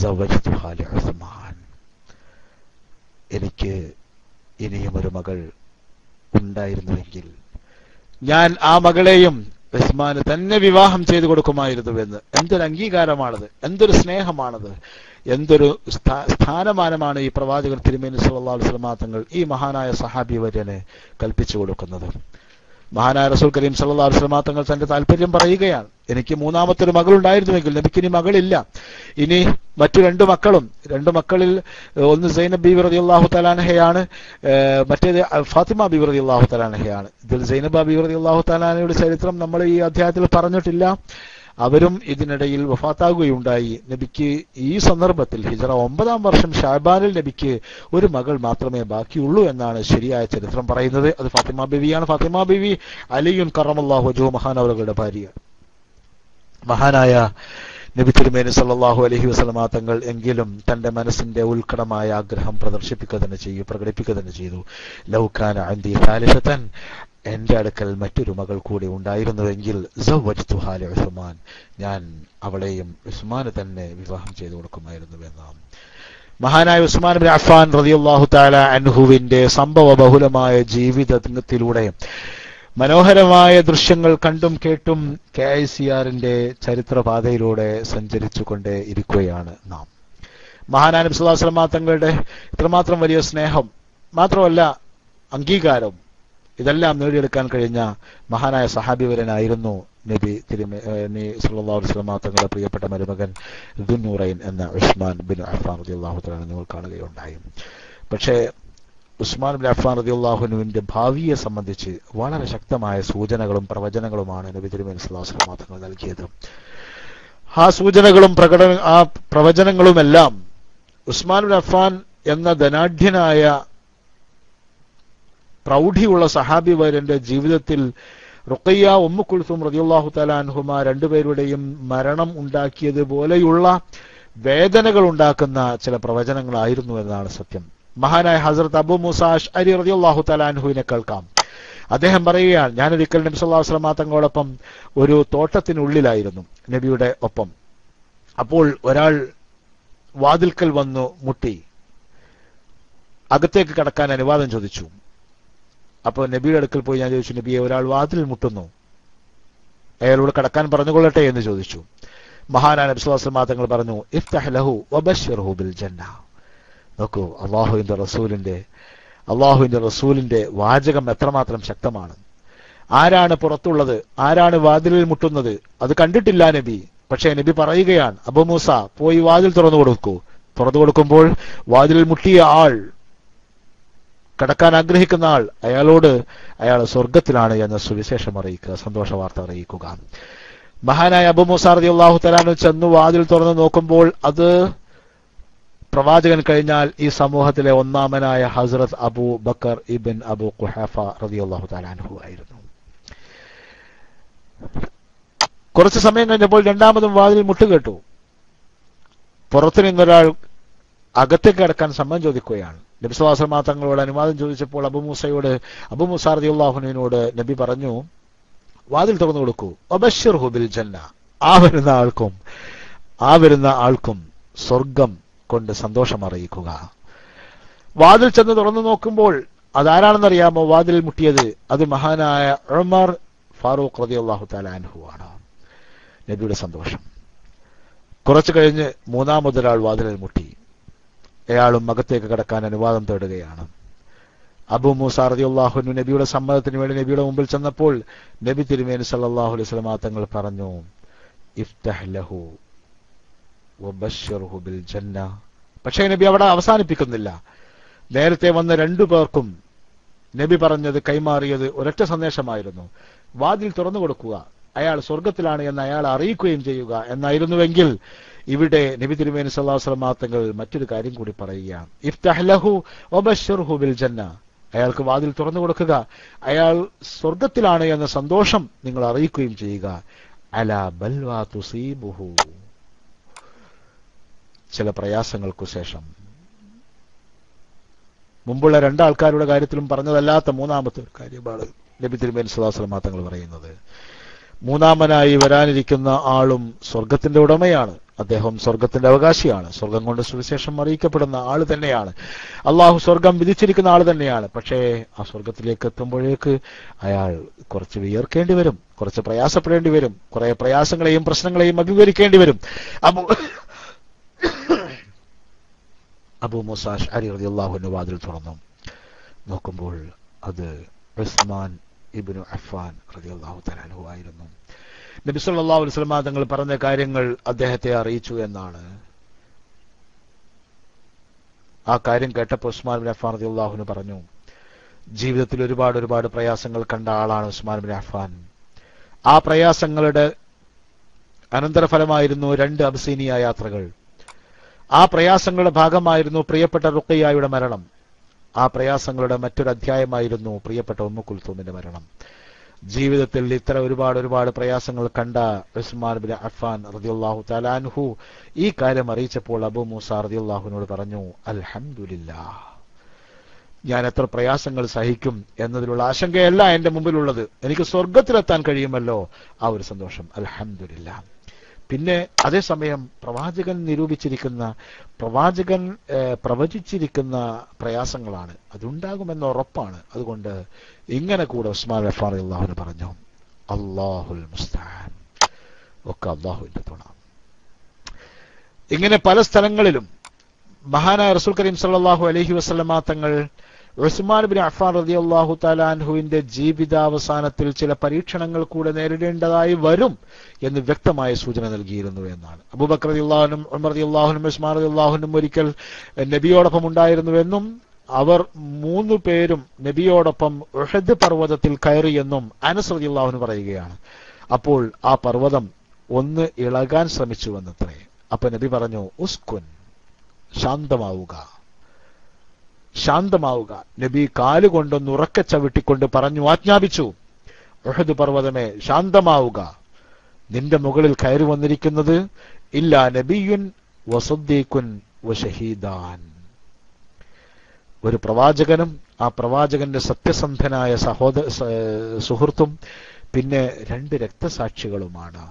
സവജ്തുഹാ ലി ഉസ്മാൻ, എനിക്ക് ഇനിയും ഒരു മകൾ ഉണ്ടായിരുന്നുവെങ്കിൽ ഞാൻ ആ മകളെയും ഉസ്മാന് തന്നെ വിവാഹം ചെയ്തു കൊടുക്കുമായിരുന്നുവെന്ന്. എന്തൊരു അംഗീകാരമാണത്, എന്തൊരു സ്നേഹമാണത്, എന്തൊരു സ്ഥാനമാനമാണ് ഈ പ്രവാചകർ തിരുമേനി സല്ലല്ലാഹു അലൈഹി വസല്ലം തങ്ങൾ ഈ മഹാനായ സഹാബി വര്യന് കൽപ്പിച്ചു കൊടുക്കുന്നത്. മഹാനായ റസൂൽ കരീം സല്ലല്ലാഹു അലൈഹി വസല്ലം തങ്ങൾ തന്റെ താല്പര്യം പറയുകയാണ്, എനിക്ക് 3-മത്തെ മകൾ ഉണ്ടായിരുന്നുവെങ്കിൽ, നബിക്ക് ഇനി മകളില്ല, ഇനി മറ്റു 2 മക്കളിൽ ഒന്ന് സൈനബ് ബീവി റളിയല്ലാഹു തആല അൻഹയാണ്, മറ്റേത് ഫാത്തിമ ബീവി റളിയല്ലാഹു തആല അൻഹയാണ്. ഇതിൽ സൈനബ ബീവി റളിയല്ലാഹു തആല അൻഹയുടെ ചരിത്രം നമ്മൾ ഈ അധ്യായത്തിൽ പറഞ്ഞിട്ടില്ല. അവരും ഇതിനിടയിൽ വഫാത്താകുകയുണ്ടായി. നബിക്ക് ഈ സന്ദർഭത്തിൽ ഹിജ്റ 9-ാം വർഷം ശഅബാനിൽ നബിക്ക് ഒരു മകൾ മാത്രമേ ബാക്കിയുള്ളൂ എന്നാണ് ശരിയായ ചരിത്രം പറയുന്നത്. അത് ഫാത്തിമ ബീവിയാണ്. ഫാത്തിമ ബീവി അലിയുൻ കറമല്ലാഹു വജ്ഹു മഹാനവറുകളുടെ ഭാര്യ. മഹാനായ നബി തിരുമേനി സല്ലല്ലാഹു അലൈഹി വസല്ലമ തങ്ങൾ എങ്കിലും തന്റെ മനസ്സിന്റെ ഉത്കടമായ ആഗ്രഹം പ്രകടിപ്പിക്കുക തന്നെ ചെയ്തു. ലൗ കാന അൻദി സാലിസതൻ, എന്റെ അടുക്കൽ മറ്റൊരു മകൾ കൂടി ഉണ്ടായിരുന്നുവെങ്കിൽ സവ്വജ്തുഹാ ലി ഉസ്മാൻ, ഞാൻ അവളെയും ഉസ്മാന് തന്നെ വിവാഹം ചെയ്തു കൊടുക്കുമായിരുന്നുവെന്നാണ്. മഹാനായ ഉസ്മാൻ ഇബ്നു അഫ്ഫാൻ റളിയല്ലാഹു തആല അൻഹുവിന്റെ സംഭവ ബഹുലമായ ജീവിതത്തിലൂടെ മനോഹരമായ ദൃശ്യങ്ങൾ കണ്ടും കേട്ടും KICRന്റെ ചരിത്രപാതയിലൂടെ സഞ്ചരിച്ചുകൊണ്ടേ ഇരിക്കുകയാണ് നാം. മഹാനായ നബി സല്ലല്ലാഹു അലൈഹി വസല്ലം തങ്ങളുടെ ഇത്രമാത്രം വലിയ സ്നേഹം മാത്രമല്ല അംഗീകാരം ഇതെല്ലാം നേടിയെടുക്കാൻ കഴിഞ്ഞ മഹാനായ സഹാബിവരനായിരുന്നു നബി സല്ലല്ലാഹു അലൈഹി വസല്ലം തങ്ങളുടെ പ്രിയപ്പെട്ട മരുമകൻ ദുന്നൂറൈൻ എന്ന ഉസ്മാൻ ബിൻ അഫ്ഫാൻ റളിയല്ലാഹു തആല നിങ്ങൾ കാണുകയുണ്ടായി. പക്ഷേ ഉസ്മാൻ ബിൻ അഫ്ഫാൻ റളിയല്ലാഹു അൻഹുവിന്റെ ഭാവിയെ സംബന്ധിച്ച് വളരെ ശക്തമായ സൂചനകളും പ്രവചനങ്ങളുമാണ് നബി തിരുമേനി സല്ലല്ലാഹു അലൈഹി വസല്ലം തങ്ങൾ നൽകിയത്. ആ സൂചനകളും പ്രവചനങ്ങളുമെല്ലാം ഉസ്മാൻ ബിൻ അഫ്ഫാൻ എന്ന ധനാഢ്യനായ പ്രൗഢിയുള്ള സഹാബി വരന്റെ ജീവിതത്തിൽ റുഖയ്യ ഉമ്മു കുൽസും റളിയല്ലാഹു തആല അൻഹുമ രണ്ടുപേരുടെയും മരണം ഉണ്ടാക്കിയതുപോലെയുള്ള വേദനകൾ ഉണ്ടാക്കുന്ന ചില പ്രവചനങ്ങളായിരുന്നു എന്നതാണ് സത്യം. മഹാനായ ഹസ്രത്ത് അബൂ മൂസ അശ്അരി റളിയല്ലാഹു തആല അൻഹുവിനെ കേൾക്കാം. അദ്ദേഹം പറയുകയാണ്, ഞാനൊരിക്കൽ നബി സല്ലല്ലാഹു അലൈഹി വസല്ലം തങ്ങളോടൊപ്പം ഒരു തോട്ടത്തിനുള്ളിലായിരുന്നു, നബിയുടെ ഒപ്പം. അപ്പോൾ ഒരാൾ വാതിൽക്കൽ വന്നു മുട്ടി അകത്തേക്ക് കടക്കാൻ അനുവാദം ചോദിച്ചു. അപ്പോൾ നബിയുടെ അടുക്കൽ പോയി ഞാൻ ചോദിച്ചു, നബിയെ, ഒരാൾ വാതിൽ മുട്ടുന്നു, അയാളോട് കടക്കാൻ പറഞ്ഞുകൊള്ളട്ടെ എന്ന് ചോദിച്ചു. മഹാനായ നബി സല്ലല്ലാഹു അലൈഹി വസല്ലം തങ്ങൾ പറഞ്ഞു, ഇഫ്തഹ് ലഹു വബശ്ശിർഹു ബിൽ ജന്ന. നോക്കൂ, അള്ളാഹുവിന്റെ റസൂലിന്റെ വാചകം എത്രമാത്രം ശക്തമാണ്. ആരാണ് പുറത്തുള്ളത്, ആരാണ് വാതിലിൽ മുട്ടുന്നത്, അത് കണ്ടിട്ടില്ല നബി. പക്ഷേ നബി പറയുകയാണ്, അബൂ മൂസ പോയി വാതിൽ തുറന്നു കൊടുക്കൂ. തുറന്നു കൊടുക്കുമ്പോൾ വാതിലിൽ മുട്ടിയ ആൾ, കടക്കാൻ ആഗ്രഹിക്കുന്ന ആൾ, അയാൾ സ്വർഗത്തിലാണ് എന്ന സുവിശേഷം അറിയിക്കുക, സന്തോഷ വാർത്ത അറിയിക്കുക. മഹാനായ അബൂ മൂസ റളിയല്ലാഹു തആല ചെന്നു വാതിൽ തുറന്നു നോക്കുമ്പോൾ അത് പ്രവാചകൻ കഴിഞ്ഞാൽ ഈ സമൂഹത്തിലെ ഒന്നാമനായ ഹസ്രത്ത് അബൂ ബക്കർ ഇബ്ൻ അബൂ ഖുഹാഫ റളിയല്ലാഹു തആല അൻഹു ആയിരുന്നു. കുറച്ചു സമയം കഴിഞ്ഞപ്പോൾ രണ്ടാമതും വാതിൽ മുട്ടുകേട്ടു. പുറത്തു നിന്നൊരാൾ അകത്തേക്ക് കടക്കാൻ സമ്മതം ചോദിക്കുകയാണ്. നബി സല്ലല്ലാഹു അലൈഹി വസല്ലം തങ്ങളോട് അനുവാദം ചോദിച്ചപ്പോൾ അബൂ മൂസ റളിയല്ലാഹു അൻഹുവിനോട് നബി പറഞ്ഞു, വാതിൽ തുറന്നു കൊടുക്കൂ, വബശ്ശിർഹു ബിൽ ജന്ന. ആ വരുന്ന ആൾക്കും സ്വർഗം കൊണ്ട് സന്തോഷം അറിയിക്കുക. വാതിൽ ചെന്ന് തുറന്നു നോക്കുമ്പോൾ അതാരാണെന്നറിയാമോ വാതിൽ മുട്ടിയത്? അത് മഹാനായ ഉമർ ഫാറൂഖ് റളിയല്ലാഹു തആല അൻഹു ആണ്. നബിയുടെ സന്തോഷം. കുറച്ചു കഴിഞ്ഞ് മൂന്നാമതൊരാൾ വാതിലിൽ മുട്ടി. അയാളും അകത്തേക്ക് കടക്കാൻ അനുവാദം തേടുകയാണ്. അബൂ മൂസ റളിയല്ലാഹു അൻഹു നബിയുടെ സമ്മതത്തിന് വേണ്ടി നബിയുടെ മുമ്പിൽ ചെന്നപ്പോൾ നബി തിരുമേനി സല്ലല്ലാഹു അലൈഹി വസല്ലം തങ്ങൾ പറഞ്ഞു, ഇഫ്തഹ് ലഹു വബശ്ശിർഹു ബിൽ ജന്ന. പക്ഷേ നബി അവിടെ അവസാനിപ്പിക്കുന്നില്ല. നേരത്തെ വന്ന രണ്ടു പേർക്കും നബി പറഞ്ഞത്, കൈമാറിയത് ഒരൊറ്റ സന്ദേശമായിരുന്നു, വാതിൽ തുറന്നു കൊടുക്കുക, അയാൾ സ്വർഗത്തിലാണ് എന്ന് അയാൾ അറിയിക്കുകയും ചെയ്യുക എന്നായിരുന്നുവെങ്കിൽ ഇവിടെ നബി തിരുമേനി സല്ലല്ലാഹു അലൈഹി വസല്ലം തങ്ങൾ മറ്റൊരു കാര്യം കൂടി പറയുകയാണ്, ഇഫ്തഹ് ലഹു വബശ്ശിർഹു ബിൽ ജന്ന. അയാൾക്ക് വാതിൽ തുറന്നു കൊടുക്കുക, അയാൾ സ്വർഗത്തിലാണ് എന്ന സന്തോഷം നിങ്ങൾ അറിയിക്കുകയും ചെയ്യുക. അലാ ബൽവാ തുസീബുഹു. ചില പ്രയാസങ്ങൾക്കു ശേഷം, മുമ്പുള്ള രണ്ടാൾക്കാരുടെ കാര്യത്തിലും പറഞ്ഞതല്ലാത്ത മൂന്നാമത്തെ ഒരു കാര്യമാണ് നബി തിരുമേനി സല്ലല്ലാഹു അലൈഹി വസല്ലം തങ്ങൾ പറയുന്നത്. മൂന്നാമനായി വരാനിരിക്കുന്ന ആളും സ്വർഗത്തിന്റെ ഉടമയാണ്. അദ്ദേഹം സ്വർഗത്തിന്റെ അവകാശിയാണ്. സ്വർഗം കൊണ്ട് സുവിശേഷം അറിയിക്കപ്പെടുന്ന ആൾ തന്നെയാണ്. അള്ളാഹു സ്വർഗം വിധിച്ചിരിക്കുന്ന ആൾ തന്നെയാണ്. പക്ഷേ ആ സ്വർഗത്തിലേക്ക് എത്തുമ്പോഴേക്ക് അയാൾ കുറച്ച് വിയർക്കേണ്ടി വരും, കുറച്ച് പ്രയാസപ്പെടേണ്ടി വരും, കുറെ പ്രയാസങ്ങളെയും പ്രശ്നങ്ങളെയും അഭിമുഖീകരിക്കേണ്ടി വരും. അബൂ മൂസ അശ്അരി റളിയല്ലാഹു അൻഹു വാതിൽ തുറന്നു നോക്കുമ്പോൾ അത് ഉസ്മാൻ ഇബ്നു അഫ്ഫാൻ റളിയല്ലാഹു തആല അൻഹു ആയിരുന്നു. നബി സല്ലല്ലാഹു അലൈഹി വസല്ലം തങ്ങൾ പറഞ്ഞ കാര്യങ്ങൾ അദ്ദേഹത്തെ അറിയിച്ചു എന്നാണ്. ആ കാര്യം കേട്ടപ്പോൾ ഉസ്മാൻ ഇബ്നു അഫ്ഫാൻ റളിയല്ലാഹു അൻഹു പറഞ്ഞു, ജീവിതത്തിൽ ഒരുപാട് പ്രയാസങ്ങൾ കണ്ട ആളാണ് ഉസ്മാൻ ഇബ്നു അഫ്ഫാൻ. ആ പ്രയാസങ്ങളുടെ അനന്തരഫലമായിരുന്നു 2 അബ്സീനിയ യാത്രകൾ. ആ പ്രയാസങ്ങളുടെ ഭാഗമായിരുന്നു പ്രിയപ്പെട്ട റുഖയ്യയുടെ മരണം. ആ പ്രയാസങ്ങളുടെ മറ്റൊരു അധ്യായമായിരുന്നു പ്രിയപ്പെട്ട ഉമ്മു കുൽസൂമിന്റെ മരണം. ജീവിതത്തിൽ ഇത്ര ഒരുപാട് പ്രയാസങ്ങൾ കണ്ട ഉസ്മാൻ ബിൻ അഫ്ഫാൻ റളിയല്ലാഹു തആല അൻഹു ഈ കാര്യം അറിയിച്ചപ്പോൾ അബൂ മൂസ റളിയല്ലാഹുവിനോട് പറഞ്ഞു, അൽഹംദുലില്ലാഹ്, ഞാൻ എത്ര പ്രയാസങ്ങൾ സഹിക്കും എന്നതിലുള്ള ആശങ്കയല്ല എന്റെ മുമ്പിലുള്ളത്, എനിക്ക് സ്വർഗത്തിലെത്താൻ കഴിയുമല്ലോ, ആ ഒരു സന്തോഷം, അൽഹംദുലില്ലാഹ്. പിന്നെ അതേസമയം പ്രവാചകൻ പ്രവചിച്ചിരിക്കുന്ന പ്രയാസങ്ങളാണ്, അതുണ്ടാകുമെന്ന ഉറപ്പാണ്. അതുകൊണ്ട് ഇങ്ങനെ കൂടെ ഉസ്മാൻ ബിൻ അഫ്ഫാൻ റളിയല്ലാഹു പറഞ്ഞു, അല്ലാഹുൽ മുസ്തആൻ, ഒക്കെ അല്ലാഹുവിന്റെ തുണ. ഇങ്ങനെ പല സ്ഥലങ്ങളിലും മഹാനായ റസൂൽ കരീം സല്ലല്ലാഹു അലൈഹി വസല്ലമ തങ്ങൾ ഉസ്മാൻ ബിൻ അഫ്ഫാൻ റളിയല്ലാഹു തആല അൻഹുവിന്റെ ജീവിതാവസാനത്തിൽ ചില പരീക്ഷണങ്ങൾ കൂടെ നേരിടേണ്ടതായി വരും എന്ന് വ്യക്തമായ സൂചന നൽകിയിരുന്നു എന്നാണ്. അബൂബക്കർ റളിയല്ലാഹുനും ഉമർ റളിയല്ലാഹുനും ഉസ്മാൻ റളിയല്ലാഹുനും ഒരിക്കൽ നബിയോടൊപ്പം ഉണ്ടായിരുന്നുവെന്നും അവർ 3 പേരും നബിയോടൊപ്പം ഉഹദ് പർവ്വതത്തിൽ കയറിയെന്നും അനസ് റളിയല്ലാഹു പറയുകയാണ്. അപ്പോൾ ആ പർവ്വതം ഒന്ന് ഇളകാൻ ശ്രമിച്ചുവെന്നത്രേ. അപ്പൊ നബി പറഞ്ഞു, ഉസ്കുൻ, ശാന്തമാവുക. നബി കാലുകൊണ്ടൊന്ന് ഉറക്കെ ചവിട്ടിക്കൊണ്ട് പറഞ്ഞു, ആജ്ഞാപിച്ചു, ഉഹദ് പർവ്വതമേ ശാന്തമാവുക, നിന്റെ മുകളിൽ കയറി വന്നിരിക്കുന്നത് ഇല്ലാ നബിയുൻ വസദ്ദീഖുൻ വശഹീദാൻ, ഒരു പ്രവാചകനും ആ പ്രവാചകന്റെ സത്യസന്ധനായ സുഹൃത്തും പിന്നെ 2 രക്തസാക്ഷികളുമാണ്.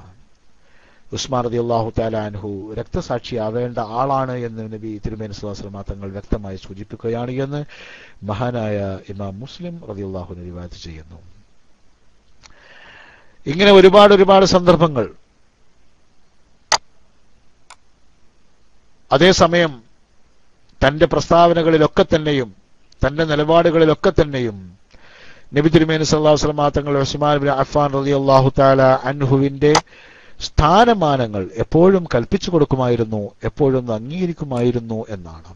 ഉസ്മാൻ റളിയല്ലാഹു തആല അൻഹു രക്തസാക്ഷിയാവേണ്ട ആളാണ് എന്ന് നബി തിരുമേനി സ്വല്ലല്ലാഹു അലൈഹി വസല്ലം തങ്ങൾ വ്യക്തമായി സൂചിപ്പിക്കുകയാണ് എന്ന് മഹാനായ ഇമാം മുസ്ലിം റളിയല്ലാഹു അൻഹു റിവായത്ത് ചെയ്യുന്നു. ഇങ്ങനെ ഒരുപാട് സന്ദർഭങ്ങൾ. അതേസമയം തന്റെ പ്രസ്താവനകളിലൊക്കെ തന്നെയും തന്റെ നിലപാടുകളിലൊക്കെ തന്നെയും നബി തിരുമേനി സ്വല്ലല്ലാഹു അലൈഹി വസല്ലം തങ്ങൾ ഉസ്മാൻ ബിൻ അഫ്ഫാൻ റളിയല്ലാഹു തആല അൻഹുവിന്റെ സ്ഥാനമാനങ്ങൾ എപ്പോഴും കൽപ്പിച്ചു കൊടുക്കുമായിരുന്നു, എപ്പോഴും അംഗീകരിക്കുമായിരുന്നു എന്നാണ്.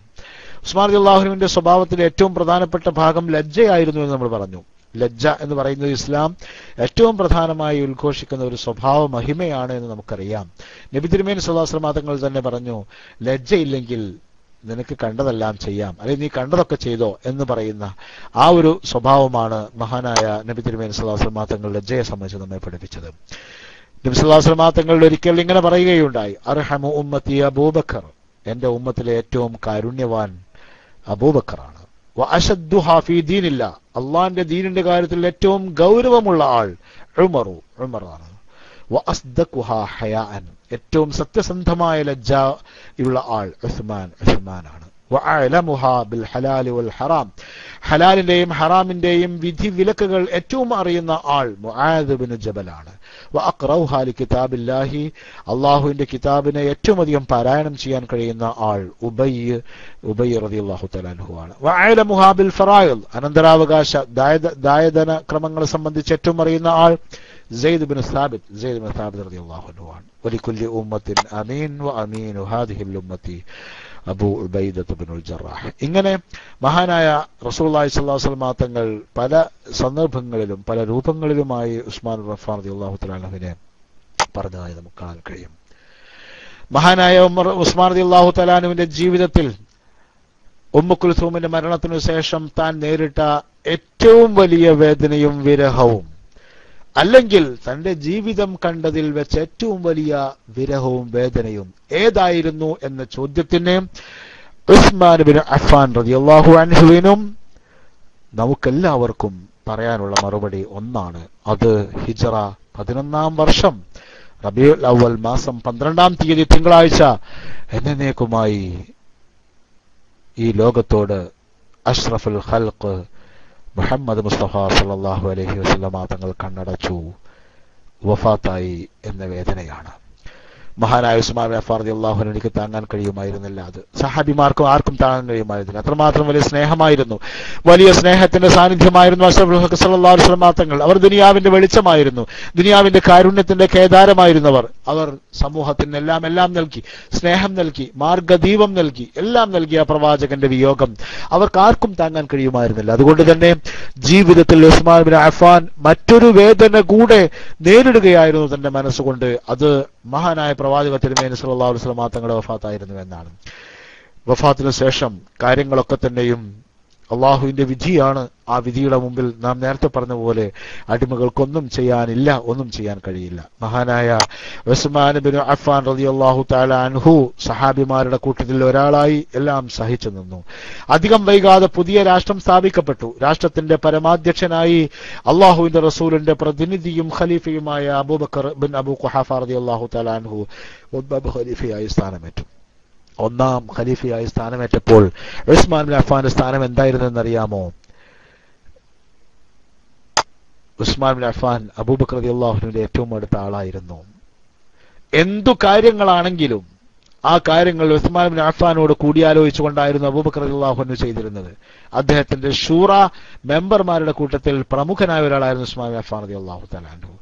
ഉസ്മാൻ റളിയല്ലാഹുവിന്റെ സ്വഭാവത്തിലെ ഏറ്റവും പ്രധാനപ്പെട്ട ഭാഗം ലജ്ജയായിരുന്നു എന്ന് നമ്മൾ പറഞ്ഞു. ലജ്ജ എന്ന് പറയുന്നത് ഇസ്ലാം ഏറ്റവും പ്രധാനമായി ഉദ്ഘോഷിക്കുന്ന ഒരു സ്വഭാവ മഹിമയാണ് എന്ന് നമുക്കറിയാം. നബി തിരുമേനി സ്വല്ലല്ലാഹു അലൈഹി വസല്ലം തങ്ങൾ തന്നെ പറഞ്ഞു, ലജ്ജയില്ലെങ്കിൽ നിനക്ക് കണ്ടതെല്ലാം ചെയ്യാം, അല്ലെങ്കിൽ നീ കണ്ടതൊക്കെ ചെയ്തോ എന്ന് പറയുന്ന ആ ഒരു സ്വഭാവമാണ് മഹാനായ നബി തിരുമേനി സ്വല്ലല്ലാഹു അലൈഹി വസല്ലം തങ്ങൾ ലജ്ജയെ സംബന്ധിച്ച് നമ്മെ പഠിപ്പിച്ചത്. നബി സല്ലല്ലാഹു അലൈഹി വസല്ലം തങ്ങൾ ഒരിക്കൽ ഇങ്ങനെ പറയുകയുണ്ടായി, അർഹമു ഉമ്മത്തി അബൂബക്കർ, എന്റെ ഉമ്മത്തിലെ ഏറ്റവും കാരുണ്യവാൻ അബൂബക്കറാണ്. വഅശദ്ദുഹാ ഫീ ദീനില്ലാ, അള്ളാന്റെ ദീനിന്റെ കാര്യത്തിൽ ഏറ്റവും ഗൗരവമുള്ള ആൾ ഉമറാണ്. വഅസ്ദഖുഹാ ഹയാഅൻ, ഏറ്റവും സത്യസന്ധമായ ലജ്ജയുള്ള ആൾ ഉസ്മാനാണ്. വഅലമുഹാ ബിൽ ഹലാലി വൽ ഹറാം, ഹലാലിന്റെയും ഹറാമിന്റെയും വിധി വിലക്കുകൾ ഏറ്റവും അറിയുന്ന ആൾ മുആദ് ബിൻ ജബലാണ്. വഅഖറൗഹാ ലികിതാബില്ലാഹി, അല്ലാഹുവിന്റെ കിതാബിനെ ഏറ്റവും അധികം പാരായണം ചെയ്യാൻ കഴിയുന്ന ആൾ ഉബയ്യ് റളിയല്ലാഹു തആല അൻഹു ആണ്. വഅലമുഹാ ബിൽ ഫറായിദ്, അനന്തരാവകാശ ദായധന ക്രമങ്ങളെ സംബന്ധിച്ച് ഏറ്റവും അറിയുന്ന ആൾ സെയ്ദ് ബിൻ സാബിത്ത് റളിയല്ലാഹു അൻഹു ആണ്. വലികുല്ലി ഉമ്മത്തിൻ അമീൻ വഅമീനു ഹാദിഹിൽ ഉമ്മത്തി അബൂ ഉബൈദത്ത് ബിനുൽ ജറാഹ്. ഇങ്ങനെ മഹാനായ റസൂലുള്ളാഹി സ്വല്ലല്ലാഹു അലൈഹി വസല്ലം തങ്ങൾ പല സന്ദർഭങ്ങളിലും പല രൂപങ്ങളിലുമായി ഉസ്മാൻ ബിൻ അഫ്ഫാൻ റളിയല്ലാഹു തആല അൻഹുവിനെ പറഞ്ഞതായി നമുക്ക് കാണാൻ കഴിയും. മഹാനായ ഉസ്മാൻ റളിയല്ലാഹു തആല അൻഹുവിന്റെ ജീവിതത്തിൽ ഉമ്മു കുൽസൂമിന്റെ മരണത്തിനു ശേഷം താൻ നേരിട്ട ഏറ്റവും വലിയ വേദനയും വിരഹവും, അല്ലെങ്കിൽ തന്റെ ജീവിതം കണ്ടതിൽ വെച്ച് ഏറ്റവും വലിയ വിരഹവും വേദനയും ഏതായിരുന്നു എന്ന ചോദ്യത്തിന് ഉസ്മാൻ ബിൻ അഫ്ഫാൻ റളിയല്ലാഹു അൻഹുവിനും നമുക്കെല്ലാവർക്കും പറയാനുള്ള മറുപടി ഒന്നാണ്. അത് ഹിജ്റ 11-ാം വർഷം റബീഉൽ അവ്വൽ മാസം 12-ാം തീയതി തിങ്കളാഴ്ച എന്നേക്കുമായി ഈ ലോകത്തോട് അഷ്റഫുൽ ഖൽഖ് മുഹമ്മദ് മുസ്തഫ സല്ലല്ലാഹു അലൈഹി വസല്ലമ തങ്ങൾ കണ്ണടച്ചു, വഫാത്തായി എന്ന വേദനയാണ്. മഹാനായ ഉസ്മാൻ ബിൻ അഫ്ഫാൻ റളിയല്ലാഹു അൻഹു എനിക്ക് താങ്ങാൻ കഴിയുമായിരുന്നില്ല. അത് സഹാബിമാർക്കും ആർക്കും താങ്ങാൻ കഴിയുമായിരുന്നില്ല. അത്രമാത്രം വലിയ സ്നേഹമായിരുന്നു, വലിയ സ്നേഹത്തിന്റെ സാന്നിധ്യമായിരുന്നു അഷ്റഫുൽ ഖൽഖ് സല്ലല്ലാഹു അലൈഹി വസല്ലമ തങ്ങൾ. അവർ ദുനിയാവിന്റെ വെളിച്ചമായിരുന്നു, ദുനിയാവിന്റെ കാരുണ്യത്തിന്റെ കേദാരമായിരുന്നവർ. അവർ സമൂഹത്തിന് എല്ലാം നൽകി, സ്നേഹം നൽകി, മാർഗദീപം നൽകി, എല്ലാം നൽകിയ പ്രവാചകന്റെ വിയോഗം അവർക്കാർക്കും താങ്ങാൻ കഴിയുമായിരുന്നില്ല. അതുകൊണ്ട് തന്നെ ജീവിതത്തിൽ ഉസ്മാൻ ബിൻ അഫ്ഫാൻ മറ്റൊരു വേദന കൂടെ നേരിടുകയായിരുന്നു തന്റെ മനസ്സുകൊണ്ട്. അത് മഹാനായ പ്രവാചക തിരുമേനി സല്ലല്ലാഹു അലൈഹി വസല്ലം തങ്ങളുടെ വഫാത്തായിരുന്നു എന്നാണ്. വഫാത്തിന് ശേഷം കാര്യങ്ങളൊക്കെ തന്നെയും അള്ളാഹുവിന്റെ വിധിയാണ്. ആ വിധിയുടെ മുമ്പിൽ നാം നേരത്തെ പറഞ്ഞ പോലെ അടിമകൾക്കൊന്നും ചെയ്യാനില്ല, ഒന്നും ചെയ്യാൻ കഴിയില്ല. മഹാനായ ഉസ്മാൻ ബിൻ അഫ്ഫാൻ റളിയല്ലാഹു തആല അൻഹു സഹാബിമാരുടെ കൂട്ടത്തിൽ ഒരാളായി എല്ലാം സഹിച്ചു നിന്നു. അധികം വൈകാതെ പുതിയ രാഷ്ട്രം സ്ഥാപിക്കപ്പെട്ടു. രാഷ്ട്രത്തിന്റെ പരമാധ്യക്ഷനായി അള്ളാഹുവിന്റെ റസൂലിന്റെ പ്രതിനിധിയും ഖലീഫയുമായ അബൂബക്കർ ബിൻ അബൂ ഖുഹാഫ റളിയല്ലാഹു തആല അൻഹു ഒന്നാം ഖലീഫയായി സ്ഥാനമേറ്റു. ഒന്നാം ഖലീഫയായി സ്ഥാനമേറ്റപ്പോൾ ഉസ്മാൻ ബിൻ അഫ്ഫാന്റെ സ്ഥാനം എന്തായിരുന്നെന്നറിയാമോ? ഉസ്മാൻ ബിൻ അഫ്ഫാൻ അബൂബക്കർ റളിയല്ലാഹുവിന്റെ ഏറ്റവും അടുത്ത ആളായിരുന്നു. എന്തു കാര്യങ്ങളാണെങ്കിലും ആ കാര്യങ്ങൾ ഉസ്മാൻ ബിൻ അഫ്ഫാനോട് കൂടിയാലോചിച്ചുകൊണ്ടായിരുന്നു അബൂബക്കർ റളിയല്ലാഹു അൻഹു ചെയ്തിരുന്നത്. അദ്ദേഹത്തിന്റെ ഷൂറ മെമ്പർമാരുടെ കൂട്ടത്തിൽ പ്രമുഖനായ ഒരാളായിരുന്നു ഉസ്മാൻ ബിൻ അഫ്ഫാൻ റളിയല്ലാഹു തആല അൻഹു.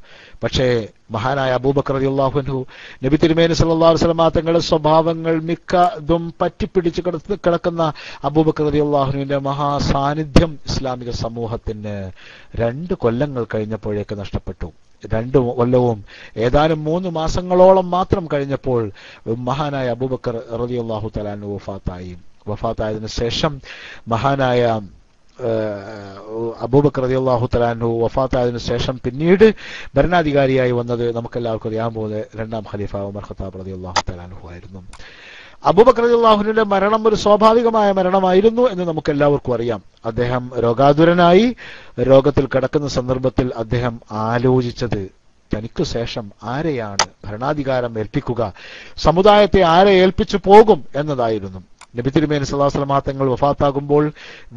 പക്ഷേ മഹാനായ അബൂബക്കർ റളിയല്ലാഹു അൻഹു നബി തിരുമേനി സല്ലല്ലാഹു അലൈഹി വസല്ലം തങ്ങളുടെ സ്വഭാവങ്ങൾ മിക്കതും പറ്റിപ്പിടിച്ച് കിടക്കുന്ന അബൂബക്കർ റളിയല്ലാഹു അൻഹുവിന്റെ മഹാസാന്നിധ്യം ഇസ്ലാമിക സമൂഹത്തിന് 2 കൊല്ലങ്ങൾ കഴിഞ്ഞപ്പോഴേക്ക് നഷ്ടപ്പെട്ടു. 2 കൊല്ലവും ഏതാനും 3 മാസങ്ങളോളം മാത്രം കഴിഞ്ഞപ്പോൾ മഹാനായ അബൂബക്കർ റളിയല്ലാഹു തആല അൻഹു വഫാത്തായി. വഫാത്തായതിനു ശേഷം മഹാനായ അബൂബക്കർ റളിയല്ലാഹു തആല അൻഹു വഫാത്തായതിനു ശേഷം പിന്നീട് ഭരണാധികാരിയായി വന്നത് നമുക്കെല്ലാവർക്കും അറിയാൻ പോകുന്ന 2ാം ഖലീഫ ഉമർ ഖത്താബ് റളിയല്ലാഹു തആല അൻഹു ആയിരുന്നു. അബൂബക്കർ റളിയല്ലാഹുവിന്റെ മരണം ഒരു സ്വാഭാവികമായ മരണമായിരുന്നു എന്ന് നമുക്ക് എല്ലാവർക്കും അറിയാം. അദ്ദേഹം രോഗാതുരനായി രോഗത്തിൽ കിടക്കുന്ന സന്ദർഭത്തിൽ അദ്ദേഹം ആലോചിച്ചത് തനിക്കു ശേഷം ആരെയാണ് ഭരണാധികാരം ഏൽപ്പിക്കുക, സമുദായത്തെ ആരെ ഏൽപ്പിച്ചു പോകും എന്നതായിരുന്നു. നബി തിരുമേനി സല്ലല്ലാഹു അലൈഹി വസല്ലം തങ്ങൾ വഫാത്താകുമ്പോൾ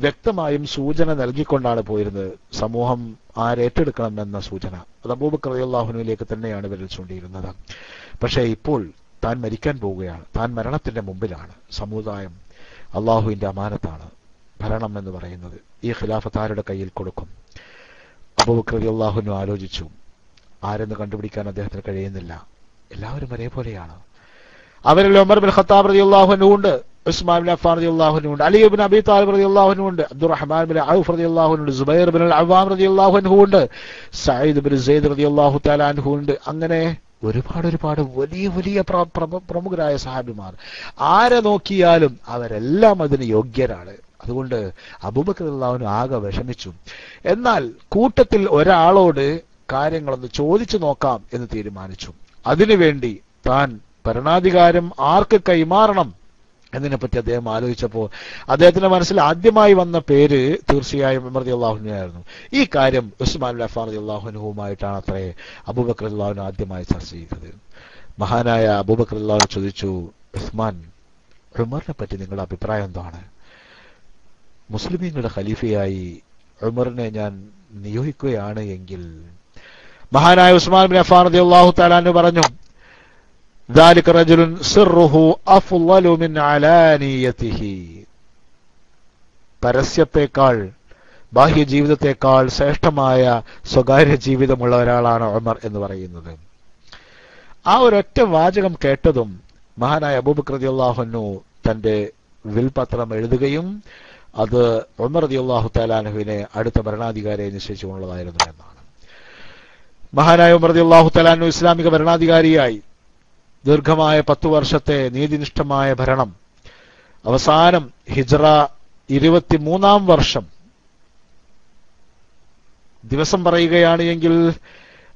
വ്യക്തമായും സൂചന നൽകിക്കൊണ്ടാണ് പോയിരുന്നത്. സമൂഹം ആരേറ്റെടുക്കണം എന്ന സൂചന അത് അബൂബക്കർ റളിയല്ലാഹു അൻഹുവിലേക്ക് തന്നെയാണ് വിരൽ ചൂണ്ടിയിരുന്നത്. പക്ഷേ ഇപ്പോൾ താൻ മരിക്കാൻ പോവുകയാണ്. താൻ മരണത്തിന്റെ മുമ്പിലാണ്. സമുദായം അള്ളാഹുവിന്റെ അമാനത്താണ്. ഭരണം എന്ന് പറയുന്നത് ഈ ഖിലാഫത്ത് ആരുടെ കയ്യിൽ കൊടുക്കും? അബൂബക്കർ റളിയല്ലാഹു അൻഹു ആലോചിച്ചു. ആരെന്ന് കണ്ടുപിടിക്കാൻ അദ്ദേഹത്തിന് കഴിയുന്നില്ല. എല്ലാവരും ഒരേപോലെയാണ്. അവരിൽ ഉമർ ബിൻ ഖത്താബ് റളിയല്ലാഹു അൻഹു ഉണ്ട്, ഉസ്മാൻ ബിൻ അഫ്ഫാൻ റളിയല്ലാഹു അൻഹു ഉണ്ട്, അലി ഇബ്നു അബീ താലിബ് റളിയല്ലാഹു അൻഹു ഉണ്ട്, അബ്ദുറഹ്മാൻ ബിൻ ഔഫ് റളിയല്ലാഹു അൻഹു ഉണ്ട്, സുബൈർ ബിൻ അൽ-അവ്വാം റളിയല്ലാഹു അൻഹു ഉണ്ട്, സഈദ് ബിൻ സെയ്ദ് റളിയല്ലാഹു തആല അൻഹു ഉണ്ട്. അങ്ങനെ ഒരുപാട് വലിയ വലിയ പ്രമുഖരായ സഹാബിമാർ. ആരെ നോക്കിയാലും അവരെല്ലാം അതിന് യോഗ്യരാണ്. അതുകൊണ്ട് അബൂബക്കർ റളിയല്ലാഹു അൻഹു ആകെ വിഷമിച്ചു. എന്നാൽ കൂട്ടത്തിൽ ഒരാളോട് കാര്യങ്ങളൊന്ന് ചോദിച്ചു നോക്കാം എന്ന് തീരുമാനിച്ചു. അതിനുവേണ്ടി താൻ ഭരണാധികാരം ആർക്ക് കൈമാറണം എന്നതിനെപ്പറ്റി അദ്ദേഹം ആലോചിച്ചപ്പോൾ അദ്ദേഹത്തിന്റെ മനസ്സിൽ ആദ്യമായി വന്ന പേര് തീർച്ചയായും ഉമർ റളിയല്ലാഹു അൻഹു ആയിരുന്നു. ഈ കാര്യം ഉസ്മാൻ ബിൻ അഫ്ഫാൻ റളിയല്ലാഹു അൻഹുവുമായിട്ടാണ് അത്രേ അബൂബക്കർ റളിയല്ലാഹു അൻഹു ആദ്യമായി ചർച്ച ചെയ്തത്. മഹാനായ അബൂബക്കർ റളിയല്ലാഹു അൻഹു ചോദിച്ചു, ഉസ്മാൻ, ഉമറിനെ പറ്റി നിങ്ങളുടെ അഭിപ്രായം എന്താണ്? മുസ്ലിമീങ്ങളുടെ ഖലീഫയായി ഉമറിനെ ഞാൻ നിയോഗിക്കുകയാണ് എങ്കിൽ മഹാനായ ഉസ്മാൻ ബിൻ അഫ്ഫാൻ റളിയല്ലാഹു തആല അൻഹു പറഞ്ഞു, ذلك رجل سره أفضل من علانيته. പരസ്യത്തെക്കാൾ ബാഹ്യ ജീവിതത്തെക്കാൾ ശ്രേഷ്ഠമായ സ്വകാര്യ ജീവിതമുള്ള ഒരാളാണ് ഉമർ എന്ന് പറയുന്നത്. ആ ഒരൊറ്റ വാചകം കേട്ടതും മഹാനായ അബൂബക്കർ റളിയല്ലാഹു അൻഹു തന്റെ വിൽപത്രം എഴുതുകയും അത് ഉമർ റളിയല്ലാഹു തആല അൻഹുവിനെ അടുത്ത ഭരണാധികാരിയെ നിശ്ചയിച്ചുകൊണ്ടുള്ളതായിരുന്നു എന്നാണ്. മഹാനായ ഉമർ റളിയല്ലാഹു തആല അൻഹു ഇസ്ലാമിക ഭരണാധികാരിയായി ദീർഘമായ 10 വർഷത്തെ നീതിനിഷ്ഠമായ ഭരണം. അവസാനം ഹിജ്റ 23-ാം വർഷം ദിവസം പറയുകയാണ് എങ്കിൽ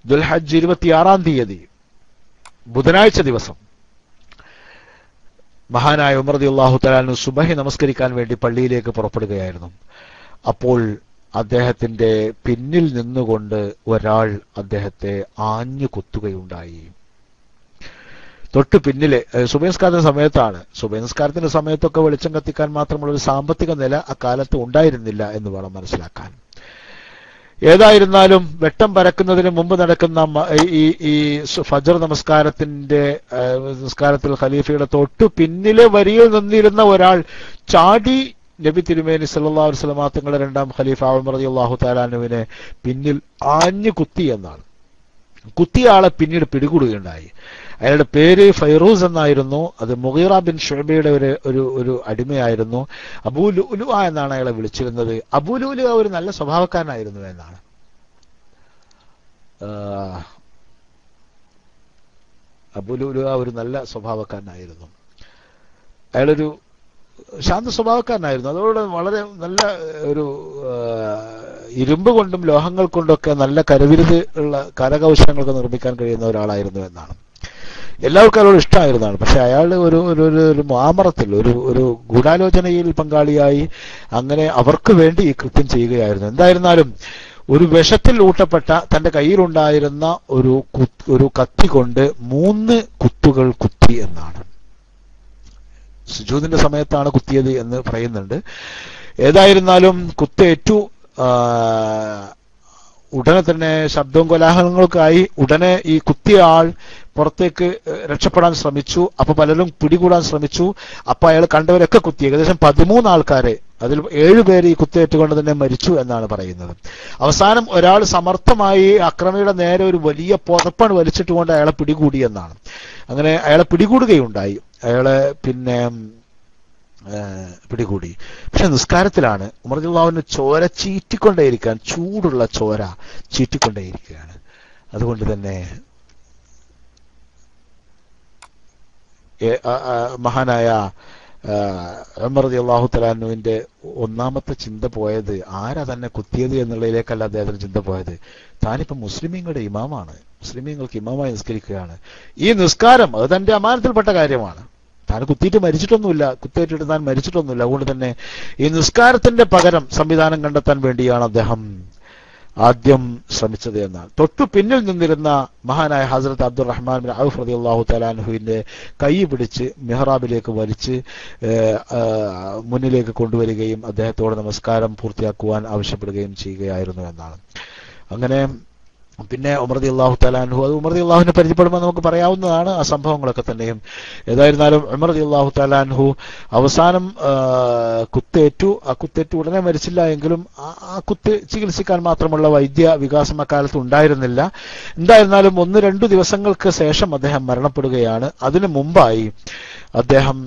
ദുൽഹജ്ജ് 26-ാം തീയതി ബുധനാഴ്ച ദിവസം മഹാനായ ഉമർ റളിയല്ലാഹു തആല അൻഹു സുബഹി നമസ്കരിക്കാൻ വേണ്ടി പള്ളിയിലേക്ക് പുറപ്പെടുകയായിരുന്നു. അപ്പോൾ അദ്ദേഹത്തിന്റെ പിന്നിൽ നിന്നുകൊണ്ട് ഒരാൾ അദ്ദേഹത്തെ ആഞ്ഞു കുത്തുകയുണ്ടായി. തൊട്ട് പിന്നിലെ സുബഹി നിസ്കാരത്തിന്റെ സമയത്താണ്. സുബഹി നിസ്കാരത്തിന്റെ സമയത്തൊക്കെ വെളിച്ചം കത്തിക്കാൻ മാത്രമുള്ള ഒരു സാമ്പത്തിക നില അക്കാലത്ത് ഉണ്ടായിരുന്നില്ല എന്ന് വേണം മനസ്സിലാക്കാൻ. ഏതായിരുന്നാലും വെട്ടം പരക്കുന്നതിന് മുമ്പ് നടക്കുന്ന ഈ ഫജ്ർ നിസ്കാരത്തിൽ ഖലീഫയുടെ തൊട്ടു പിന്നിലെ വരിയിൽ നിന്നിരുന്ന ഒരാൾ ചാടി നബി തിരുമേനി സല്ലല്ലാഹു അലൈഹി വസല്ലം തങ്ങളുടെ 2ാം ഖലീഫ ഉമർ റളിയല്ലാഹു തആല അൻഹുവിനെ പിന്നിൽ ആഞ്ഞു കുത്തി എന്നാണ്. കുത്തിയ ആളെ പിന്നീട് പിടികൂടുകയുണ്ടായി. അയാളുടെ പേര് ഫൈറൂസ് എന്നായിരുന്നു. അത് മുഗീറ ബിൻ ശുഅബയുടെ ഒരു അടിമയായിരുന്നു. അബൂ ലുഅ്ലുഅ എന്നാണ് അയാളെ വിളിച്ചിരുന്നത്. അബൂ ലുഅ്ലുഅ ഒരു നല്ല സ്വഭാവക്കാരനായിരുന്നു എന്നാണ്. അബൂ ലുഅ്ലുഅ ഒരു നല്ല സ്വഭാവക്കാരനായിരുന്നു. അയാളൊരു ശാന്ത സ്വഭാവക്കാരനായിരുന്നു. അതോടെ വളരെ നല്ല ഒരു ഇരുമ്പ് കൊണ്ടും ലോഹങ്ങൾ കൊണ്ടൊക്കെ നല്ല കരവിരുത് ഉള്ള കരകൗശലങ്ങളൊക്കെ നിർമ്മിക്കാൻ കഴിയുന്ന ഒരാളായിരുന്നു എന്നാണ്. എല്ലാവർക്കും അയാളോട് ഇഷ്ടമായിരുന്നതാണ്. പക്ഷെ അയാൾ ഒരു മാമറത്തിൽ ഒരു ഗൂഢാലോചനയിൽ പങ്കാളിയായി അങ്ങനെ അവർക്ക് വേണ്ടി ഈ കൃത്യം ചെയ്യുകയായിരുന്നു. എന്തായിരുന്നാലും ഒരു വിഷത്തിൽ ഊട്ടപ്പെട്ട തന്റെ കയ്യിലുണ്ടായിരുന്ന ഒരു കത്തി കൊണ്ട് 3 കുത്തുകൾ കുത്തി എന്നാണ്. സുജൂദിന്റെ സമയത്താണ് കുത്തിയത് എന്ന് പറയുന്നുണ്ട്. ഏതായിരുന്നാലും കുത്തേറ്റു. ഉടനെ തന്നെ ശബ്ദവും കോലാഹലങ്ങളൊക്കെയായി. ഉടനെ ഈ കുത്തിയ ആൾ പുറത്തേക്ക് രക്ഷപ്പെടാൻ ശ്രമിച്ചു. അപ്പൊ പലരും പിടികൂടാൻ ശ്രമിച്ചു. അപ്പൊ അയാൾ കണ്ടവരൊക്കെ കുത്തി. ഏകദേശം 13 ആൾക്കാരെ, അതിൽ 7 പേര് ഈ കുത്തേറ്റുകൊണ്ട് തന്നെ മരിച്ചു എന്നാണ് പറയുന്നത്. അവസാനം ഒരാൾ സമർത്ഥമായി അക്രമിയുടെ നേരെ ഒരു വലിയ പുതപ്പാണ് വലിച്ചിട്ടുകൊണ്ട് അയാളെ പിടികൂടി എന്നാണ്. അങ്ങനെ അയാളെ പിടികൂടുകയുണ്ടായി. അയാളെ പിന്നെ പിടികൂടി. പക്ഷെ നിസ്കാരത്തിലാണ്. ഉമർ റളിയല്ലാഹു ചോര ചീറ്റിക്കൊണ്ടേയിരിക്കാൻ, ചൂടുള്ള ചോര ചീറ്റിക്കൊണ്ടേയിരിക്കുകയാണ്. അതുകൊണ്ട് തന്നെ മഹാനായ ഉമർ റളിയല്ലാഹു തആല അൻഹുവിന്റെ ഒന്നാമത്തെ ചിന്ത പോയത് ആരാ തന്നെ കുത്തിയത് എന്നുള്ളതിലേക്കല്ല അദ്ദേഹത്തിന് ചിന്ത പോയത്. താനിപ്പോ മുസ്ലിമീങ്ങളുടെ ഇമാമാണ്, മുസ്ലിമീങ്ങൾക്ക് ഇമാമായി നിസ്കരിക്കുകയാണ്. ഈ നിസ്കാരം അത് തന്റെ അമാനത്തിൽപ്പെട്ട കാര്യമാണ്. താൻ കുത്തിയിട്ട് മരിച്ചിട്ടൊന്നുമില്ല, കുത്തേറ്റിട്ട് താൻ മരിച്ചിട്ടൊന്നുമില്ല. അതുകൊണ്ട് തന്നെ ഈ നിസ്കാരത്തിന്റെ പകരം സംവിധാനം കണ്ടെത്താൻ വേണ്ടിയാണ് അദ്ദേഹം ആദ്യം ശ്രമിച്ചത് എന്നാണ്. തൊട്ടു പിന്നിൽ നിന്നിരുന്ന മഹാനായ ഹസ്രത്ത് അബ്ദുറഹ്മാൻ ബിൻ ഔഫ് റളിയല്ലാഹു തആല അൻഹുവിന്റെ കൈ പിടിച്ച് മിഹ്റാബിലേക്ക് വലിച്ച് മുന്നിലേക്ക് കൊണ്ടുവരികയും അദ്ദേഹത്തോട് നമസ്കാരം പൂർത്തിയാക്കുവാൻ ആവശ്യപ്പെടുകയും ചെയ്യുകയായിരുന്നു എന്നാണ്. അങ്ങനെ പിന്നെ ഉമർ റളിയല്ലാഹു തആല അൻഹു, അത് ഉമർ റളിയല്ലാഹുവിനെ പരിചയപ്പെടുമ്പോൾ നമുക്ക് പറയാവുന്നതാണ് ആ സംഭവങ്ങളൊക്കെ തന്നെയും. ഏതായിരുന്നാലും ഉമർ റളിയല്ലാഹു തആല അൻഹു അവസാനം കുത്തേറ്റു. ആ കുത്തേറ്റു ഉടനെ മരിച്ചില്ല എങ്കിലും ആ കുത്ത് ചികിത്സിക്കാൻ മാത്രമുള്ള വൈദ്യ വികാസം അക്കാലത്ത് ഉണ്ടായിരുന്നില്ല. എന്തായിരുന്നാലും 1-2 ദിവസങ്ങൾക്ക് ശേഷം അദ്ദേഹം മരണപ്പെടുകയാണ്. അതിനു മുമ്പായി അദ്ദേഹം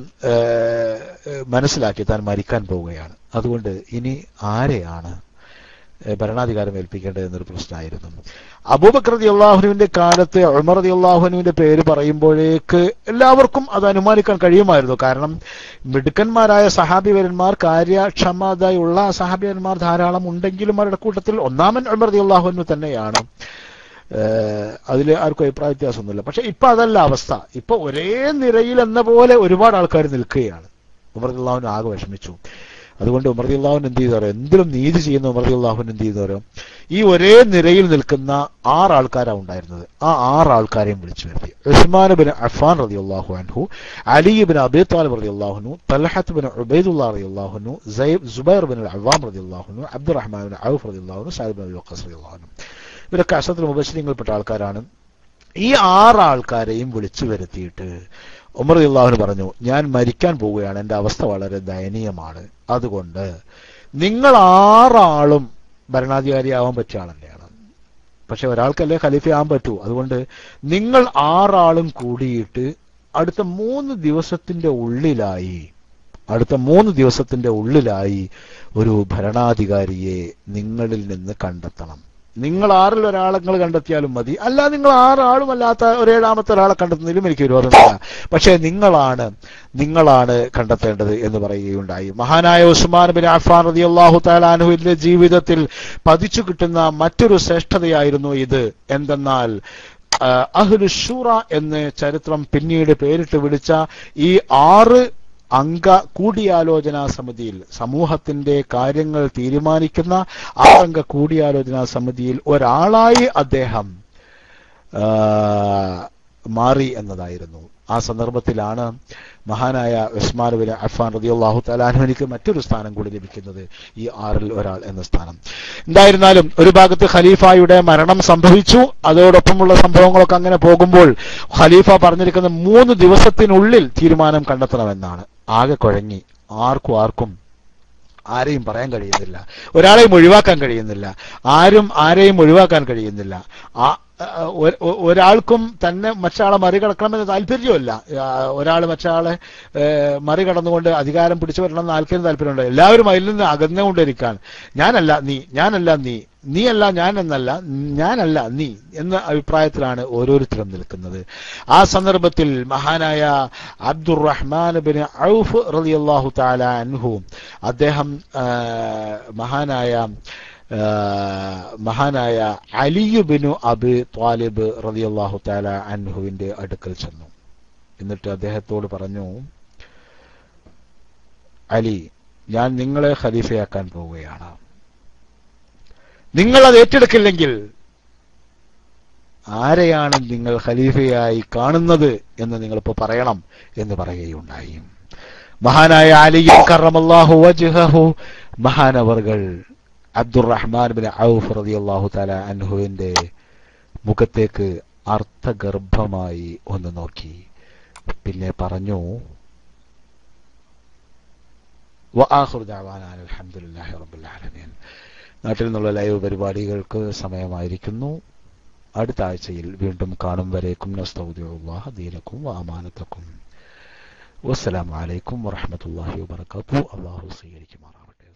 മനസ്സിലാക്കി താൻ മരിക്കാൻ പോവുകയാണ്. അതുകൊണ്ട് ഇനി ആരെയാണ് ഭരണാധികാരം ഏൽപ്പിക്കേണ്ടത് എന്നൊരു പ്രശ്നമായിരുന്നു. അബൂബക്കർ റളിയല്ലാഹുവിന്റെ കാലത്ത് ഉമർ റളിയല്ലാഹുവിന്റെ പേര് പറയുമ്പോഴേക്ക് എല്ലാവർക്കും അത് അനുമാനിക്കാൻ കഴിയുമായിരുന്നു. കാരണം മിടുക്കന്മാരായ സഹാബിവരന്മാർ, കാര്യക്ഷമതയുള്ള സഹാബിവരന്മാർ ധാരാളം ഉണ്ടെങ്കിലും അവരുടെ കൂട്ടത്തിൽ ഒന്നാമൻ ഉമർ റളിയല്ലാഹു തന്നെയാണ്. അതിൽ ആർക്കും അഭിപ്രായ വ്യത്യാസമൊന്നുമില്ല. പക്ഷെ ഇപ്പൊ അതല്ല അവസ്ഥ. ഇപ്പൊ ഒരേ നിരയിൽ എന്ന പോലെ ഒരുപാട് ആൾക്കാർ നിൽക്കുകയാണ്. ഉമർ റളിയല്ലാഹു ആകെ വിഷമിച്ചു. അതുകൊണ്ട് ഉമർ റളിയല്ലാഹു എന്ത് ചെയ്തു പറയും, എന്തിലും നീതി ചെയ്യുന്ന ഉമർ റളിയല്ലാഹു എന്ത് ചെയ്തു പറയും, ഈ ഒരേ നിരയിൽ നിൽക്കുന്ന 6 ആൾക്കാരാണ് ഉണ്ടായിരുന്നത്. ആ 6 ആൾക്കാരെയും വിളിച്ചു വരുത്തി. ഉസ്മാൻ ബിൻ അഫ്ഫാൻ റളിയല്ലാഹു അൻഹു, അലി ബിൻ അബീ ത്വാലിബ് റളിയല്ലാഹു അൻഹു, തൽഹത്ത് ബിൻ ഉബൈദുല്ലാഹ് റളിയല്ലാഹു അൻഹു, സുബൈർ ബിൻ അൽ-അവ്വാം റളിയല്ലാഹു അൻഹു, അബ്ദുറഹ്മാൻ ബിൻ ഔഫ് റളിയല്ലാഹു അൻഹു, സഅദ് ബിൻ അബീ വഖാസ് റളിയല്ലാഹു അൻഹു. ഇവരൊക്കെ അശറത്തുൽ മുബശ്ശിരീങ്ങളിൽപ്പെട്ട ആൾക്കാരാണ്. ഈ 6 ആൾക്കാരെയും വിളിച്ചു വരുത്തിയിട്ട് ഉമർ റളിയല്ലാഹു പറഞ്ഞു, ഞാൻ മരിക്കാൻ പോവുകയാണ്, എന്റെ അവസ്ഥ വളരെ ദയനീയമാണ്. അതുകൊണ്ട് നിങ്ങൾ 6 ആളും ഭരണാധികാരിയാവാൻ പറ്റിയ ആൾ തന്നെയാണ്. പക്ഷെ ഒരാൾക്കല്ലേ ഖലീഫയാവാൻ പറ്റൂ. അതുകൊണ്ട് നിങ്ങൾ 6 ആളും കൂടിയിട്ട് അടുത്ത 3 ദിവസത്തിന്റെ ഉള്ളിലായി ഒരു ഭരണാധികാരിയെ നിങ്ങളിൽ നിന്ന് കണ്ടെത്തണം. നിങ്ങൾ 6-ൽ ഒരാളെ നിങ്ങൾ കണ്ടെത്തിയാലും മതി, അല്ല നിങ്ങൾ 6 ആളും അല്ലാത്ത ഒരു 7-ാമത്തെ ഒരാളെ കണ്ടെത്തുന്നതിലും എനിക്ക് വിരോധമില്ല. പക്ഷെ നിങ്ങളാണ് കണ്ടെത്തേണ്ടത് എന്ന് പറയുകയുണ്ടായി. മഹാനായ ഉസ്മാൻ ബിൻ അഫ്ഫാൻ റളിയല്ലാഹു തആല അൻഹുവിന്റെ ജീവിതത്തിൽ പതിച്ചു കിട്ടുന്ന മറ്റൊരു ശ്രേഷ്ഠതയായിരുന്നു ഇത്. എന്തെന്നാൽ അഹ്ലു ശൂറ എന്ന് ചരിത്രം പിന്നീട് പേരിട്ട് വിളിച്ച ഈ 6 അംഗ കൂടിയാലോചനാ സമിതിയിൽ, സമൂഹത്തിന്റെ കാര്യങ്ങൾ തീരുമാനിക്കുന്ന 6 അംഗ കൂടിയാലോചനാ സമിതിയിൽ ഒരാളായി അദ്ദേഹം മാറി എന്നതായിരുന്നു. ആ സന്ദർഭത്തിലാണ് മഹാനായ ഉസ്മാൻ ബിൻ അഫ്ഫാൻ റളിയല്ലാഹു തആല അൻഹുവിന് മറ്റൊരു സ്ഥാനം കൂടി ലഭിക്കുന്നത്, ഈ 6-ൽ ഒരാൾ എന്ന സ്ഥാനം. എന്തായിരുന്നാലും ഒരു ഭാഗത്ത് ഖലീഫയുടെ മരണം സംഭവിച്ചു. അതോടൊപ്പമുള്ള സംഭവങ്ങളൊക്കെ അങ്ങനെ പോകുമ്പോൾ ഖലീഫ പറഞ്ഞിരിക്കുന്ന 3 ദിവസത്തിനുള്ളിൽ തീരുമാനം കണ്ടെത്തണമെന്നാണ്. ആകെ കുഴങ്ങി. ആർക്കും ആരെയും പറയാൻ കഴിയുന്നില്ല, ഒരാളെയും ഒഴിവാക്കാൻ കഴിയുന്നില്ല, ആരെയും ഒഴിവാക്കാൻ കഴിയുന്നില്ല. ഒരാൾക്കും തന്നെ മറ്റാളെ മറികടക്കണമെന്ന് താല്പര്യമല്ല. ഒരാൾ മറ്റാളെ മറികടന്നുകൊണ്ട് അധികാരം പിടിച്ചു വരണമെന്ന് ആർക്കും താല്പര്യമുണ്ട്. എല്ലാവരും അതിൽ നിന്ന് അകന്നുകൊണ്ടിരിക്കാൻ, ഞാനല്ല നീ നീയല്ല ഞാനല്ല നീ എന്ന അഭിപ്രായത്തിലാണ് ഓരോരുത്തരും നിൽക്കുന്നത്. ആ സന്ദർഭത്തിൽ മഹാനായ അബ്ദുറഹ്മാൻ ബിൻ ഔഫ് റളിയല്ലാഹു തആല അൻഹു അദ്ദേഹം മഹാനായ അലി ബിനു അബി ത്വാലിബ് റളിയല്ലാഹു തആല അൻഹുവിന്റെ അടുക്കൽ ചെന്നു. എന്നിട്ട് അദ്ദേഹത്തോട് പറഞ്ഞു, അലി, ഞാൻ നിങ്ങളെ ഖലീഫയാക്കാൻ പോവുകയാണ്. നിങ്ങൾ അത് ഏറ്റെടുക്കില്ലെങ്കിൽ ആരെയാണ് നിങ്ങൾ ഖലീഫയായി കാണുന്നത് എന്ന് നിങ്ങളിപ്പോ പറയണം എന്ന് പറയുകയുണ്ടായി. മഹാനായ അലി കറമല്ലാഹു വജ്ഹഹു മഹാനവർകൾ അബ്ദുറഹ്മാൻ ബിൻ ഔഫ് റളിയല്ലാഹു തആല അൻഹുവിന്റെ മുഖത്തേക്ക് അർത്ഥഗർഭമായി ഒന്ന് നോക്കി. പിന്നെ പറഞ്ഞു, വആഖിറു ദഅവാനാ അൽഹംദുലില്ലാഹി റബ്ബിൽ ആലമീൻ. നാട്ടിൽ നിന്നുള്ള ലൈവ് പരിപാടികൾക്ക് സമയമായിരിക്കുന്നു. അടുത്ത ആഴ്ചയിൽ വീണ്ടും കാണും വരേക്കും നസ്തൗദിഉല്ലാഹ ദീനക്കും വഅമാനതക്കും. വസ്സലാമു അലൈക്കും വറഹ്മത്തുള്ളാഹി വബറകാതുഹു. അല്ലാഹു സ്വീകരിക്കുമാറാവട്ടെ.